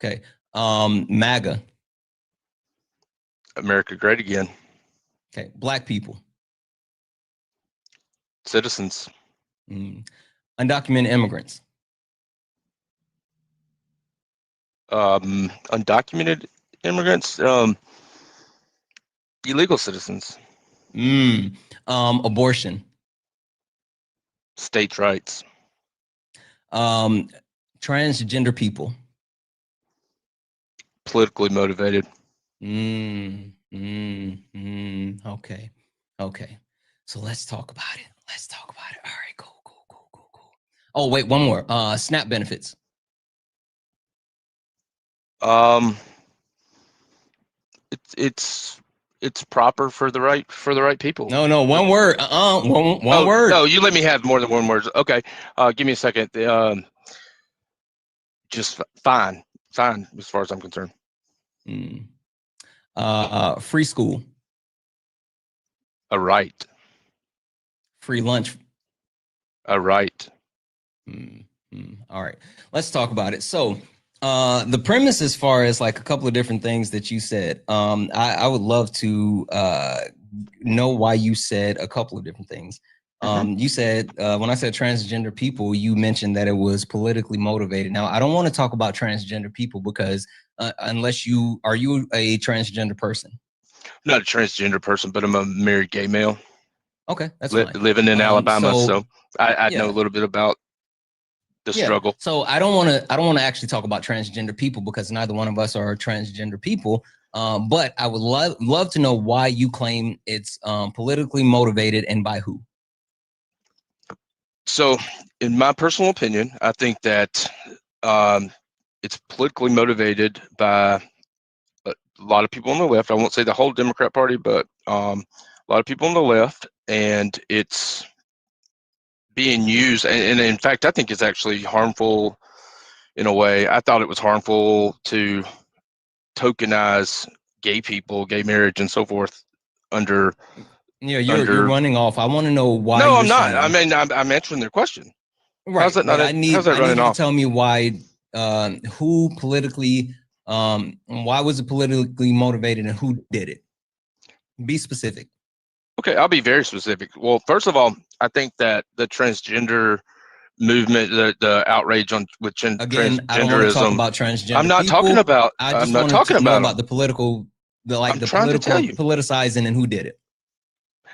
S1: Okay. MAGA.
S17: America great again.
S1: Okay. Black people.
S17: Citizens.
S1: Undocumented immigrants.
S17: Undocumented immigrants. Illegal citizens.
S1: Abortion.
S17: States' rights.
S1: Transgender people.
S17: Politically motivated.
S1: Okay. Okay. So let's talk about it. All right, cool. Oh, wait, one more. SNAP benefits.
S17: It's proper for the right people.
S1: No, one word. One word.
S17: No, you let me have more than one word. Okay. Give me a second. Just fine as far as I'm concerned.
S1: Free school.
S17: A right.
S1: Free lunch.
S17: A right.
S1: All right, let's talk about it. So the premise, as far as like a couple of different things that you said, I would love to know why you said a couple of different things. You said, when I said transgender people, you mentioned that it was politically motivated. Now, I don't want to talk about transgender people because unless are you a transgender person?
S17: Not a transgender person, but I'm a married gay male.
S1: Okay, that's fine.
S17: Living in Alabama, so I know a little bit about the struggle.
S1: So I don't want to actually talk about transgender people because neither one of us are transgender people. But I would love to know why you claim it's politically motivated and by who.
S17: So, in my personal opinion, I think that it's politically motivated by a lot of people on the left. I won't say the whole Democrat Party, but a lot of people on the left, and it's being used. And in fact, I think it's actually harmful in a way. I thought it was harmful to tokenize gay people, gay marriage, and so forth under.
S1: Yeah, you're running off. I want to know why.
S17: No, I'm not. I mean, I'm answering their question.
S1: Right.
S17: How's that not?
S1: I need
S17: how's that running
S1: you
S17: off?
S1: to tell me why. Who politically? Why was it politically motivated, and who did it? Be specific.
S17: Okay, I'll be very specific. Well, first of all, I think that the transgender movement, the outrage with transgenderism.
S1: I don't want to talk about transgender.
S17: I'm not talking about. I'm not talking
S1: about the political, politicizing and who did it.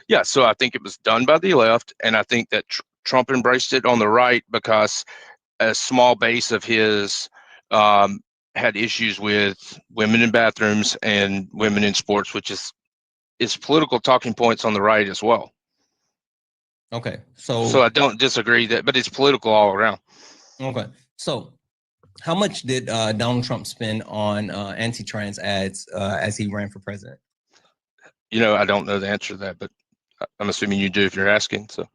S17: Yeah, so I think it was done by the left, and I think that Trump embraced it on the right because a small base of his had issues with women in bathrooms and women in sports, which is political talking points on the right as well.
S1: Okay,
S17: so I don't disagree but it's political all around.
S1: Okay, so how much did Donald Trump spend on anti-trans ads as he ran for president?
S17: I don't know the answer to that, but I'm assuming you do if you're asking. So,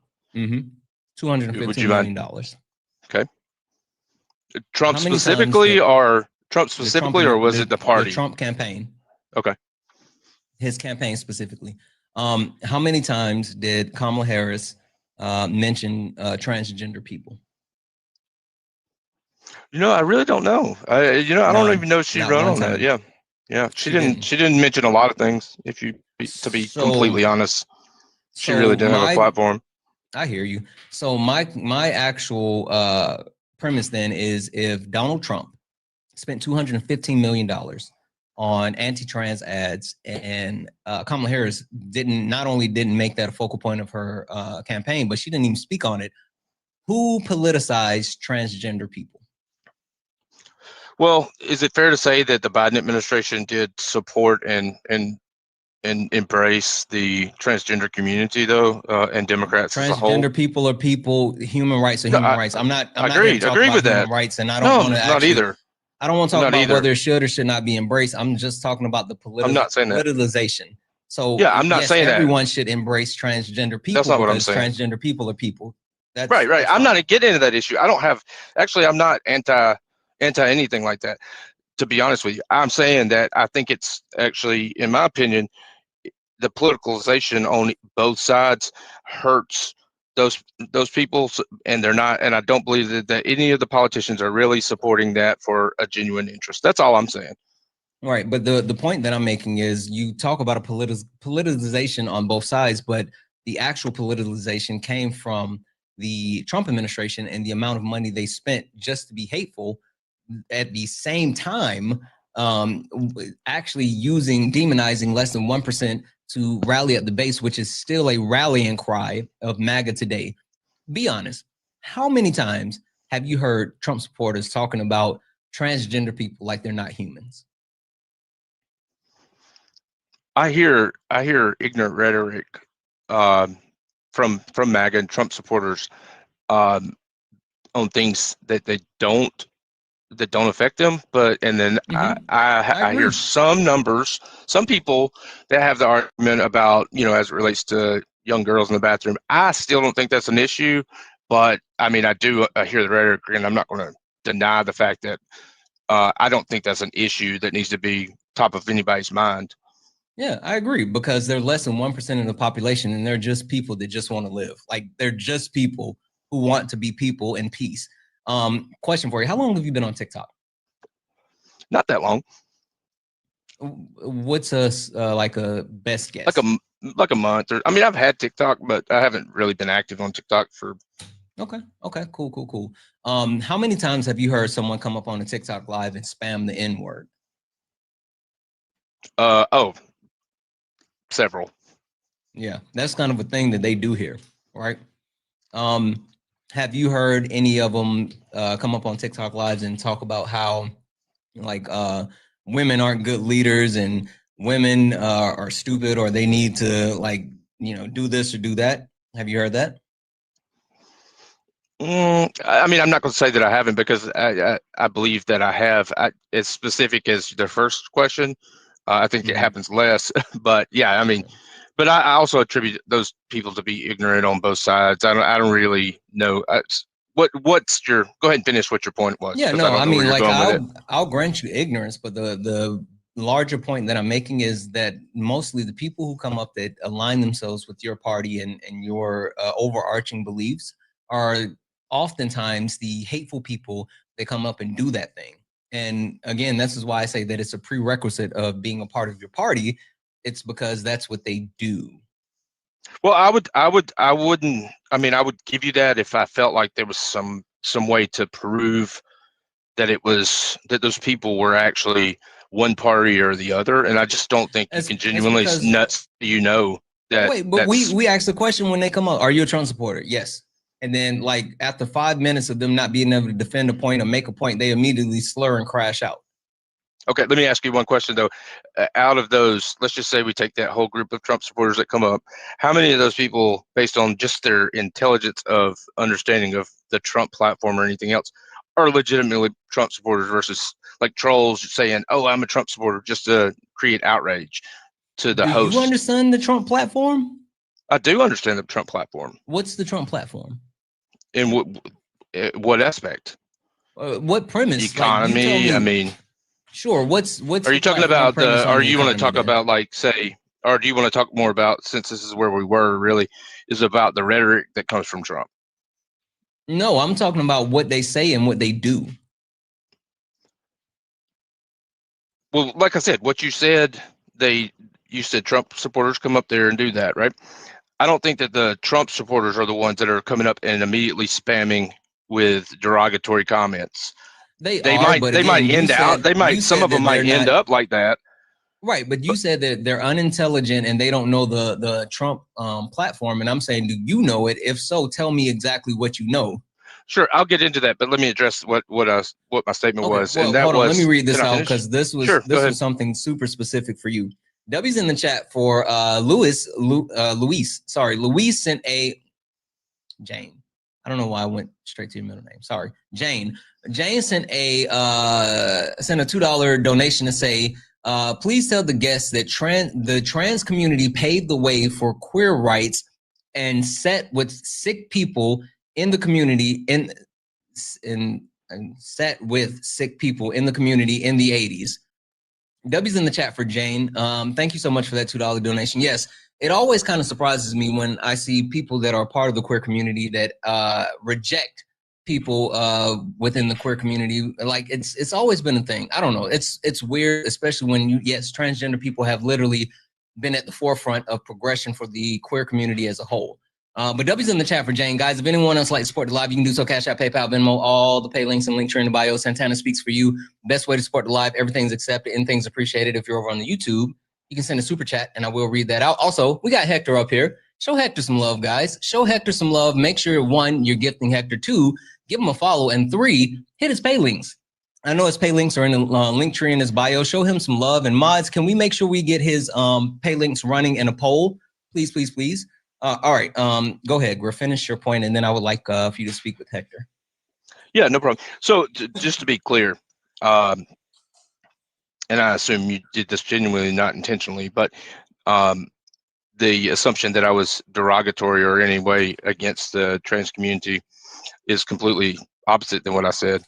S1: $215 million.
S17: Okay. Trump
S1: How many times
S17: specifically,
S1: did-
S17: or Trump specifically, or was
S1: the-
S17: it the party?
S1: The Trump campaign.
S17: Okay.
S1: His campaign specifically. How many times did Kamala Harris mention transgender people?
S17: I really don't know. I don't
S1: None.
S17: even know if she
S1: Not
S17: run
S1: one
S17: on that.
S1: time.
S17: Yeah. She
S1: She
S17: didn't.
S1: didn't.
S17: She didn't mention a lot of things. To be completely honest, she really didn't have a platform.
S1: I hear you. So my actual premise then is, if Donald Trump spent $215 million on anti-trans ads, and Kamala Harris not only didn't make that a focal point of her campaign, but she didn't even speak on it. Who politicized transgender people?
S17: Well, is it fair to say that the Biden administration did support and embrace the transgender community, though, and Democrats as a whole?
S1: Transgender people are people. Human rights are human rights. I'm not here to talk
S17: agree
S1: about
S17: with
S1: human
S17: that.
S1: rights, and I don't want to
S17: not
S1: actually.
S17: either.
S1: I don't want to talk
S17: Not
S1: about
S17: either.
S1: whether it should or should not be embraced. I'm just talking about the
S17: I'm not saying that.
S1: politicization. So
S17: Yeah, I'm not
S1: yes,
S17: saying that.
S1: everyone should embrace transgender people.
S17: That's not what I'm
S1: because
S17: saying.
S1: Transgender people are people. That's,
S17: Right.
S1: that's
S17: I'm
S1: fine.
S17: not getting into that issue. I'm not anti anything like that. To be honest with you, I'm saying that I think it's actually, in my opinion, the politicalization on both sides hurts those people, and they're not. And I don't believe that any of the politicians are really supporting that for a genuine interest. That's all I'm saying.
S1: Right, but the point that I'm making is, you talk about a politicization on both sides, but the actual politicization came from the Trump administration and the amount of money they spent just to be hateful. At the same time, actually demonizing less than 1% to rally at the base, which is still a rallying cry of MAGA today. Be honest, how many times have you heard Trump supporters talking about transgender people like they're not humans?
S17: I hear ignorant rhetoric from MAGA and Trump supporters on things that don't affect them. And then I hear some numbers, some people that have the argument about, as it relates to young girls in the bathroom. I still don't think that's an issue, but I mean, I hear the rhetoric, and I'm not going to deny the fact that I don't think that's an issue that needs to be top of anybody's mind.
S1: Yeah, I agree, because they're less than 1% of the population, and they're just people that just want to live. Like, they're just people who want to be people in peace. Question for you: how long have you been on TikTok?
S17: Not that long.
S1: What's like a best guess?
S17: Like a month, or I mean, I've had TikTok, but I haven't really been active on TikTok for.
S1: Okay, cool. How many times have you heard someone come up on a TikTok live and spam the N-word?
S17: Several.
S1: Yeah, that's kind of a thing that they do here, right? Have you heard any of them come up on TikTok lives and talk about how, like, women aren't good leaders and women are stupid, or they need to, like, do this or do that? Have you heard that?
S17: I mean, I'm not going to say that I haven't, because I believe that I have. As specific as the first question, I think it happens less. But yeah, I mean, but I also attribute those people to be ignorant on both sides. I don't really know. What's your? Go ahead and finish what your point was.
S1: Yeah, no, I mean, like,
S17: I'll
S1: I'll grant you ignorance, but the larger point that I'm making is that mostly the people who come up that align themselves with your party and your overarching beliefs are oftentimes the hateful people that come up and do that thing. And again, this is why I say that it's a prerequisite of being a part of your party. It's because that's what they do.
S17: Well, I wouldn't. I mean, I would give you that if I felt like there was some way to prove that those people were actually one party or the other, and I just don't think you can genuinely nuts. That.
S1: Wait, but we asked the question when they come up: are you a Trump supporter? Yes. And then, like, after 5 minutes of them not being able to defend a point or make a point, they immediately slur and crash out.
S17: Okay, let me ask you one question, though. Out of those, let's just say we take that whole group of Trump supporters that come up, how many of those people, based on just their intelligence of understanding of the Trump platform or anything else, are legitimately Trump supporters versus, like, trolls saying, oh, I'm a Trump supporter, just to create outrage to the host?
S1: Do you understand the Trump platform?
S17: I do understand the Trump platform.
S1: What's the Trump platform?
S17: In what aspect?
S1: What premise?
S17: Economy.
S1: Like, you tell me.
S17: I mean,
S1: sure. What's
S17: are you talking about the? Or you want to talk about, like, say, or do you want to talk more about, since this is where we were really, is about the rhetoric that comes from Trump?
S1: No, I'm talking about what they say and what they do.
S17: Well, like I said, what you said, you said Trump supporters come up there and do that, right? I don't think that the Trump supporters are the ones that are coming up and immediately spamming with derogatory comments. They might end out. Some of them might end up like that.
S1: Right, but you said that they're unintelligent and they don't know the Trump platform, and I'm saying, do you know it? If so, tell me exactly what you know.
S17: Sure, I'll get into that, but let me address what my statement was.
S1: Well,
S17: and that
S1: hold on,
S17: was,
S1: let me read this
S17: can I
S1: out
S17: finish?
S1: because this was
S17: Sure,
S1: this was something super specific for you. W's in the chat for Luis sent a Jane. I don't know why I went straight to your middle name. Sorry, Jane. Jane sent a $2 donation to say, please tell the guests that the trans community paved the way for queer rights and set with sick people in the community and set with sick people in the community in the 80s. W's in the chat for Jane. Thank you so much for that $2 donation. Yes, it always kind of surprises me when I see people that are part of the queer community that reject people within the queer community. Like, it's always been a thing. I don't know. It's weird, especially when transgender people have literally been at the forefront of progression for the queer community as a whole. But W's in the chat for Jane. Guys, if anyone else like to support the live, you can do so. Cash App, PayPal, Venmo, all the pay links and link tree in the bio. Santana speaks for you. Best way to support the live. Everything's accepted and things appreciated. If you're over on the YouTube, you can send a super chat and I will read that out. Also, we got Hector up here. Show Hector some love, guys. Show Hector some love. Make sure, 1, you're gifting Hector. 2, give him a follow. And 3, hit his pay links. I know his pay links are in the link tree in his bio. Show him some love. And mods, can we make sure we get his pay links running in a poll? Please, please, please. All right, go ahead, Griff, finish your point, and then I would like for you to speak with Hector.
S17: Yeah, no problem. So just to be clear, and I assume you did this genuinely, not intentionally, but the assumption that I was derogatory or in any way against the trans community is completely opposite than what I said.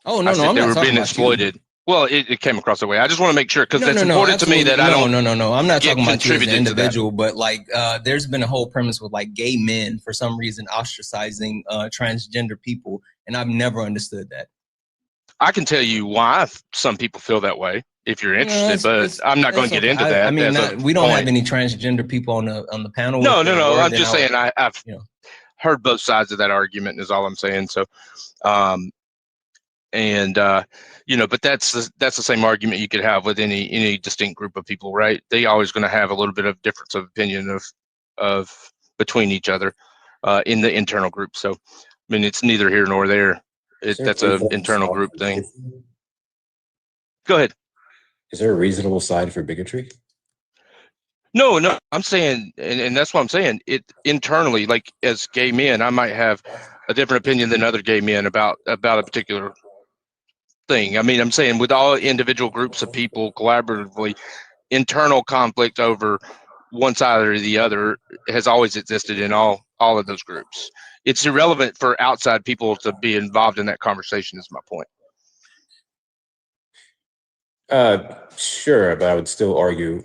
S1: Oh, no,
S17: I said
S1: no, I'm
S17: they
S1: not
S17: were
S1: talking
S17: being
S1: about
S17: exploited.
S1: You.
S17: Well, it came across that way. I just want to make sure, because
S1: No,
S17: that's
S1: no,
S17: important to me that I don't.
S1: No. I'm not talking about you as an
S17: contributed to that.
S1: individual, but like there's been a whole premise with like gay men for some reason ostracizing transgender people, and I've never understood that.
S17: I can tell you why some people feel that way if you're interested, but I'm not going to get into that.
S1: I mean, we don't have any transgender people on the panel.
S17: No. I'm just saying I've heard both sides of that argument is all I'm saying. So, but that's the same argument you could have with any distinct group of people, right? They always going to have a little bit of difference of opinion of between each other in the internal group. So, I mean, it's neither here nor there. That's an internal group thing. Go ahead.
S18: Is there a reasonable side for bigotry?
S17: No, I'm saying, and that's what I'm saying. It internally, like as gay men, I might have a different opinion than other gay men about a particular thing. I mean, I'm saying with all individual groups of people collaboratively, internal conflict over one side or the other has always existed in all of those groups. It's irrelevant for outside people to be involved in that conversation is my point.
S18: Sure, but I would still argue,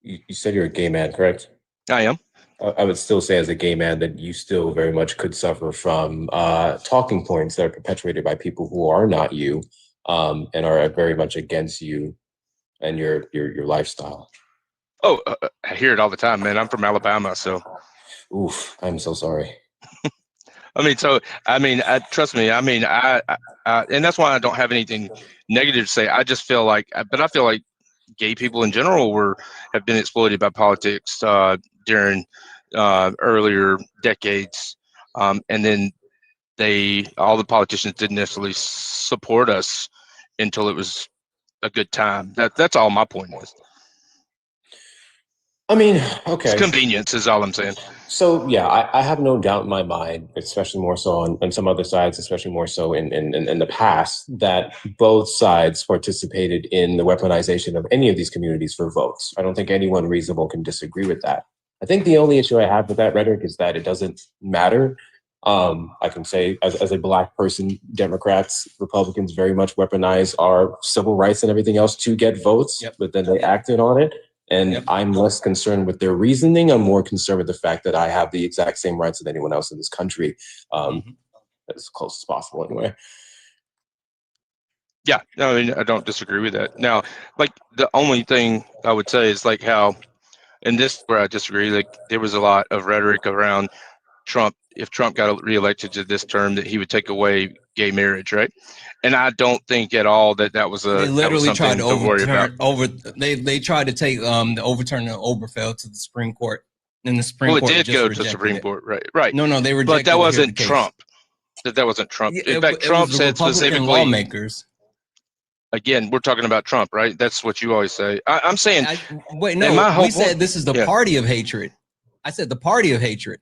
S18: you said you're a gay man, correct?
S17: I am.
S18: I would still say as a gay man that you still very much could suffer from talking points that are perpetuated by people who are not you and are very much against you and your lifestyle.
S17: Oh, I hear it all the time, man. I'm from Alabama, so.
S18: Oof, I'm so sorry.
S17: Trust me. And that's why I don't have anything negative to say. I just feel like, I feel like gay people in general have been exploited by politics during earlier decades, and then all the politicians didn't necessarily support us until it was a good time. That's all my point is.
S18: I mean, okay.
S17: It's convenience is all I'm saying.
S18: So yeah, I have no doubt in my mind, especially more so on some other sides, especially more so in the past, that both sides participated in the weaponization of any of these communities for votes. I don't think anyone reasonable can disagree with that. I think the only issue I have with that rhetoric is that it doesn't matter I can say as a Black person, Democrats, Republicans very much weaponize our civil rights and everything else to get votes, but then they acted on it. And I'm less concerned with their reasoning. I'm more concerned with the fact that I have the exact same rights as anyone else in this country, as close as possible anyway.
S17: Yeah, no, I mean, I don't disagree with that. Now, like, the only thing I would say is like how, and this is where I disagree, like there was a lot of rhetoric around Trump, if Trump got reelected to this term, that he would take away gay marriage, right? And I don't think at all that that was
S1: They literally tried to
S17: worry about.
S1: They tried to take the overturn the Oberfeld to the Supreme Court, and the Supreme Court
S17: it did
S1: just
S17: go
S1: rejected
S17: to Supreme
S1: it.
S17: Court, right?
S1: No, they rejected.
S17: But that
S1: it
S17: wasn't
S1: here in the case.
S17: Trump. That wasn't Trump.
S1: Yeah,
S17: In fact,
S1: it
S17: Trump
S1: was the
S17: said
S1: Republican
S17: specifically,
S1: lawmakers.
S17: Again, we're talking about Trump, right? That's what you always say. I'm saying.
S1: Wait, no, we said this is the party of hatred. I said the party of hatred.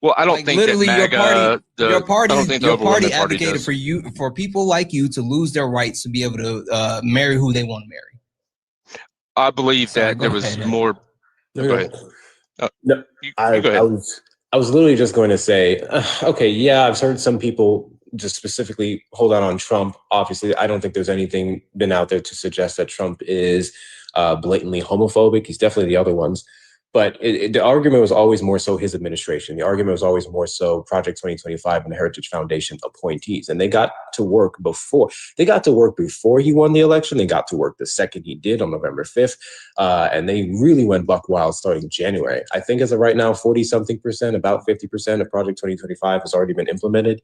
S17: Well, I don't think
S1: literally
S17: that MAGA,
S1: your party
S17: party
S1: advocated
S17: does.
S1: for people like you to lose their rights to be able to marry who they want to marry.
S17: I believe that there was more. Go ahead.
S18: No,
S17: go ahead.
S18: I was literally just going to say, okay, yeah, I've heard some people just specifically hold out on Trump. Obviously, I don't think there's anything been out there to suggest that Trump is blatantly homophobic. He's definitely the other ones. But the argument was always more so his administration. The argument was always more so Project 2025 and the Heritage Foundation appointees. And they got to work before. They got to work before he won the election. They got to work the second he did on November 5th. And they really went buck wild starting January. I think as of right now, 40-something%, about 50% of Project 2025 has already been implemented.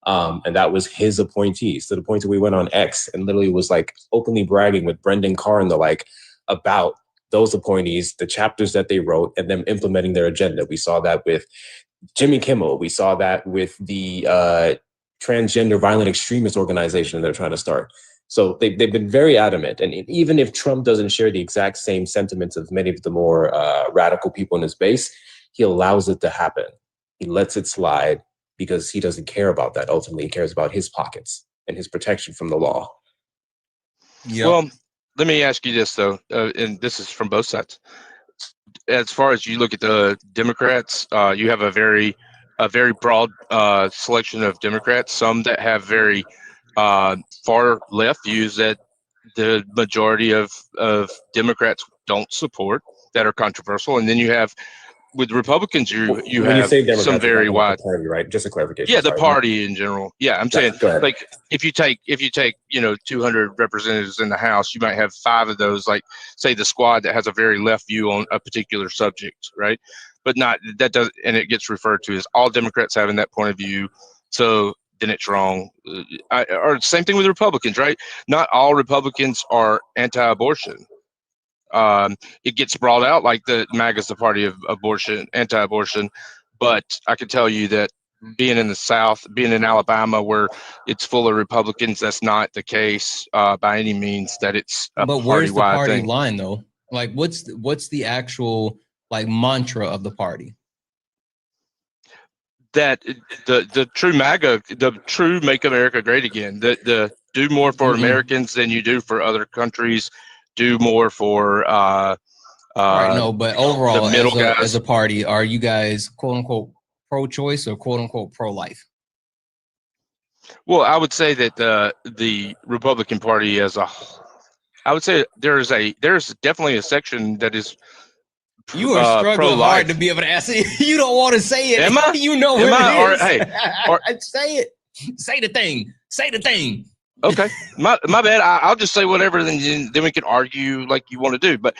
S18: And that was his appointees, to the point that we went on X and literally was like openly bragging with Brendan Carr and the like about those appointees, the chapters that they wrote, and them implementing their agenda. We saw that with Jimmy Kimmel. We saw that with the transgender violent extremist organization they're trying to start. So they've been very adamant. And even if Trump doesn't share the exact same sentiments of many of the more radical people in his base, he allows it to happen. He lets it slide because he doesn't care about that. Ultimately, he cares about his pockets and his protection from the law.
S1: Yep.
S17: Well, let me ask you this, though, and this is from both sides. As far as you look at the Democrats, you have a very broad selection of Democrats, some that have very far left views that the majority of Democrats don't support, that are controversial. And then you have, with Republicans, you
S18: when
S17: have
S18: you say Democrats,
S17: some very wide
S18: party, right? Just a clarification.
S17: Yeah, the
S18: sorry.
S17: party in general. Yeah, I'm saying,
S18: go ahead.
S17: like, if you take 200 representatives in the House, you might have 5 of those, like, say, the squad that has a very left view on a particular subject, right? But not that does, and it gets referred to as all Democrats having that point of view. So then it's wrong. Or same thing with Republicans, right? Not all Republicans are anti-abortion. It gets brought out like the MAGA is the party of abortion, anti-abortion, but I can tell you that being in the South, being in Alabama, where it's full of Republicans, that's not the case by any means. That it's a
S1: But where's the
S17: party-wide
S1: party
S17: thing.
S1: line though? Like, what's the actual like mantra of the party?
S17: That the true MAGA, the true Make America Great Again, the do more for Americans than you do for other countries. Do more for
S1: Right, no, but overall,
S17: the middle guys.
S1: as a party, are you guys quote unquote pro-choice or quote unquote pro-life?
S17: Well, I would say that the Republican Party as a, I would say there's definitely a section that is.
S1: You are struggling
S17: pro-life.
S1: hard to be able to ask it. You don't want to say it.
S17: Am I?
S1: You know
S17: Am
S1: what
S17: I?
S1: it is.
S17: Or, hey,
S1: say it. Say the thing. Say the thing.
S17: Okay, my bad. I'll just say whatever. Then we can argue like you want to do. But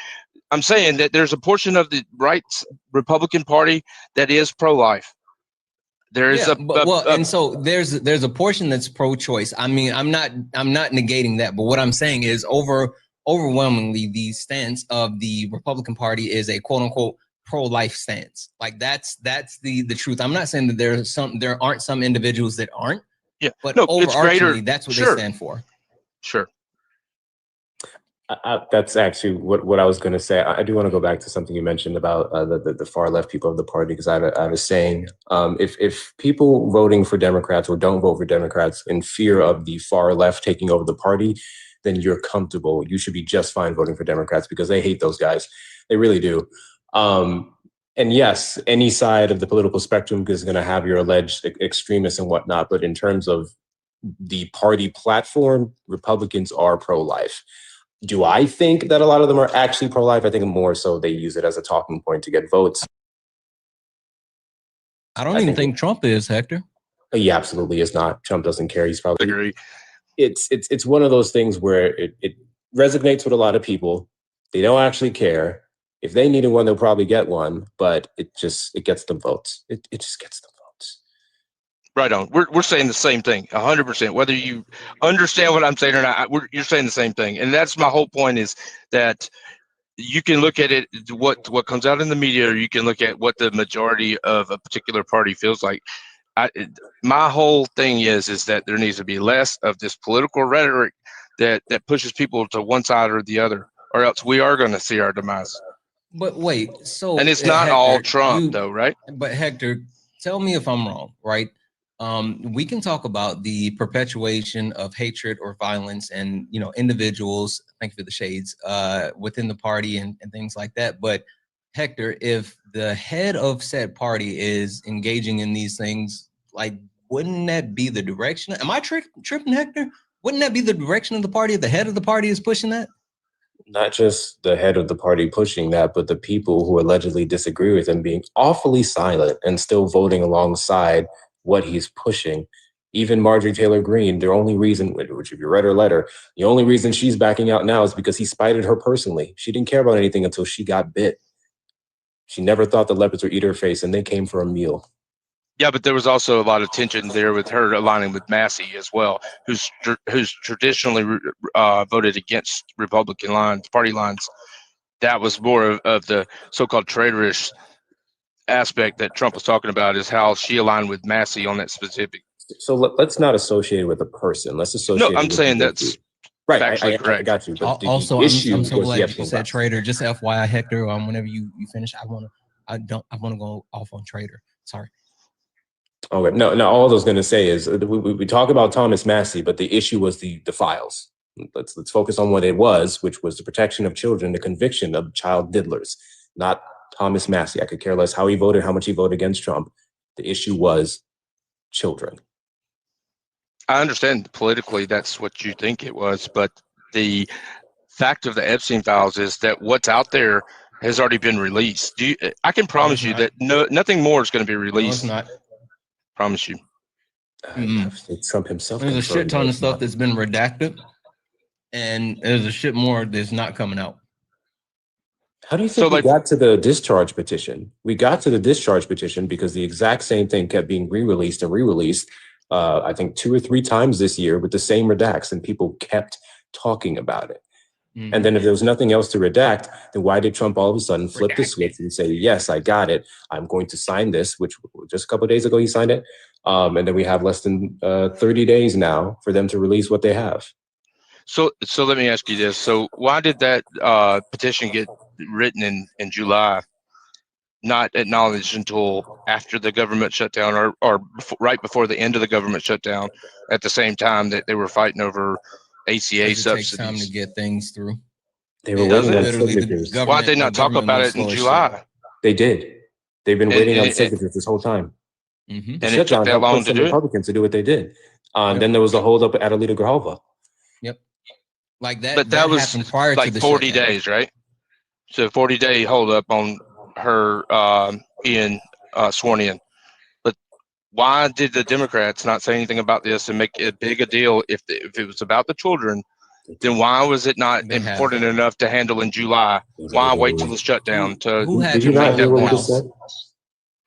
S17: I'm saying that there's a portion of the right Republican Party that is pro-life. There is
S1: and so there's a portion that's pro-choice. I mean, I'm not negating that, but what I'm saying is overwhelmingly the stance of the Republican Party is a quote unquote pro-life stance. Like that's the truth. I'm not saying that there aren't some individuals that aren't.
S17: Yeah,
S1: but
S17: no,
S1: overarchingly, that's what they stand for.
S17: Sure.
S18: That's actually what I was going to say. I do want to go back to something you mentioned about the far left people of the party, because I have a saying. If people voting for Democrats or don't vote for Democrats in fear of the far left taking over the party, then you're comfortable. You should be just fine voting for Democrats because they hate those guys. They really do. And yes, any side of the political spectrum is going to have your alleged extremists and whatnot. But in terms of the party platform, Republicans are pro-life. Do I think that a lot of them are actually pro-life? I think more so they use it as a talking point to get votes.
S1: I don't even think Trump is, Hector.
S18: He absolutely is not. Trump doesn't care. He's probably agree. It's one of those things where it resonates with a lot of people. They don't actually care. If they needed one, they'll probably get one, but it gets them votes. It just gets them votes.
S17: Right on. We're saying the same thing, 100%. Whether you understand what I'm saying or not, you're saying the same thing. And that's my whole point, is that you can look at it, what comes out in the media, or you can look at what the majority of a particular party feels like. My whole thing is that there needs to be less of this political rhetoric that pushes people to one side or the other, or else we are going to see our demise.
S1: But wait, so
S17: and it's not
S1: Hector,
S17: all Trump though, right?
S1: But Hector, tell me if I'm wrong, right? We can talk about the perpetuation of hatred or violence and individuals, thank you for the shades, within the party and things like that. But Hector, if the head of said party is engaging in these things, like, wouldn't that be the direction? Am I tripping, Hector? Wouldn't that be the direction of the party if the head of the party is pushing that?
S18: Not just the head of the party pushing that, but the people who allegedly disagree with him being awfully silent and still voting alongside what he's pushing. Even Marjorie Taylor Greene, their only reason, which if you read her letter, the only reason she's backing out now is because he spited her personally. She didn't care about anything until she got bit. She never thought the leopards would eat her face, and they came for a meal.
S17: Yeah, but there was also a lot of tension there with her aligning with Massey as well, who's traditionally voted against Republican party lines. That was more of the so-called traitorous aspect that Trump was talking about, is how she aligned with Massey on that specific.
S18: So let's not associate it with a person. Let's associate.
S17: No, I'm saying that's
S18: right.
S17: Factually
S18: I
S17: correct.
S18: got you. But
S1: Also,
S18: the issue
S1: I'm so
S18: was
S1: glad
S18: the
S1: you said traitor. Just FYI, Hector. Whenever you finish, I want to go off on traitor. Sorry.
S18: Okay. No. All I was going to say is we talk about Thomas Massey, but the issue was the files. Let's focus on what it was, which was the protection of children, the conviction of child diddlers, not Thomas Massey. I could care less how he voted, how much he voted against Trump. The issue was children.
S17: I understand politically that's what you think it was, but the fact of the Epstein files is that what's out there has already been released. I can promise you that nothing more is going to be released.
S1: No, it's not.
S17: Promise you.
S18: Trump himself.
S1: There's a shit ton of stuff that's been redacted, and there's a shit more that's not coming out.
S18: How do you think we got to the discharge petition? We got to the discharge petition because the exact same thing kept being re-released and re-released. I think 2 or 3 times this year with the same redacts, and people kept talking about it. Mm-hmm. And then if there was nothing else to redact, then why did Trump all of a sudden flip the switch and say, yes, I got it. I'm going to sign this, which just a couple of days ago he signed it. And then we have less than 30 days now for them to release what they have.
S17: So let me ask you this. So why did that petition get written in July, not acknowledged until after the government shutdown, or right before the end of the government shutdown, at the same time that they were fighting over ACA subsidies?
S1: It takes time to get things through.
S18: They were waiting on signatures.
S17: Why did they not talk about it in July?
S18: They did. They've been waiting on signatures this whole time.
S1: Mm-hmm.
S17: And it took that long to do.
S18: Republicans to do what they did. Then there was a holdup at Alita Grijalva.
S1: Yep. Like that.
S17: But that was
S1: happened prior
S17: like
S1: to the
S17: 40
S1: shutdown.
S17: days, right? So 40-day holdup on her being sworn in. But why did the Democrats not say anything about this and make it big a deal? If it was about the children, then why was it not important enough to handle in July? Why wait till the shutdown to make that point?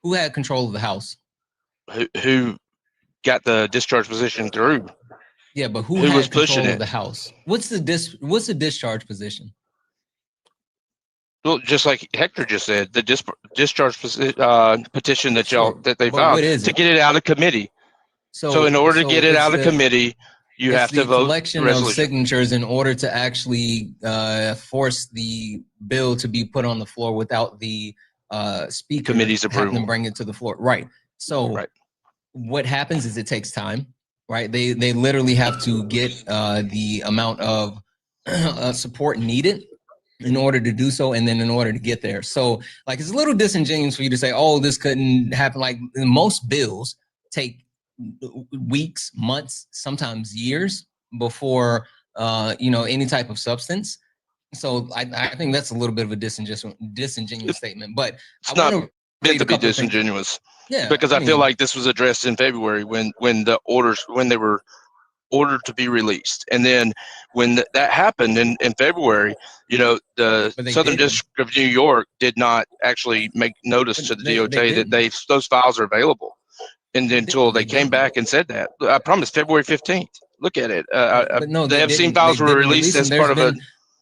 S1: Who had control of the House?
S17: Who got the discharge position through?
S1: Yeah, but who
S17: was
S1: had
S17: pushing
S1: control
S17: it?
S1: of the House? What's the discharge position?
S17: Well, just like Hector just said, the discharge petition that they filed to get it out of committee. So in order to get it out of committee, you have to vote.
S1: Collection of signatures in order to actually force the bill to be put on the floor without the speaker
S17: committee's approval
S1: and bring it to the floor. Right. So what happens is it takes time. Right. They literally have to get the amount of support needed. in order to do so, and then in order to get there. So like, it's a little disingenuous for you to say, oh, this couldn't happen. Like, most bills take weeks, months, sometimes years before any type of substance. So I think that's a little bit of a disingenuous statement, but
S17: it's not meant to be disingenuous.
S1: Yeah,
S17: because I feel like this was addressed in February when they were ordered to be released, and then when that happened in February, the Southern District of New York did not actually make notice to the DOJ that those files are available, and until they came back and said that. I promise, February 15th. Look at it. The Epstein files were released as part of a.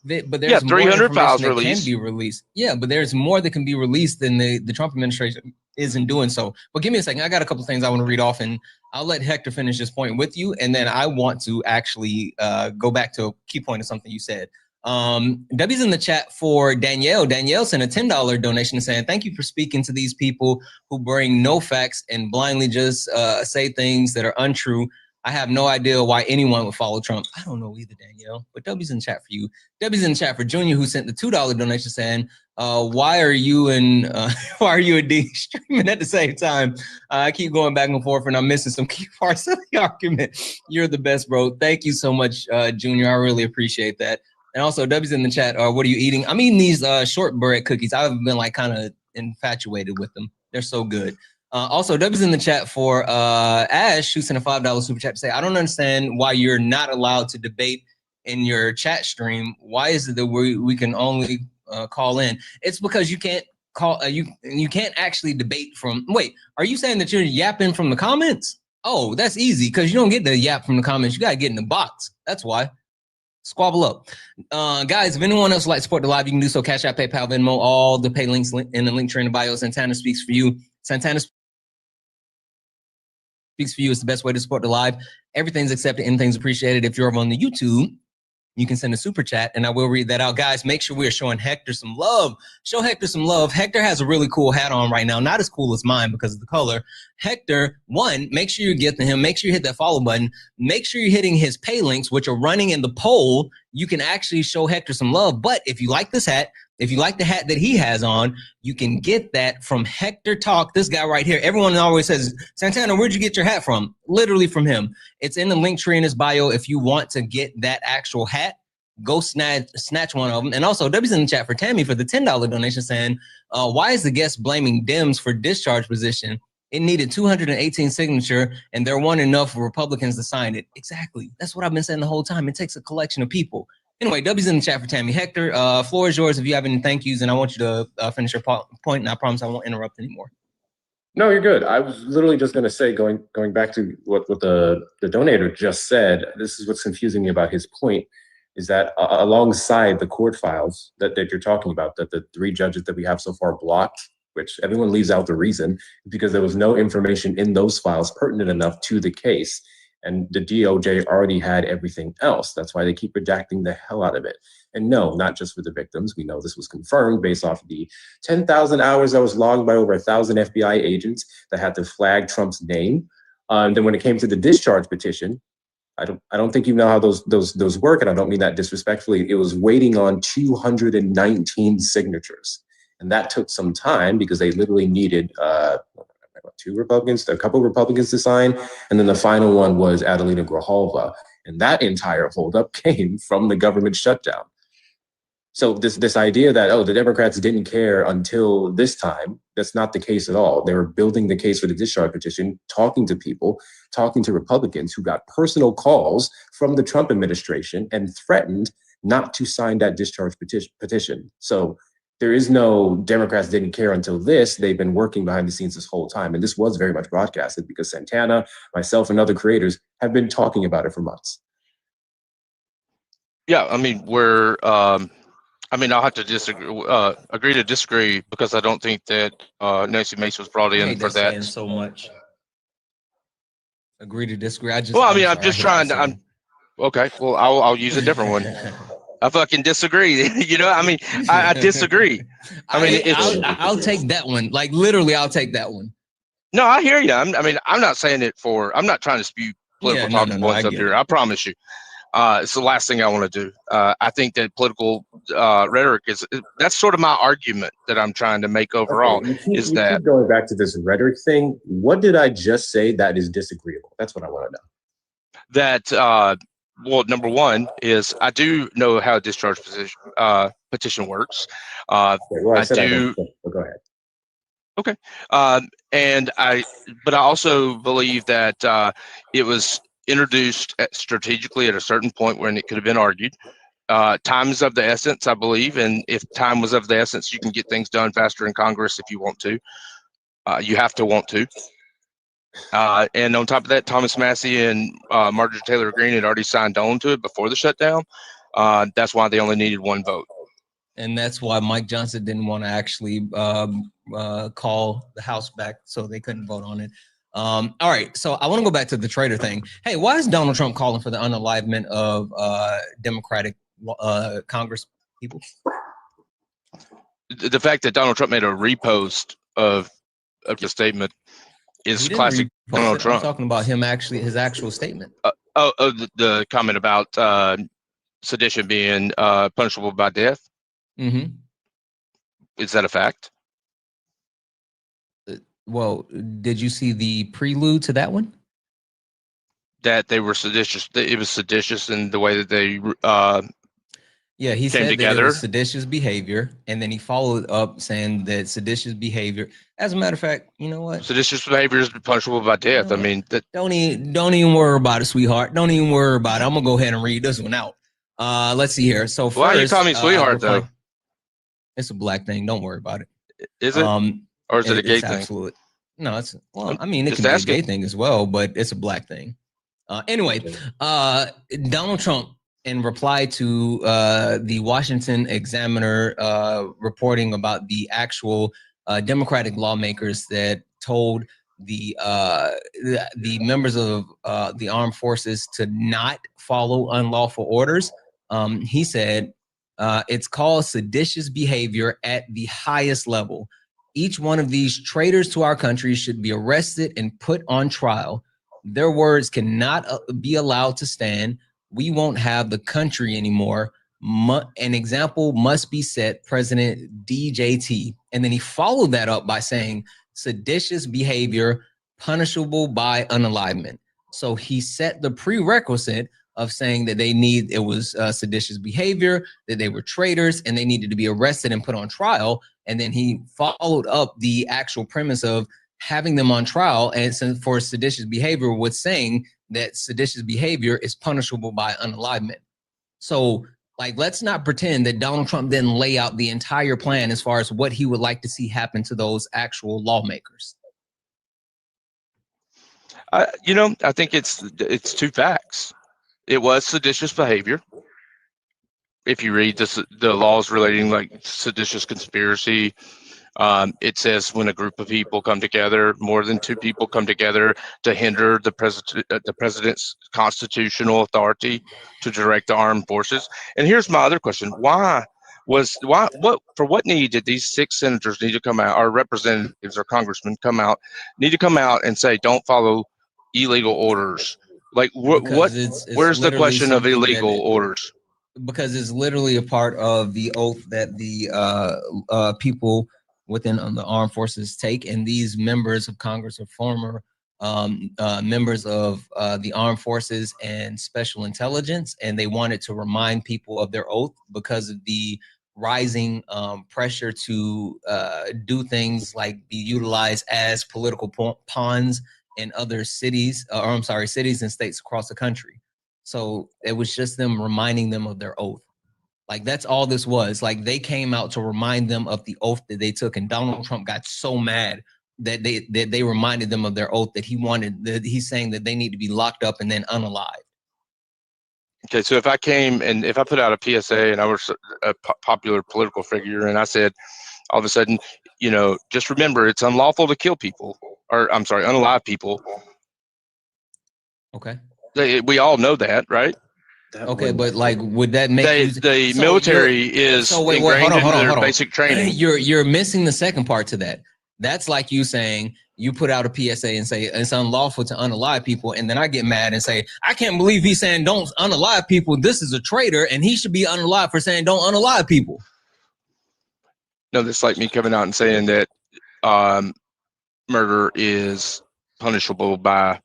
S1: But there's
S17: 300 files
S1: that
S17: released.
S1: Can be released. Yeah, but there's more that can be released than the Trump administration isn't doing so. But give me a second. I got a couple of things I want to read off, and I'll let Hector finish this point with you, and then I want to actually go back to a key point of something you said. W's in the chat for Danielle. Danielle sent a $10 donation saying, thank you for speaking to these people who bring no facts and blindly just say things that are untrue. I have no idea why anyone would follow Trump. I don't know either, Danielle, but W's in the chat for you. W's in the chat for Junior, who sent the $2 donation saying, why are you and D streaming at the same time? I keep going back and forth and I'm missing some key parts of the argument. You're the best, bro. Thank you so much, Junior. I really appreciate that. And also, W's in the chat, what are you eating? I'm eating these shortbread cookies. I've been like kind of infatuated with them. They're so good. Also, W's in the chat for Ash, who sent a $5 super chat to say, I don't understand why you're not allowed to debate in your chat stream. Why is it that we can only call in? It's because you can't call, you can't actually debate from, wait, are you saying that you're yapping from the comments? Oh, that's easy, because you don't get the yap from the comments. You got to get in the box. That's why. Squabble up. Guys, if anyone else would like to support the live, you can do so. Cash App, PayPal, Venmo, all the pay links in the link tree in the bio. Santana speaks for you. Santana speaks for you. It's the best way to support the live. Everything's accepted. Anything's appreciated. If you're over on the YouTube, you can send a super chat and I will read that out. Guys, make sure we are showing Hector some love. Show Hector some love. Hector has a really cool hat on right now. Not as cool as mine because of the color. Hector, one, make sure you get to him. Make sure you hit that follow button. Make sure you're hitting his pay links, which are running in the poll. You can actually show Hector some love. But if you like this hat, if you like the hat that he has on, you can get that from Hector Talk, this guy right here. Everyone always says, Santana, where'd you get your hat from? Literally from him. It's in the link tree in his bio. If you want to get that actual hat, go snatch one of them. And also, W's in the chat for Tammy for the $10 donation saying, why is the guest blaming Dems for discharge position? It needed 218 signature, and there weren't enough Republicans to sign it. Exactly. That's what I've been saying the whole time. It takes a collection of people. Anyway, W's in the chat for Tammy. Hector, floor is yours if you have any thank yous, and I want you to finish your point, and I promise I won't interrupt anymore.
S18: No, you're good. I was literally just going to say, going back to what the donator just said, this is what's confusing me about his point, is that alongside the court files that you're talking about, that the 3 judges that we have so far blocked, which everyone leaves out the reason, because there was no information in those files pertinent enough to the case. And the DOJ already had everything else. That's why they keep redacting the hell out of it. And no, not just for the victims. We know this was confirmed based off of the 10,000 hours that was logged by over 1,000 FBI agents that had to flag Trump's name. Then when it came to the discharge petition, I don't think you know how those work, and I don't mean that disrespectfully. It was waiting on 219 signatures. And that took some time because they literally needed a couple Republicans to sign, and then the final one was Adelina Grijalva, and that entire holdup came from the government shutdown. So this idea that, oh, the Democrats didn't care until this time, that's not the case at all. They were building the case for the discharge petition, talking to people, talking to Republicans who got personal calls from the Trump administration and threatened not to sign that discharge petition. So there is no Democrats didn't care until this. They've been working behind the scenes this whole time. And this was very much broadcasted because Santana, myself, and other creators have been talking about it for months.
S17: Yeah, I mean, I'll have to disagree, agree to disagree, because I don't think that Nancy Mace was brought in for that.
S1: Saying so much. Agree to disagree. I'm
S17: just trying to. Okay, well, I'll use a different one. I fucking disagree. I disagree.
S1: I'll take that one. Like literally, I'll take that one.
S17: No, I hear you. I'm not saying it for. I'm not trying to spew political talking points up here. I promise you. It's the last thing I want to do. I think that political rhetoric that's sort of my argument that I'm trying to make overall.
S18: Okay, you keep going back to this rhetoric thing. What did I just say that is disagreeable? That's what I want to know.
S17: That well, number one is I do know how a discharge petition works.
S18: I
S17: do.
S18: Go ahead.
S17: Okay, but I also believe that it was introduced strategically at a certain point when it could have been argued. Time is of the essence, I believe, and if time was of the essence, you can get things done faster in Congress if you want to. You have to want to. And on top of that, Thomas Massey and Marjorie Taylor Greene had already signed on to it before the shutdown. That's why they only needed one vote.
S1: And that's why Mike Johnson didn't want to actually call the House back, so they couldn't vote on it. All right, so I want to go back to the traitor thing. Hey, why is Donald Trump calling for the unalivement of Democratic Congress people?
S17: The fact that Donald Trump made a repost of the statement is classic Donald Trump.
S1: I'm talking about him his actual statement.
S17: The comment about sedition being punishable by death.
S1: Mm-hmm.
S17: Is that a fact?
S1: Well, did you see the prelude to that one?
S17: That they were seditious. It was seditious in the way that they
S1: he
S17: came
S1: said
S17: together.
S1: that it was seditious behavior, and then he followed up saying that seditious behavior. As a matter of fact, you know what?
S17: Seditious behavior is punishable by death. I mean,
S1: don't even worry about it, sweetheart. Don't even worry about it. I'm gonna go ahead and read this one out. Let's see here. So
S17: why are you calling me sweetheart though?
S1: It's a black thing. Don't worry about it.
S17: Is it? Or is it a gay thing?
S1: Absolutely. No, it's I mean, it can
S17: Just
S1: be a gay thing as well, but it's a black thing. Anyway, Donald Trump, in reply to the Washington Examiner reporting about the actual Democratic lawmakers that told the members of the armed forces to not follow unlawful orders, he said, it's called seditious behavior at the highest level. Each one of these traitors to our country should be arrested and put on trial. Their words cannot be allowed to stand. We won't have the country anymore. An example must be set, President DJT. And then he followed that up by saying seditious behavior punishable by unalivement. So he set the prerequisite of saying that it was seditious behavior, that they were traitors, and they needed to be arrested and put on trial. And then he followed up the actual premise of having them on trial and for seditious behavior with saying that seditious behavior is punishable by unalivement. So, let's not pretend that Donald Trump didn't lay out the entire plan as far as what he would like to see happen to those actual lawmakers.
S17: I think it's two facts. It was seditious behavior. If you read the laws relating seditious conspiracy, it says when a group of people come together, more than two people come together to hinder the president's constitutional authority to direct the armed forces. And here's my other question: for what need did these 6 senators need to come out, or representatives or congressmen need to come out and say don't follow illegal orders? Where's the question of illegal orders?
S1: Because it's literally a part of the oath that the people within the armed forces take, and these members of Congress are former members of the armed forces and special intelligence, and they wanted to remind people of their oath because of the rising pressure to do things like be utilized as political pawns in other cities, cities and states across the country. So it was just them reminding them of their oath. That's all this was. They came out to remind them of the oath that they took, and Donald Trump got so mad that they reminded them of their oath that he's saying that they need to be locked up and then unalived.
S17: Okay, so if I put out a PSA and I was a popular political figure and I said, all of a sudden, just remember it's unlawful to kill people, or I'm sorry, unalive people.
S1: Okay.
S17: We all know that, right?
S1: Okay, but would that make
S17: the military is ingrained into their basic training?
S1: You're missing the second part to that. That's like you saying you put out a PSA and say it's unlawful to unalive people, and then I get mad and say, I can't believe he's saying don't unalive people. This is a traitor, and he should be unalive for saying don't unalive people.
S17: No, that's like me coming out and saying that murder is punishable by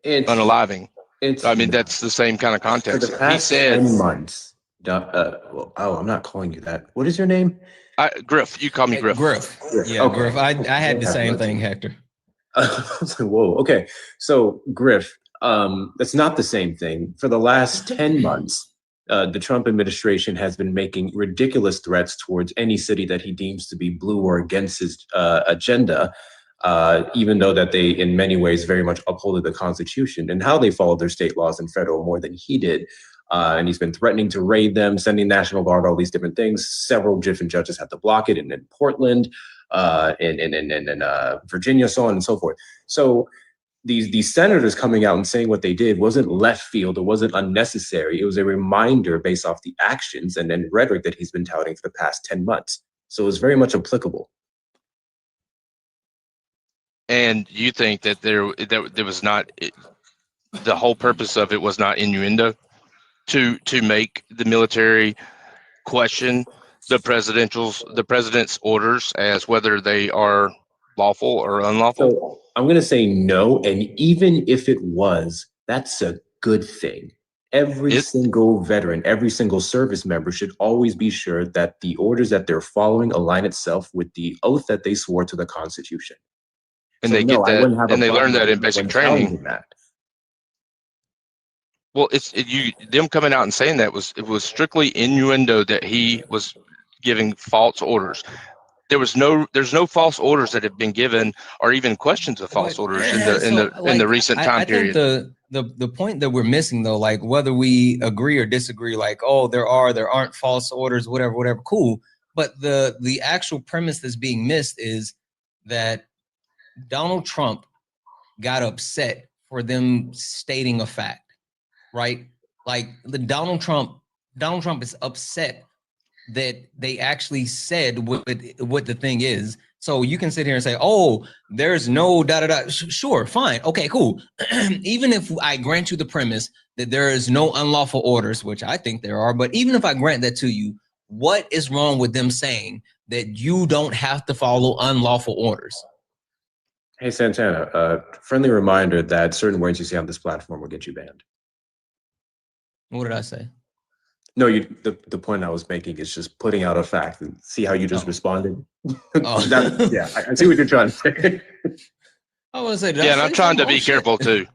S17: unaliving. I mean, that's the same kind of
S18: For
S17: context.
S18: the past
S17: He said,
S18: 10 months. I'm not calling you that. What is your name?
S17: Griff. You call me Griff.
S1: Griff. Yeah,
S18: Okay.
S1: Griff. I had the same thing, Hector.
S18: I was like, whoa, okay. So, Griff, that's not the same thing. For the last 10 months, the Trump administration has been making ridiculous threats towards any city that he deems to be blue or against his agenda, even though that they, in many ways, very much upholded the Constitution and how they followed their state laws and federal more than he did. And he's been threatening to raid them, sending National Guard, all these different things. Several different judges had to block it, and in Portland, in Virginia, so on and so forth. So these senators coming out and saying what they did wasn't left field, it wasn't unnecessary. It was a reminder based off the actions and then rhetoric that he's been touting for the past 10 months. So it was very much applicable.
S17: and you think that there was not, the whole purpose of it was not innuendo to make the military question the president's orders as whether they are lawful or unlawful?
S18: So I'm going to say no. And even if it was, that's a good thing. Every single veteran, every single service member should always be sure that the orders that they're following align itself with the oath that they swore to the Constitution.
S17: And
S18: So
S17: they
S18: no,
S17: get that, and they learn that in basic training. Well, them coming out and saying that it was strictly innuendo that he was giving false orders. There's no false orders that have been given, or even questions of false orders in the recent time period.
S1: I think the point that we're missing, though, like whether we agree or disagree, like, oh, there aren't false orders, whatever, cool. But the actual premise that's being missed is that Donald Trump got upset for them stating a fact. Right? Like Donald Trump is upset that they actually said what the thing is. So you can sit here and say, oh, there's no da-da-da. Sure, fine. Okay, cool. Even if I grant you the premise that there is no unlawful orders, which I think there are, but even if I grant that to you, what is wrong with them saying that you don't have to follow unlawful orders?
S18: Hey, Santana, a friendly reminder that certain words you say on this platform will get you banned.
S1: What did I say?
S18: No, the point I was making is just putting out a fact and see how you just responded. Yeah, I see what you're trying to say.
S1: I want to say,
S17: yeah, and I'm trying to be careful too.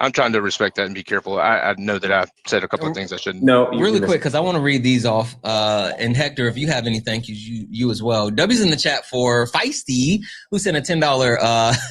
S17: I'm trying to respect that and be careful. I know that I've said a couple of things I shouldn't.
S18: No,
S1: really quick, because I want to read these off. And Hector, if you have any thank yous, you as well. W's in the chat for Feisty, who sent a $10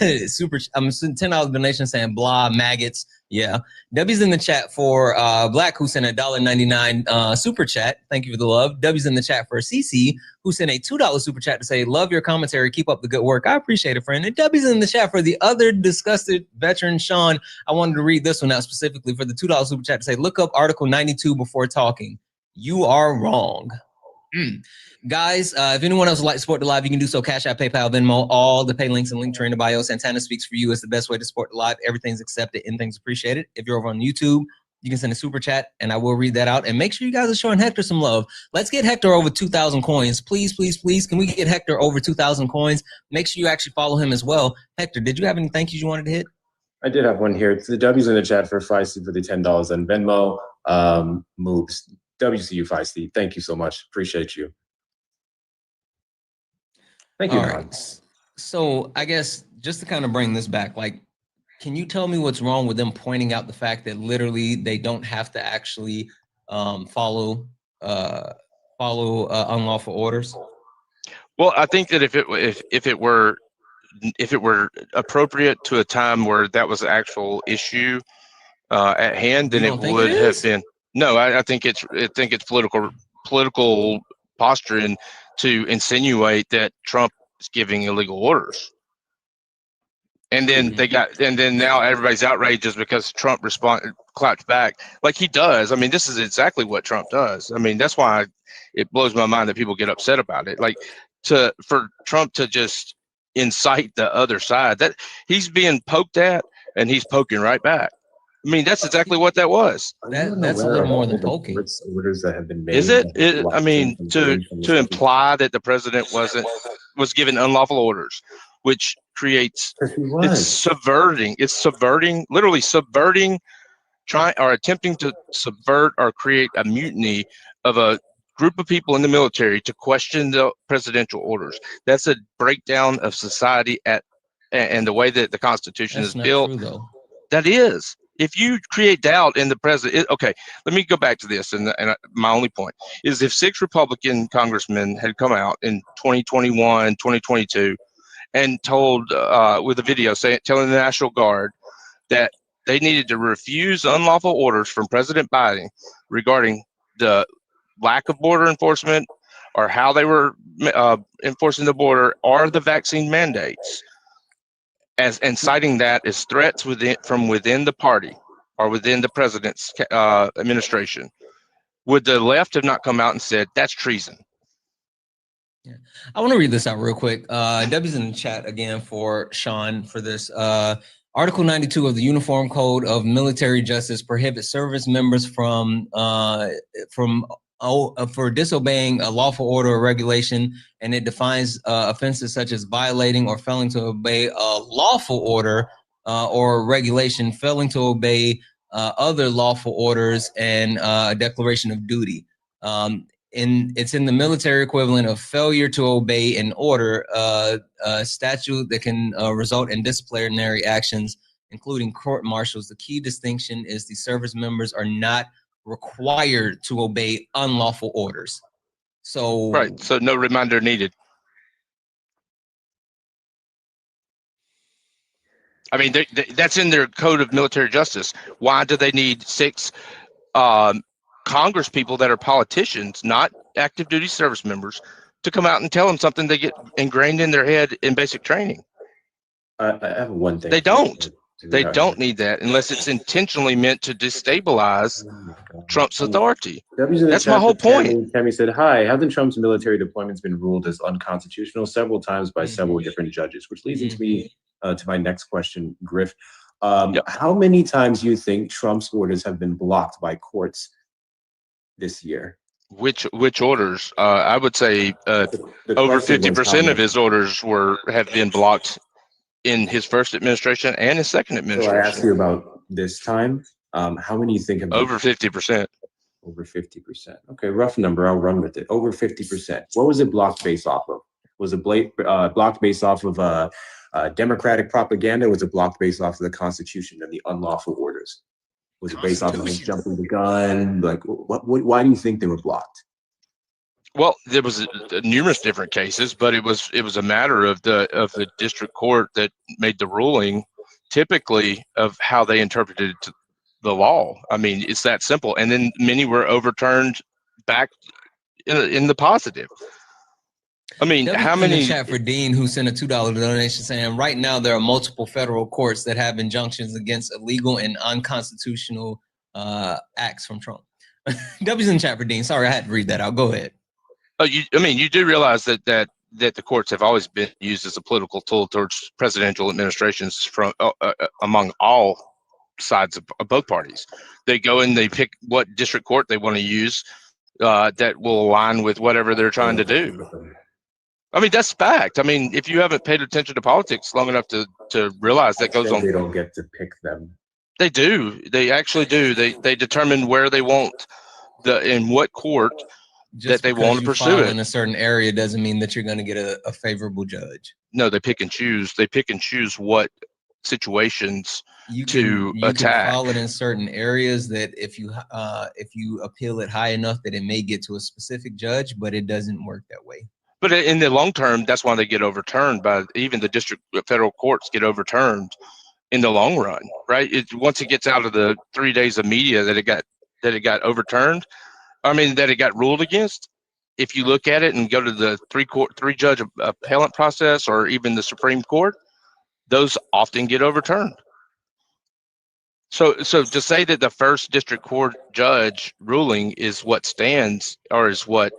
S1: $10 donation saying blah maggots. Yeah. W's in the chat for Black, who sent a $1.99 super chat. Thank you for the love. W's in the chat for CC, who sent a $2 super chat to say, love your commentary. Keep up the good work. I appreciate it, friend. And W's in the chat for the other disgusted veteran, Sean. I wanted to read this one out specifically for the $2 super chat to say, look up Article 92 before talking. You are wrong. Guys, if anyone else would like to support the live, you can do so. Cash App, PayPal, Venmo, all the pay links and link tree in the bio. Santana Speaks For You is the best way to support the live. Everything's accepted, anything's appreciated. If you're over on YouTube, you can send a super chat and I will read that out. And make sure you guys are showing Hector some love. Let's get Hector over 2,000 coins. Please, please, please. Can we get Hector over 2,000 coins? Make sure you actually follow him as well. Hector, did you have any thank yous you wanted to hit?
S18: I did have one here. It's the W's in the chat for Feisty for the $10 and Venmo moves. WCU Feisty. Thank you so much. Appreciate you. Thank you.
S1: All right. So I guess just to kind of bring this back, like, can you tell me what's wrong with them pointing out the fact that literally they don't have to actually follow unlawful orders?
S17: Well, I think that if it were appropriate to a time where that was the actual issue at hand, then it would have been. No, I think it's political posturing to insinuate that Trump is giving illegal orders. And then now everybody's outraged just because Trump clapped back like he does. I mean, this is exactly what Trump does. I mean, that's why it blows my mind that people get upset about it. Like, for Trump to just incite the other side. That he's being poked at and he's poking right back. I mean, that's exactly what that was.
S1: That's a little more than poking.
S18: Orders that have been made.
S17: Is it? I mean, to imply that the president was given unlawful orders, which creates it's subverting, literally subverting, trying or attempting to subvert or create a mutiny of a group of people in the military to question the presidential orders. That's a breakdown of society and the way that the Constitution is built.
S1: True, though.
S17: That is. If you create doubt in the president, okay, let me go back to this. And my only point is if 6 Republican congressmen had come out in 2021, 2022, and told with a video telling the National Guard that they needed to refuse unlawful orders from President Biden regarding the lack of border enforcement or how they were enforcing the border or the vaccine mandates, and citing that as threats from within the party or within the president's administration, would the left have not come out and said that's treason?
S1: Yeah. I want to read this out real quick. W's in the chat again for Sean for this. Article 92 of the Uniform Code of Military Justice prohibits service members for disobeying a lawful order or regulation, and it defines offenses such as violating or failing to obey a lawful order or regulation, failing to obey other lawful orders, and a declaration of duty. It's in the military equivalent of failure to obey an order, a statute that can result in disciplinary actions, including court-martials. The key distinction is the service members are not required to obey unlawful orders. So
S17: right, so no reminder needed. I mean, that's in their code of military justice. Why do they need 6 Congress people that are politicians, not active duty service members, to come out and tell them something they get ingrained in their head in basic training?
S18: I have one thing.
S17: They don't. They don't need that unless it's intentionally meant to destabilize Trump's authority. That's my whole point.
S18: Tammy said, hi, haven't Trump's military deployments been ruled as unconstitutional several times by several different judges? Which leads into me to my next question, Griff. How many times do you think Trump's orders have been blocked by courts this year?
S17: Which orders? I would say over 50% of his orders have been blocked in his first administration and his second administration.
S18: So I asked you about this time. How many do you think have been
S17: over 50%?
S18: Over 50%. Okay, rough number. I'll run with it. Over 50%. What was it blocked based off of? Was it blocked based off of Democratic propaganda? Was it blocked based off of the Constitution and the unlawful orders? Was it based off of jumping the gun? Like, why do you think they were blocked?
S17: Well, there was numerous different cases, but it was a matter of the district court that made the ruling, typically of how they interpreted the law. I mean, it's that simple. And then many were overturned back in the positive. I mean, how many?
S1: In the chat for Dean, who sent a $2 donation, saying right now there are multiple federal courts that have injunctions against illegal and unconstitutional acts from Trump. W's in the chat for Dean. Sorry, I had to read that out. Go ahead.
S17: You do realize that the courts have always been used as a political tool towards presidential administrations from among all sides of both parties. They go and they pick what district court they want to use that will align with whatever they're trying to do. I mean, that's fact. I mean, if you haven't paid attention to politics long enough to realize that goes on.
S18: They don't get to pick them.
S17: They do. They actually do. They determine where they want in what court that they want to pursue it.
S1: In a certain area doesn't mean that you're going to get a favorable judge.
S17: No, they pick and choose. They pick and choose what situations
S1: you
S17: attack.
S1: Can file it in certain areas that if you appeal it high enough that it may get to a specific judge, but it doesn't work that way.
S17: But in the long term, that's why they get overturned by even the federal courts get overturned in the long run, right? Once it gets out of the 3 days of media that it got overturned, I mean, that it got ruled against. If you look at it and go to the three judge appellate process or even the Supreme Court, those often get overturned. So to say that the first district court judge ruling is what stands or is what,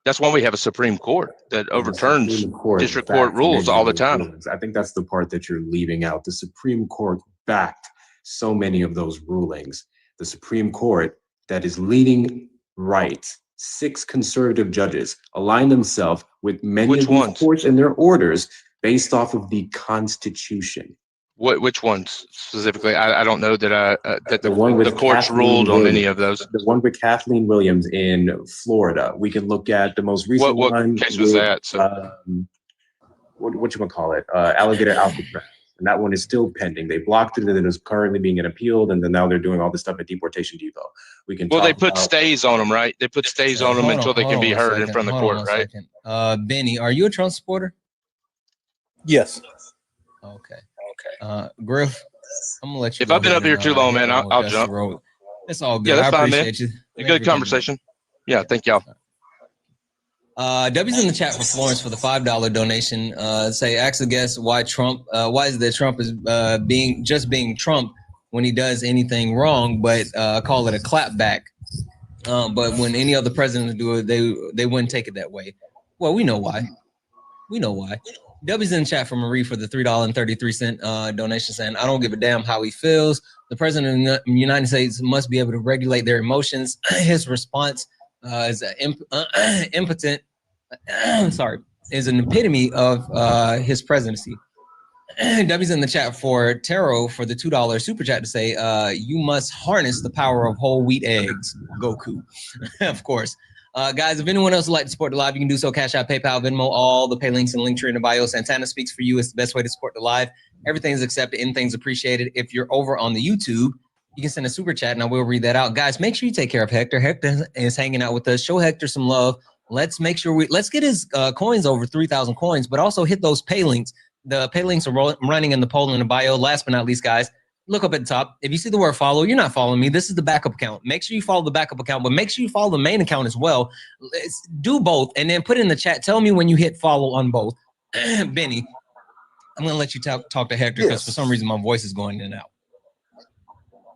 S17: That's why we have a Supreme Court that overturns
S18: Supreme Court
S17: district court
S18: backed
S17: rules
S18: many
S17: all
S18: of
S17: the
S18: those
S17: time.
S18: rulings. I think that's the part that you're leaving out. The Supreme Court backed so many of those rulings. The Supreme Court that is leading right, 6 conservative judges align themselves with many
S17: Which
S18: of these
S17: ones?
S18: courts and their orders based off of the Constitution.
S17: Which ones specifically? I don't know that that
S18: The one with
S17: the courts
S18: Kathleen
S17: ruled on any
S18: Williams.
S17: of those.
S18: The one with Kathleen Williams in Florida. We can look at the most recent
S17: What
S18: one.
S17: case was
S18: with,
S17: that? So
S18: what you call it? Alligator Alcatraz. And that one is still pending. They blocked it, and it is currently being appealed, and then now they're doing all this stuff at Deportation Depot. We can.
S17: well,
S18: talk
S17: they put
S18: about,
S17: stays on them, right? They put stays on them until they can be heard in front of the court, right?
S1: Benny, are you a Trump supporter?
S6: Yes.
S1: Okay. Griff, I'm gonna let you.
S17: If I've been up here too long, man, I'll jump.
S1: It's all good.
S17: Yeah, that's
S1: I
S17: fine, man.
S1: appreciate you.
S17: A good conversation. Yeah, thank y'all.
S1: W's in the chat for Florence for the $5 donation. Say, ask the guest why Trump. Why is that Trump is being Trump when he does anything wrong, but call it a clapback. But when any other president do it, they wouldn't take it that way. Well, we know why. W's in the chat for Marie for the $3.33 donation, saying, I don't give a damn how he feels. The president of the United States must be able to regulate their emotions. His response is impotent. Is an epitome of his presidency. W's in the chat for Taro for the $2 super chat to say, you must harness the power of whole wheat eggs, Goku. Of course. Guys, if anyone else would like to support the live, you can do so. Cash App, PayPal, Venmo, all the pay links and link tree in the bio. Santana Speaks for You is the best way to support the live. Everything's accepted, anything's appreciated. If you're over on the YouTube, you can send a super chat and I will read that out. Guys, make sure you take care of Hector. Hector is hanging out with us. Show Hector some love. Let's make sure let's get his coins over 3,000 coins, but also hit those pay links. The pay links are running in the poll in the bio. Last but not least, guys, look up at the top. If you see the word follow, you're not following me. This is the backup account. Make sure you follow the backup account, but make sure you follow the main account as well. Let's do both, and then put in the chat. Tell me when you hit follow on both. Benny, I'm going to let you talk to Hector because for some reason my voice is going in and out.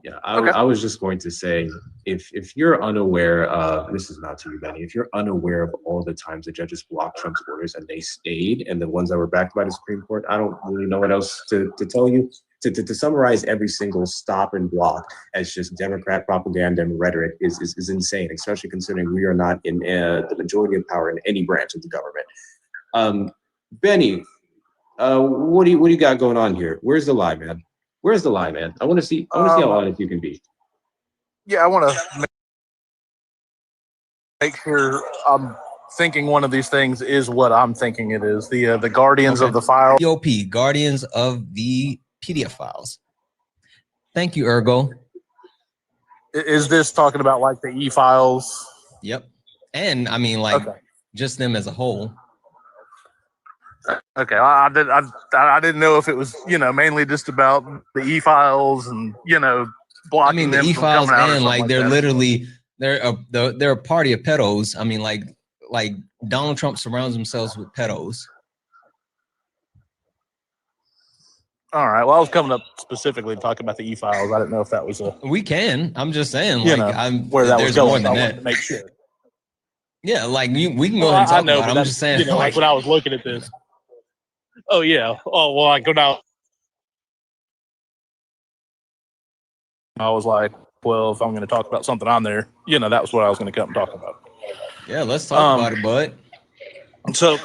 S18: Yeah, I was just going to say, if you're unaware of, this is not to you, Benny, if you're unaware of all the times the judges blocked Trump's orders and they stayed, and the ones that were backed by the Supreme Court, I don't really know what else to tell you. To summarize every single stop and block as just Democrat propaganda and rhetoric is insane, especially considering we are not in the majority of power in any branch of the government. Benny, what do you got going on here? Where's the lie, man? Where's the lie, man? I want to see how honest you can be.
S6: Yeah, I want to make sure I'm thinking one of these things is what I'm thinking it is. The Guardians of the File.
S1: GOP, Guardians of the PDF Files. Thank you, Ergo.
S6: Is this talking about like the e-files?
S1: Yep. And I mean, like, just them as a whole.
S6: Okay, I didn't know if it was, mainly just about the e-files and, blocking.
S1: I mean, the e-files and like they're literally they're a party of pedos. I mean, like Donald Trump surrounds himself with pedos.
S6: All right. Well, I was coming up specifically to talk about the e-files. I didn't know if that was a.
S1: We can. I'm just saying,
S6: where that was going.
S1: More than
S6: I
S1: that.
S6: wanted to make sure.
S1: Yeah, like we can go ahead and talk about it. I'm just saying,
S6: like when I was looking at this. Oh yeah. Oh well, I go down. I was like, well, if I'm going to talk about something on there, that was what I was going to come and talk about.
S1: Yeah, let's talk about it, bud.
S6: So,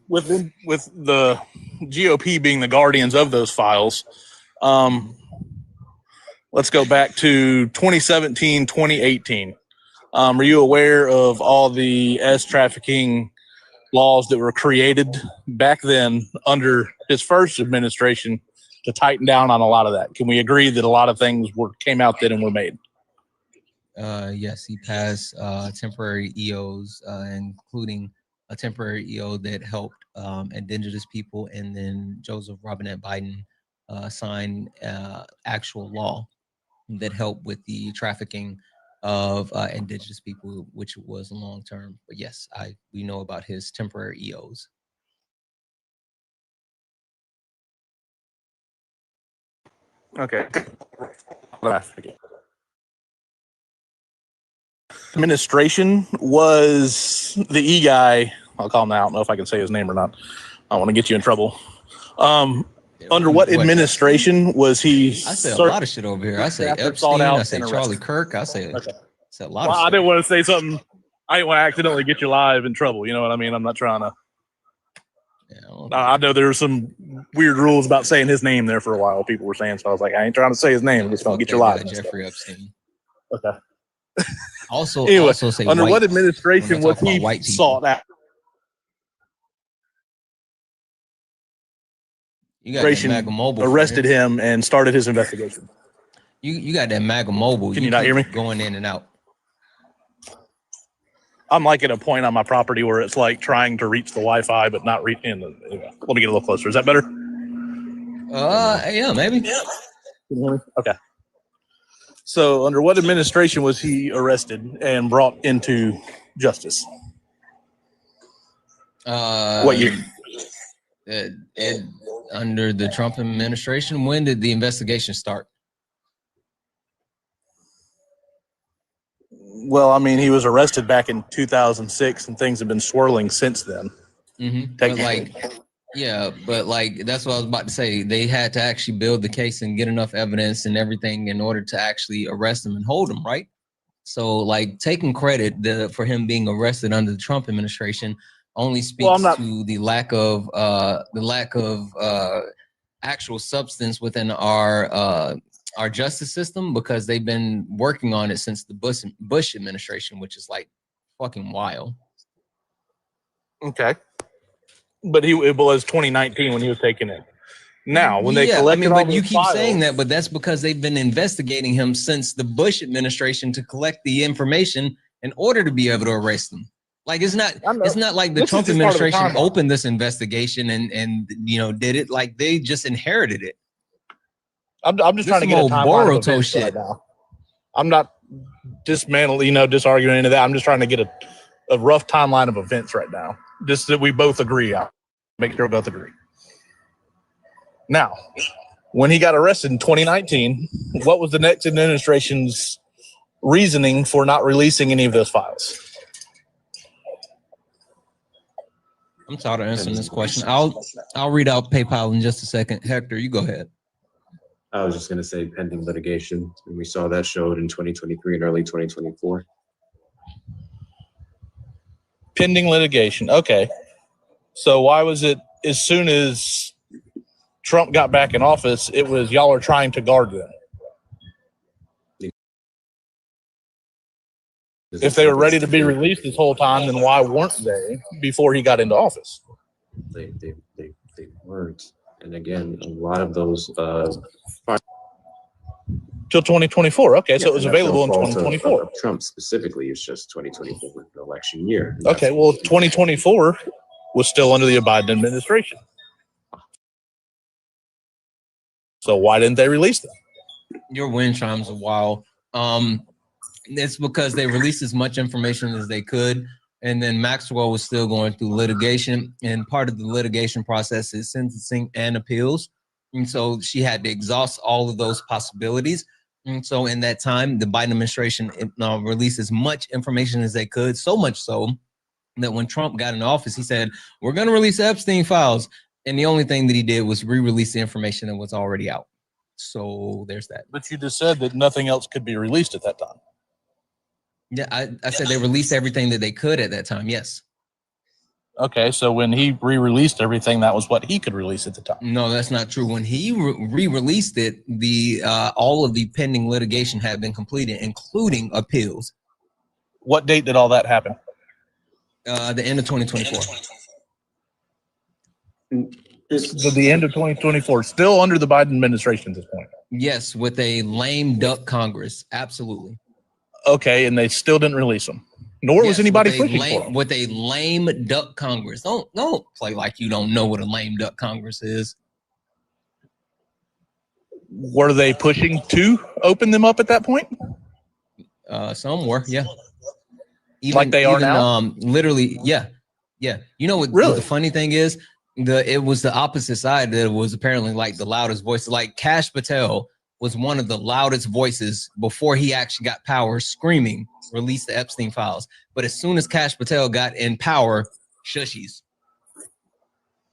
S6: with the GOP being the guardians of those files, let's go back to 2017, 2018. Are you aware of all the trafficking laws that were created back then under his first administration to tighten down on a lot of that? Can we agree that a lot of things came out then and were made?
S1: Yes, he passed temporary EOs, including a temporary EO that helped indigenous people, and then Joseph Robinette Biden signed actual law that helped with the trafficking of indigenous people, which was long term. But yes, we know about his temporary EOs.
S6: Okay. administration was the E guy. I'll call him out. I don't know if I can say his name or not. I want to get you in trouble. Under what administration was he?
S1: I say a lot of shit over here. I say Epstein. I say Charlie Kirk. I say a lot of shit.
S6: I didn't want to say something. I didn't want to accidentally get you live in trouble. You know what I mean? I'm not trying to. I know there were some weird rules about saying his name there for a while. People were saying, so I was like, I ain't trying to say his name. I'm just gonna get you live.
S1: Jeffrey Epstein.
S6: Okay.
S1: Also,
S6: anyway,
S1: also say
S6: under
S1: white,
S6: what administration was he sought out?
S1: You got that MAGA mobile.
S6: Arrested him and started his investigation.
S1: You got that MAGA mobile.
S6: Can you not hear me?
S1: Going in and out.
S6: I'm like at a point on my property where it's like trying to reach the Wi-Fi, but not reaching. Anyway, let me get a little closer. Is that better?
S1: Yeah, maybe.
S6: Yeah. Okay. So, under what administration was he arrested and brought into justice? What year?
S1: Under the Trump administration. When did the investigation start?
S6: Well, I mean, he was arrested back in 2006, and things have been swirling since then.
S1: But that's what I was about to say. They had to actually build the case and get enough evidence and everything in order to actually arrest him and hold him, right? So, like, taking credit for him being arrested under the Trump administration only speaks to the lack of actual substance within our justice system, because they've been working on it since the Bush administration, which is like fucking wild.
S6: Okay. But it was 2019 when he was taken in. Now, when they collected all
S1: you
S6: those
S1: keep
S6: files,
S1: saying that, but that's because they've been investigating him since the Bush administration to collect the information in order to be able to arrest him. Like, it's not like the Trump administration opened this investigation and did it. Like, they just inherited it.
S6: I'm just trying to get a timeline of events right now. I'm not dismantling, disarguing into that. I'm just trying to get a rough timeline of events right now, just that we both agree on. Make sure we both agree. Now, when he got arrested in 2019, what was the next administration's reasoning for not releasing any of those files?
S1: I'm tired of answering this question. I'll read out PayPal in just a second. Hector, you go ahead.
S18: I was just going to say pending litigation, and we saw that showed in 2023 and early 2024.
S6: Pending litigation. Okay. So why was it as soon as Trump got back in office, it was y'all are trying to guard them? If they were ready to be released this whole time, then why weren't they before he got into office?
S18: They weren't. And again, a lot of those
S6: till 2024. Okay, so it was available in 2024.
S18: Of Trump specifically, it's just 2024 was an election year.
S6: Okay, well, 2024 was still under the Biden administration. So why didn't they release them?
S1: Your wind chimes are wild. It's because they released as much information as they could, and then Maxwell was still going through litigation, and part of the litigation process is sentencing and appeals. And so she had to exhaust all of those possibilities. And so in that time, the Biden administration released as much information as they could, so much so that when Trump got in office, he said, we're going to release Epstein files. And the only thing that he did was re-release the information that was already out. So there's that.
S6: But you just said that nothing else could be released at that time.
S1: Yeah, I said they released everything that they could at that time. Yes.
S6: Okay, so when he re-released everything, that was what he could release at the time.
S1: No, that's not true. When he re-released it, all of the pending litigation had been completed, including appeals.
S6: What date did all that happen?
S1: The end of 2024.
S6: So the end of 2024, still under the Biden administration at this point.
S1: Yes, with a lame duck Congress. Absolutely.
S6: Okay, and they still didn't release them. Nor was anybody pushing for them.
S1: With a lame duck Congress. Don't play like you don't know what a lame duck Congress is.
S6: Were they pushing to open them up at that point?
S1: Some were, yeah.
S6: Like they are now?
S1: Literally, yeah. Yeah. You know what the funny thing is? It was the opposite side that was apparently like the loudest voice. Like Kash Patel was one of the loudest voices before he actually got power, screaming, release the Epstein files. But as soon as Kash Patel got in power, shushies.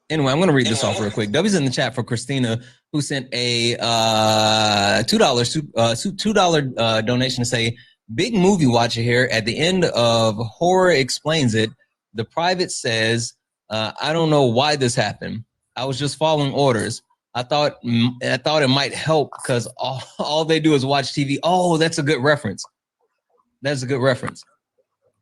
S1: Anyway, I'm going to read this off real quick. W's in the chat for Christina, who sent a $2 donation to say, big movie watcher here. At the end of Horror Explains It, the private says, I don't know why this happened. I was just following orders. I thought it might help because all they do is watch TV. Oh, that's a good reference. That's a good reference.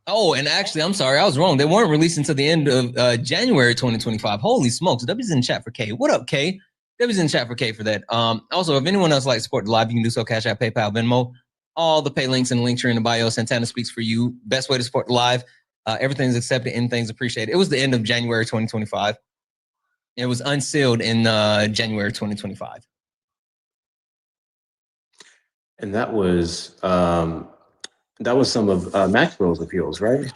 S1: Oh, and actually, I'm sorry, I was wrong. They weren't released until the end of January 2025. Holy smokes. W's in the chat for K. What up, K? W's in the chat for K for that. Also, if anyone else likes to support the live, you can do so. Cash App, PayPal, Venmo. All the pay links and links are in the bio. Santana speaks for you. Best way to support the live. Everything's accepted, anything's appreciated. It was the end of January 2025. It was unsealed in January 2025.
S18: And that was some of Maxwell's appeals, right?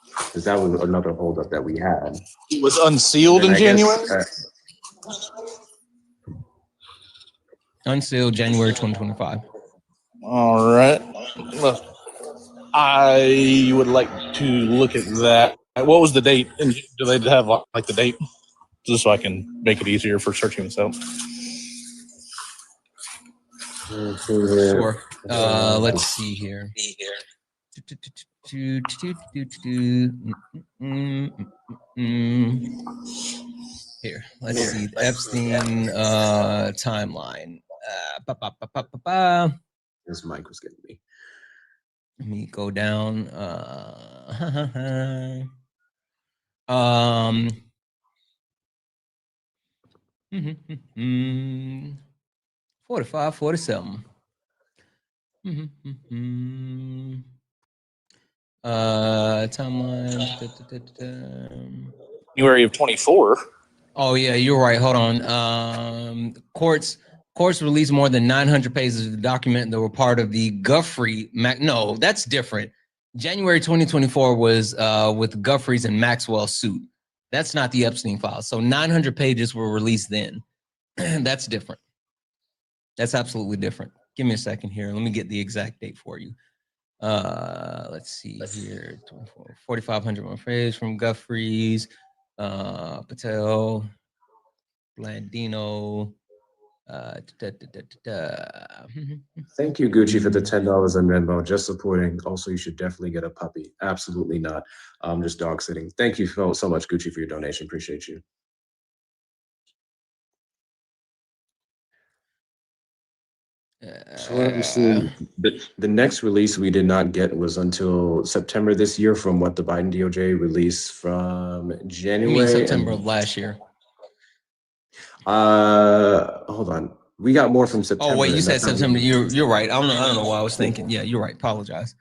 S18: Because that was another holdup that we had.
S6: It was unsealed in January?
S1: Unsealed January 2025.
S6: All right. Well, I would like to look at that. What was the date? And do they have like the date? Just so I can make it easier for searching this out.
S1: Sure. Let's see here. Here, let's see. Epstein timeline.
S18: This mic was getting me.
S1: Let me go down. 45, 47. Timeline.
S6: January of 24.
S1: Oh yeah, you're right. Hold on. Courts released more than 900 pages of the document that were part of the Guthrie. No, that's different. January 2024 was with Guthries and Maxwell suit. That's not the Epstein files. So 900 pages were released then. That's different. That's absolutely different. Give me a second here. Let me get the exact date for you. Let's see here. 4,500 more pages from Guthries, Patel, Blandino.
S18: Thank you, Gucci, for the $10 on Venmo. Just supporting. Also, you should definitely get a puppy. Absolutely not. Just dog sitting. Thank you so much, Gucci, for your donation. Appreciate you. So let me see. The next release we did not get was until September this year from what the Biden DOJ released from January.
S1: You mean September of last year?
S18: Hold on. We got more from September.
S1: Oh wait, you said September. You're right. I don't know why I was thinking. Yeah, you're right. Apologize.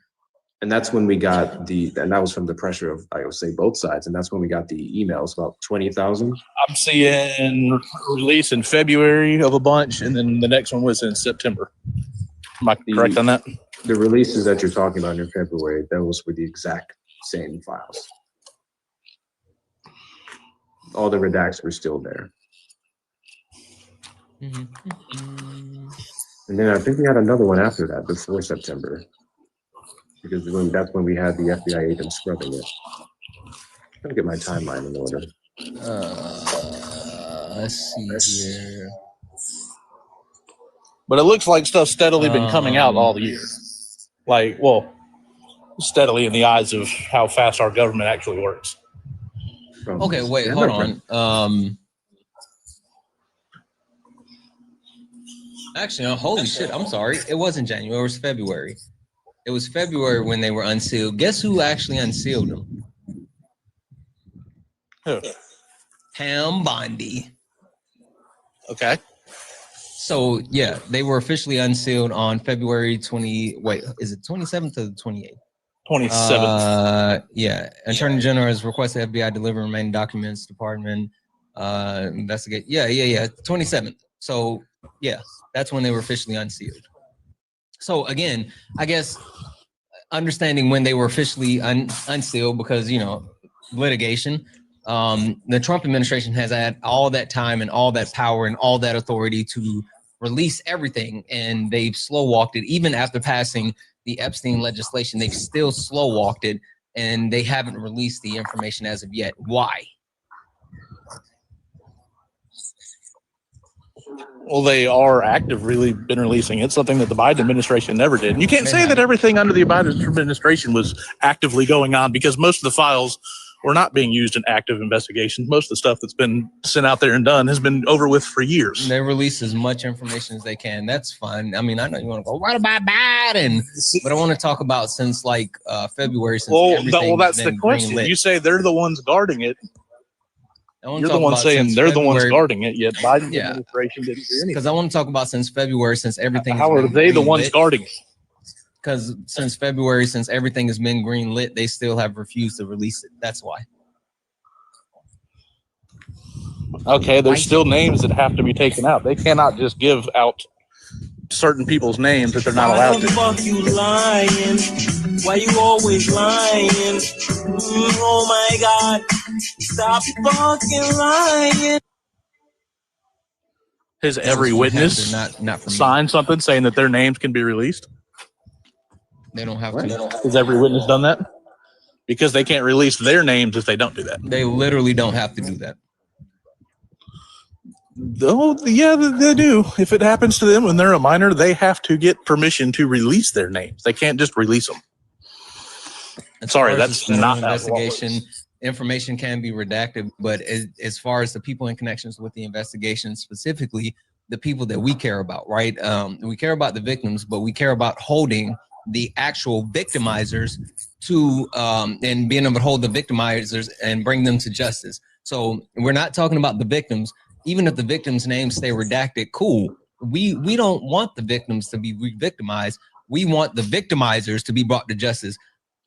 S18: And that's when we got and that was from the pressure of, I would say, both sides. And that's when we got the emails, about 20,000.
S6: I'm seeing release in February of a bunch, and then the next one was in September. Am I correct on that?
S18: The releases that you're talking about in February, those were the exact same files. All the redacts were still there. And then I think we had another one after that, before September. Because that's when we had the FBI agent scrubbing it. I'm gonna get my timeline in order.
S1: Let's see here.
S6: But it looks like stuff's steadily been coming out all the year. Like, well, steadily in the eyes of how fast our government actually works.
S1: Okay, wait, hold on. Actually, holy shit, I'm sorry. It wasn't January, it was February. It was February when they were unsealed. Guess who actually unsealed them?
S6: Who?
S1: Pam Bondi.
S6: Okay.
S1: So, yeah, they were officially unsealed on February 20. Wait, is it 27th or the 28th?
S6: 27th.
S1: Yeah. Attorney General has requested FBI deliver remaining documents. Department investigate. Yeah. 27th. So, yeah, that's when they were officially unsealed. So again, I guess understanding when they were officially unsealed because, you know, litigation, the Trump administration has had all that time and all that power and all that authority to release everything, and they've slow walked it. Even after passing the Epstein legislation, they've still slow walked it, and they haven't released the information as of yet. Why?
S6: Well, they are actively been releasing it, something that the Biden administration never did. And you can't say that everything under the Biden administration was actively going on, because most of the files were not being used in active investigations. Most of the stuff that's been sent out there and done has been over with for years.
S1: They release as much information as they can. That's fine. I mean, I know you want to go, what about Biden? But I want to talk about since like February. Since
S6: that's the question. You say they're the ones guarding it. You're the one saying they're the ones guarding it, yet Biden's administration didn't do anything.
S1: Because I want to talk about since February, since everything.
S6: How are they the ones guarding it?
S1: Because since February, since everything has been green lit, they still have refused to release it. That's why.
S6: Okay, there's still names that have to be taken out. They cannot just give out certain people's names that they're not allowed to.
S2: Why the fuck you lying? Why you always lying? Oh my God. Stop fucking lying.
S6: Has every witness signed something saying that their names can be released?
S1: They don't have to.
S6: Has every witness done that? Because they can't release their names if they don't do that.
S1: They literally don't have to do that.
S6: Oh, yeah, they do. If it happens to them when they're a minor, they have to get permission to release their names. They can't just release them. Sorry, that's not
S1: investigation. Information can be redacted, but as far as the people in connections with the investigation, specifically the people that we care about, right? We care about the victims, but we care about holding the actual victimizers to and being able to hold the victimizers and bring them to justice. So we're not talking about the victims. Even if the victims' names stay redacted, cool. We don't want the victims to be re-victimized. We want the victimizers to be brought to justice.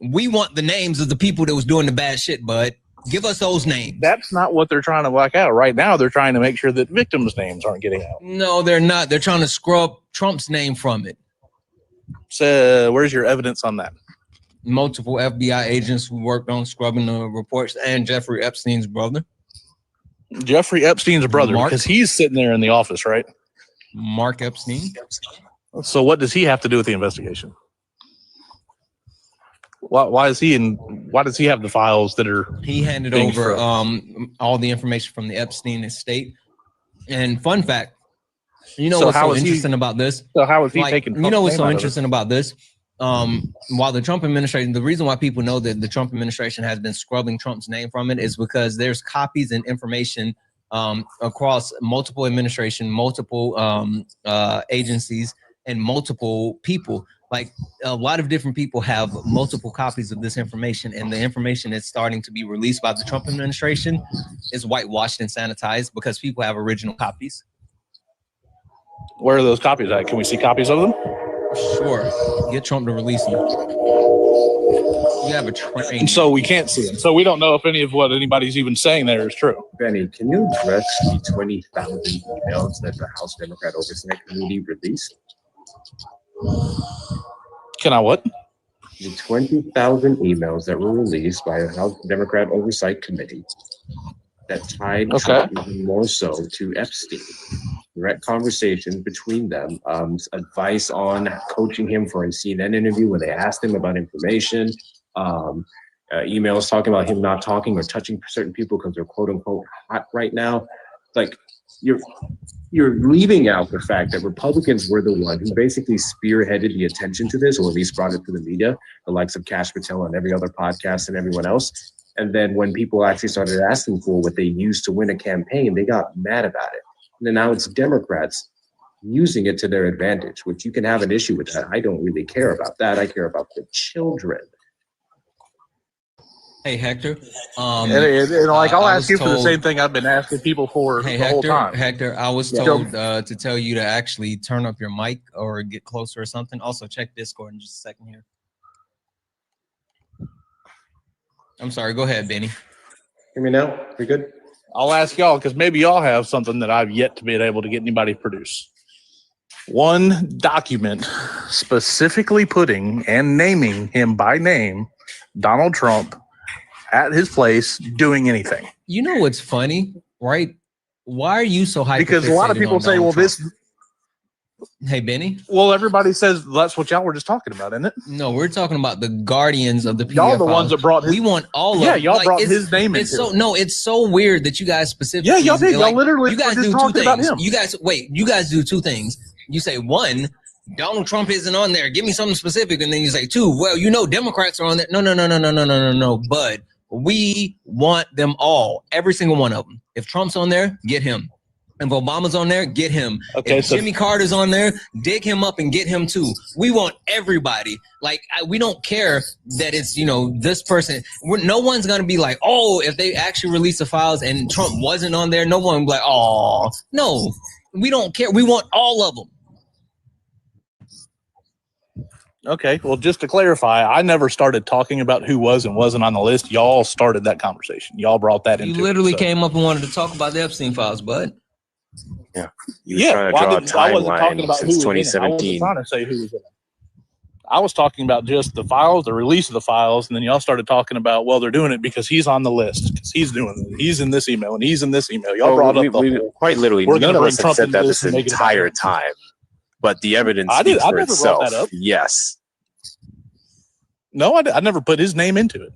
S1: We want the names of the people that was doing the bad shit, bud. Give us those names.
S6: That's not what they're trying to black out. Right now, they're trying to make sure that victims' names aren't getting out.
S1: No, they're not. They're trying to scrub Trump's name from it.
S6: So where's your evidence on that?
S1: Multiple FBI agents who worked on scrubbing the reports, and Jeffrey Epstein's brother.
S6: Jeffrey Epstein's brother, because he's sitting there in the office, right?
S1: Mark Epstein.
S6: So what does he have to do with the investigation? Why does he have the files that are?
S1: He handed over all the information from the Epstein estate. And fun fact, you know what's so interesting about this?
S6: So how is he taking?
S1: You know what's so interesting about this? While the Trump administration, the reason why people know that the Trump administration has been scrubbing Trump's name from it is because there's copies and information across multiple administration, multiple agencies, and multiple people. Like a lot of different people have multiple copies of this information, and the information that's starting to be released by the Trump administration is whitewashed and sanitized because people have original copies.
S6: Where are those copies at? Can we see copies of them?
S1: Sure. Get Trump to release them. You have a train.
S6: So we can't see them. So we don't know if any of what anybody's even saying there is true.
S18: Benny, can you address the 20,000 emails that the House Democrat Oversight Committee released?
S6: Can I what?
S18: The 20,000 emails that were released by the House Democrat Oversight Committee that tied Trump even more so to Epstein. Direct conversations between them, advice on coaching him for a CNN interview when they asked him about information, emails talking about him not talking or touching certain people because they're quote unquote hot right now. Like you're leaving out the fact that Republicans were the one who basically spearheaded the attention to this, or at least brought it to the media, the likes of Cash Patel and every other podcast and everyone else. And then when people actually started asking for what they used to win a campaign, they got mad about it. And now it's Democrats using it to their advantage, which you can have an issue with that. I don't really care about that. I care about the children.
S1: Hey, Hector.
S6: And like I'll ask you for the same thing I've been asking people for the whole time.
S1: Hector, I was told to tell you to actually turn up your mic or get closer or something. Also, check Discord in just a second here. I'm sorry. Go ahead, Benny.
S18: Hear me now? We good?
S6: I'll ask y'all because maybe y'all have something that I've yet to be able to get anybody to produce. One document specifically putting and naming him by name, Donald Trump, at his place doing anything.
S1: You know what's funny, right? Why are you so hyper?
S6: Because a lot of people say, well,
S1: Hey, Benny.
S6: Well, everybody says that's what y'all were just talking about, isn't it?
S1: No, we're talking about the guardians of the PDF
S6: Y'all the ones
S1: files.
S6: that brought his,
S1: we want all
S6: yeah,
S1: of
S6: y'all
S1: like,
S6: brought his name
S1: it's
S6: into
S1: so
S6: it.
S1: no, it's so weird that you guys specifically
S6: Yeah, y'all did.
S1: like,
S6: Y'all literally
S1: you guys
S6: were just
S1: do two
S6: talking about
S1: things.
S6: him.
S1: You guys do two things. You say one, Donald Trump isn't on there. Give me something specific, and then you say two. Well, you know, Democrats are on there. No. But we want them all, every single one of them. If Trump's on there, get him. If Obama's on there, get him.
S6: Okay,
S1: if Jimmy Carter's on there, dig him up and get him too. We want everybody. Like, we don't care that it's, you know, this person. No one's going to be like, oh, if they actually release the files and Trump wasn't on there, no one will be like, oh, no. We don't care. We want all of them.
S6: Okay, well, just to clarify, I never started talking about who was and wasn't on the list. Y'all started that conversation. Y'all brought that into
S1: You literally
S6: it, so.
S1: came up and wanted to talk about the Epstein files, bud.
S18: Yeah, you were trying to draw a timeline since 2017.
S6: I wasn't trying to say who was in it. I was talking about just the files, the release of the files, and then y'all started talking about, well, they're doing it because he's on the list, because he's doing it. He's in this email, and he's in this email. Y'all brought up the whole,
S18: quite literally,
S6: we're
S18: none
S6: gonna
S18: of
S6: bring
S18: us have
S6: Trump
S18: said
S6: into
S18: that
S6: this
S18: this
S6: and make it
S18: entire
S6: about
S18: time, but the evidence
S6: I
S18: speaks for
S6: never
S18: itself.
S6: brought that up.
S18: Yes.
S6: No, I never put his name into it.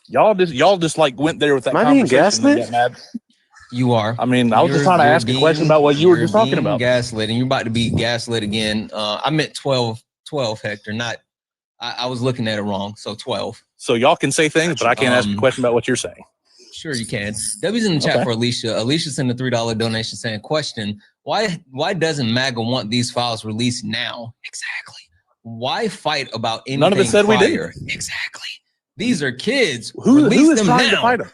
S6: Y'all just like went there with that
S18: Am I being
S6: conversation and
S18: gaslit?
S6: got mad.
S1: You are.
S6: I mean, I was just trying to ask a question about what you were just talking about.
S1: Gaslit, and you're about to be gaslit again. I meant 12, Hector, not. I was looking at it wrong. So 12.
S6: So y'all can say things, but I can't ask a question about what you're saying.
S1: Sure, you can. W's in the chat for Alicia. Alicia sent a $3 donation saying, question, why doesn't MAGA want these files released now? Exactly. Why fight about anything
S6: None of us said
S1: prior?
S6: we did.
S1: Exactly. These are kids.
S6: Who
S1: Release
S6: is
S1: them
S6: trying
S1: now.
S6: to fight them?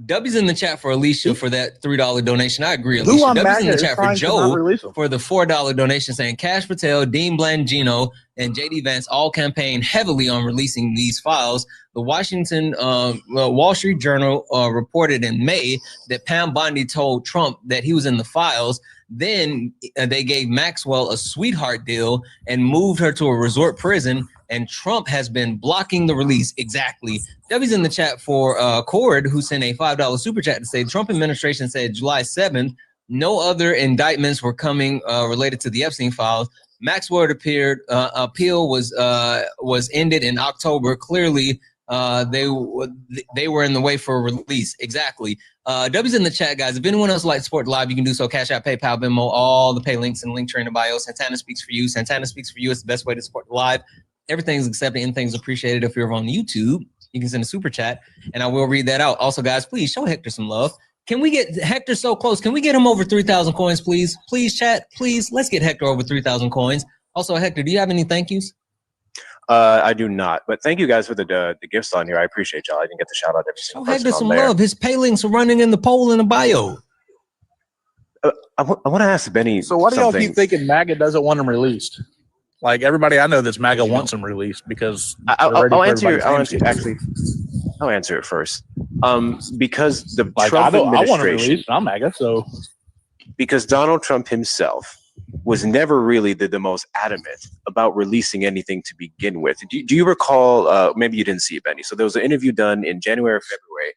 S1: W's in the chat for Alicia for that $3 donation. I agree,
S6: Who
S1: Alicia.
S6: on
S1: W's in
S6: MAGA
S1: the
S6: is
S1: chat for
S6: trying to not release
S1: Joe
S6: them?
S1: for the $4 donation saying Cash Patel, Dean Blandino, and JD Vance all campaigned heavily on releasing these files. The Wall Street Journal reported in May that Pam Bondi told Trump that he was in the files. Then they gave Maxwell a sweetheart deal and moved her to a resort prison. And Trump has been blocking the release. Exactly. W's in the chat for Cord, who sent a $5 super chat to say the Trump administration said July 7th, no other indictments were coming related to the Epstein files. Maxwell appeal was ended in October. Clearly, they were in the way for a release. Exactly. W's in the chat, guys. If anyone else would like to support live, you can do so. Cash App, PayPal, Venmo, all the pay links and link tree in the bio. Santana speaks for you. Santana speaks for you. It's the best way to support live. Everything's accepted. Anything's appreciated. If you're on YouTube, you can send a super chat, and I will read that out. Also, guys, please show Hector some love. Can we get Hector so close? Can we get him over 3,000 coins, please? Please, chat. Please, let's get Hector over 3,000 coins. Also, Hector, do you have any thank yous?
S18: I do not, but thank you guys for the gifts on here. I appreciate y'all. I didn't get to shout out every single person
S1: Hector some
S18: on there.
S1: love. His pay links are running in the poll in the bio.
S18: I want to ask Benny.
S6: So why do y'all
S18: something.
S6: keep thinking MAGA doesn't want them released? Like everybody I know that's MAGA wants them released because
S18: I'll answer it first. Because the Trump
S6: I want them
S18: administration,
S6: released. I'm MAGA, so
S18: because Donald Trump himself was never really the most adamant about releasing anything to begin with. Do you recall? Maybe you didn't see it, Benny. So there was an interview done in January or February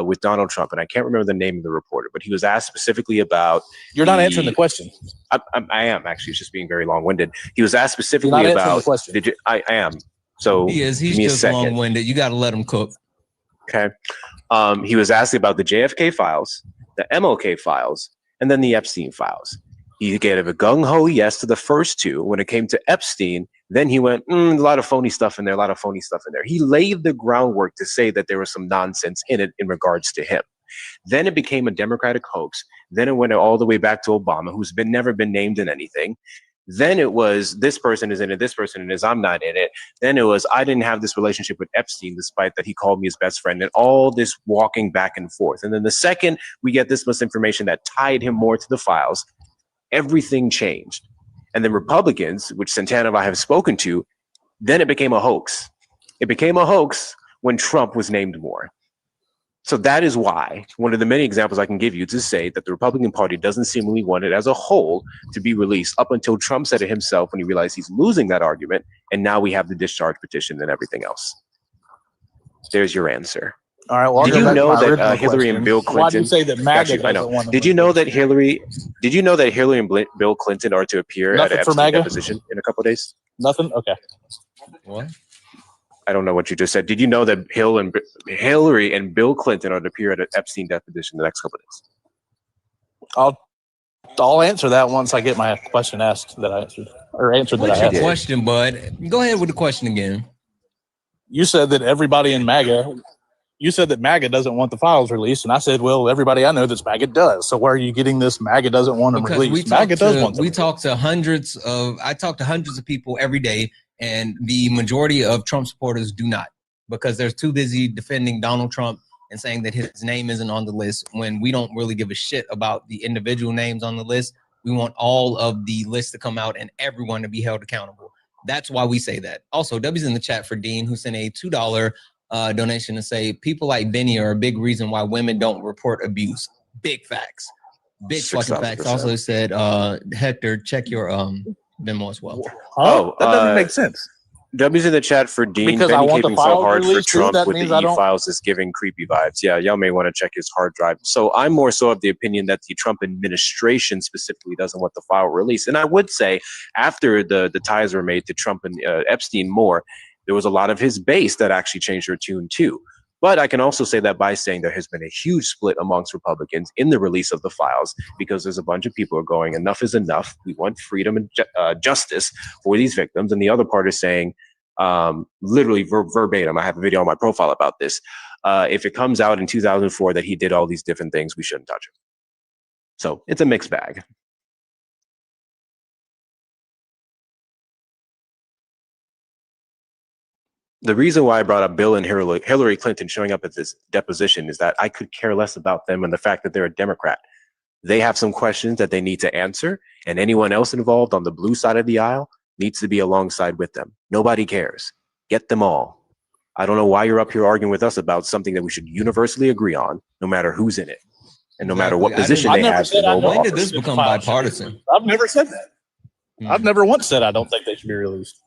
S18: with Donald Trump, and I can't remember the name of the reporter, but he was asked specifically about.
S6: You're not answering the question.
S18: I am actually. It's just being very long-winded. He was asked specifically about. The question. I am. So
S1: he is. He's just long-winded. You got to let him cook.
S18: Okay. He was asked about the JFK files, the MLK files, and then the Epstein files. He gave a gung-ho yes to the first two. When it came to Epstein, then he went, a lot of phony stuff in there, He laid the groundwork to say that there was some nonsense in it in regards to him. Then it became a Democratic hoax. Then it went all the way back to Obama, who's never been named in anything. Then it was, this person is in it, this person is, I'm not in it. Then it was, I didn't have this relationship with Epstein, despite that he called me his best friend, and all this walking back and forth. And then the second we get this misinformation that tied him more to the files, everything changed. And then Republicans, which Santana and I have spoken to, then it became a hoax. It became a hoax when Trump was named more. So that is why one of the many examples I can give you to say that the Republican Party doesn't seemingly want it as a whole to be released up until Trump said it himself when he realized he's losing that argument. And now we have the discharge petition and everything else. There's your answer.
S6: All right. Well,
S18: did you know that Hillary and Bill Clinton?
S6: Why do you say that MAGA doesn't want?
S18: Did you know that Hillary? Did you know that Hillary and Bill Clinton are to appear at an Epstein deposition in a couple of days?
S6: Nothing. Okay.
S1: What?
S18: I don't know what you just said. Did you know that Hillary and Bill Clinton are to appear at an Epstein deposition in the next couple of days?
S6: I'll answer that once I get my question asked that I answered or answered that I
S1: What's
S6: asked.
S1: your question, bud? Go ahead with the question again.
S6: You said that everybody in MAGA. You said that MAGA doesn't want the files released, and I said, well, everybody I know that's MAGA does. So where are you getting this? MAGA doesn't want them released. MAGA does want them.
S1: We talk to hundreds of. I talk to hundreds of people every day, and the majority of Trump supporters do not, because they're too busy defending Donald Trump and saying that his name isn't on the list when we don't really give a shit about the individual names on the list. We want all of the lists to come out and everyone to be held accountable. That's why we say that. Also, W's in the chat for Dean, who sent a $2 donation to say people like Benny are a big reason why women don't report abuse. Big facts. Big fucking facts. Also said, Hector, check your memo as well.
S6: Oh, that doesn't make sense.
S18: W's in the chat for Dean.
S6: Because
S18: Benny
S6: I want the
S18: caping so
S6: files
S18: hard for
S6: released too,
S18: Trump
S6: that
S18: with
S6: means
S18: the
S6: I don't-
S18: e-files is giving creepy vibes. Yeah, y'all may want to check his hard drive. So I'm more so of the opinion that the Trump administration specifically doesn't want the file released. And I would say after the ties were made to Trump and Epstein more, there was a lot of his base that actually changed their tune too. But I can also say that by saying there has been a huge split amongst Republicans in the release of the files, because there's a bunch of people who are going, enough is enough. We want freedom and justice for these victims. And the other part is saying, literally verbatim, I have a video on my profile about this. If it comes out in 2004 that he did all these different things, we shouldn't touch him. So it's a mixed bag. The reason why I brought up Bill and Hillary Clinton showing up at this deposition is that I could care less about them and the fact that they're a Democrat. They have some questions that they need to answer, and anyone else involved on the blue side of the aisle needs to be alongside with them. Nobody cares. Get them all. I don't know why you're up here arguing with us about something that we should universally agree on, no matter who's in it, and no matter what position they have.
S1: When did this become bipartisan?
S6: I've never said that. I've never once said I don't think they should be released.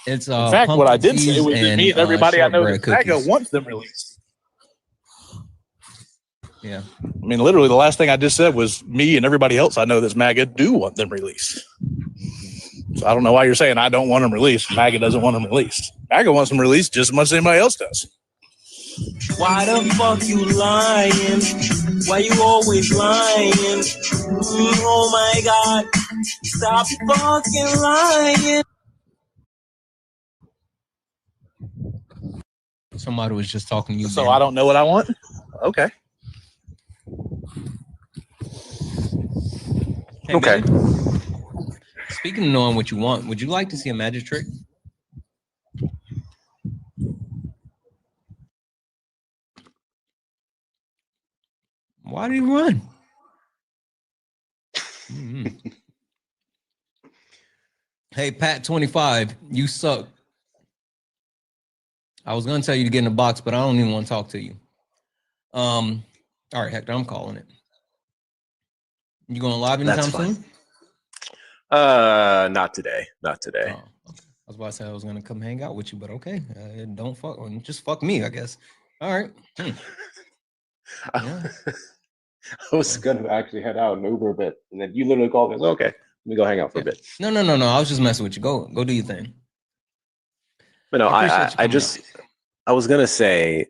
S1: It's
S6: in fact, what I did say was that me and everybody I know that MAGA wants them released.
S1: Yeah.
S6: I mean, literally, the last thing I just said was me and everybody else I know that's MAGA do want them released. So I don't know why you're saying I don't want them released. MAGA doesn't want them released. MAGA wants them released just as much as anybody else does.
S2: Why the fuck you lying? Why you always lying? Oh my God. Stop fucking lying.
S1: Somebody was just talking to you.
S6: So I don't know what I want? Okay.
S1: Hey, okay. Man, speaking of knowing what you want, would you like to see a magic trick? Why did he run? Mm-hmm. Hey, Pat25, you suck. I was going to tell you to get in the box, but I don't even want to talk to you. All right, Hector, I'm calling it. You going live anytime soon?
S18: Not today. Not today.
S1: Oh, okay. I was about to say I was going to come hang out with you, but okay. Don't fuck, just fuck me, I guess. All right.
S18: Yeah. I was going to actually head out and Uber a bit, and then you literally called me. I was like, okay, let me go hang out for a bit.
S1: No. I was just messing with you. Go do your thing.
S18: But no, I was going to say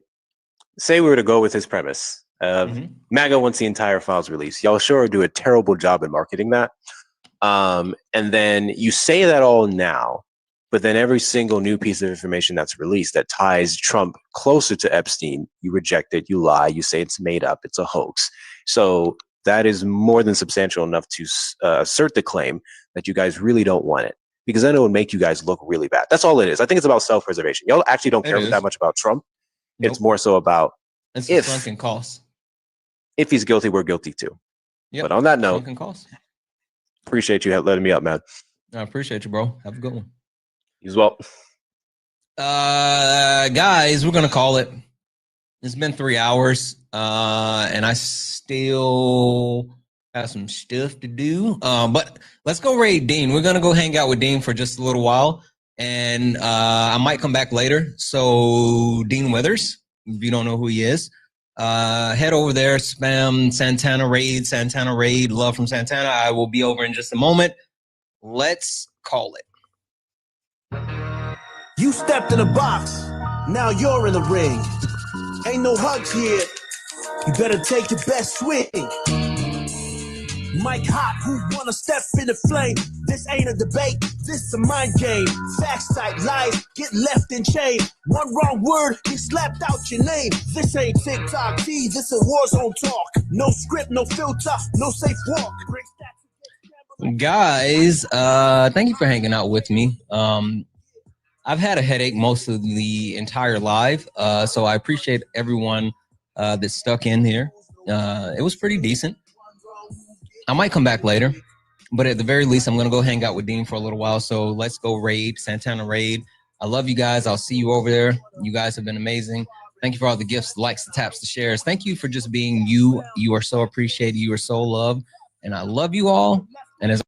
S18: we were to go with his premise. MAGA wants the entire files released. Y'all sure do a terrible job in marketing that. And then you say that all now, but then every single new piece of information that's released that ties Trump closer to Epstein, you reject it, you lie, you say it's made up, it's a hoax. So that is more than substantial enough to assert the claim that you guys really don't want it. Because then it would make you guys look really bad. That's all it is. I think it's about self-preservation. Y'all actually don't care that much about Trump. Nope. It's more so about
S1: it's sunken cost.
S18: If he's guilty, we're guilty too. Yep. But on that note, appreciate you letting me up, man.
S1: I appreciate you, bro. Have a good one.
S18: You as well.
S1: Guys, we're gonna call it. It's been 3 hours, and I still have some stuff to do. But let's go raid Dean. We're gonna go hang out with Dean for just a little while, and I might come back later. So Dean Withers, if you don't know who he is, head over there, spam Santana Raid, love from Santana. I will be over in just a moment. Let's call it.
S2: You stepped in the box, now you're in the ring. Ain't no hugs here, you better take your best swing. Mike Hot, who wanna step in the flame? This ain't a debate, this a mind game. Facts type lies, get left in chain. One wrong word, you slapped out your name. This ain't TikTok T, this a war zone talk. No script, no filter, no safe walk.
S1: Guys, thank you for hanging out with me. I've had a headache most of the entire live, so I appreciate everyone that stuck in here. It was pretty decent. I might come back later, but at the very least, I'm going to go hang out with Dean for a little while. So let's go raid, Santana Raid. I love you guys. I'll see you over there. You guys have been amazing. Thank you for all the gifts, the likes, the taps, the shares. Thank you for just being you. You are so appreciated. You are so loved. And I love you all. And as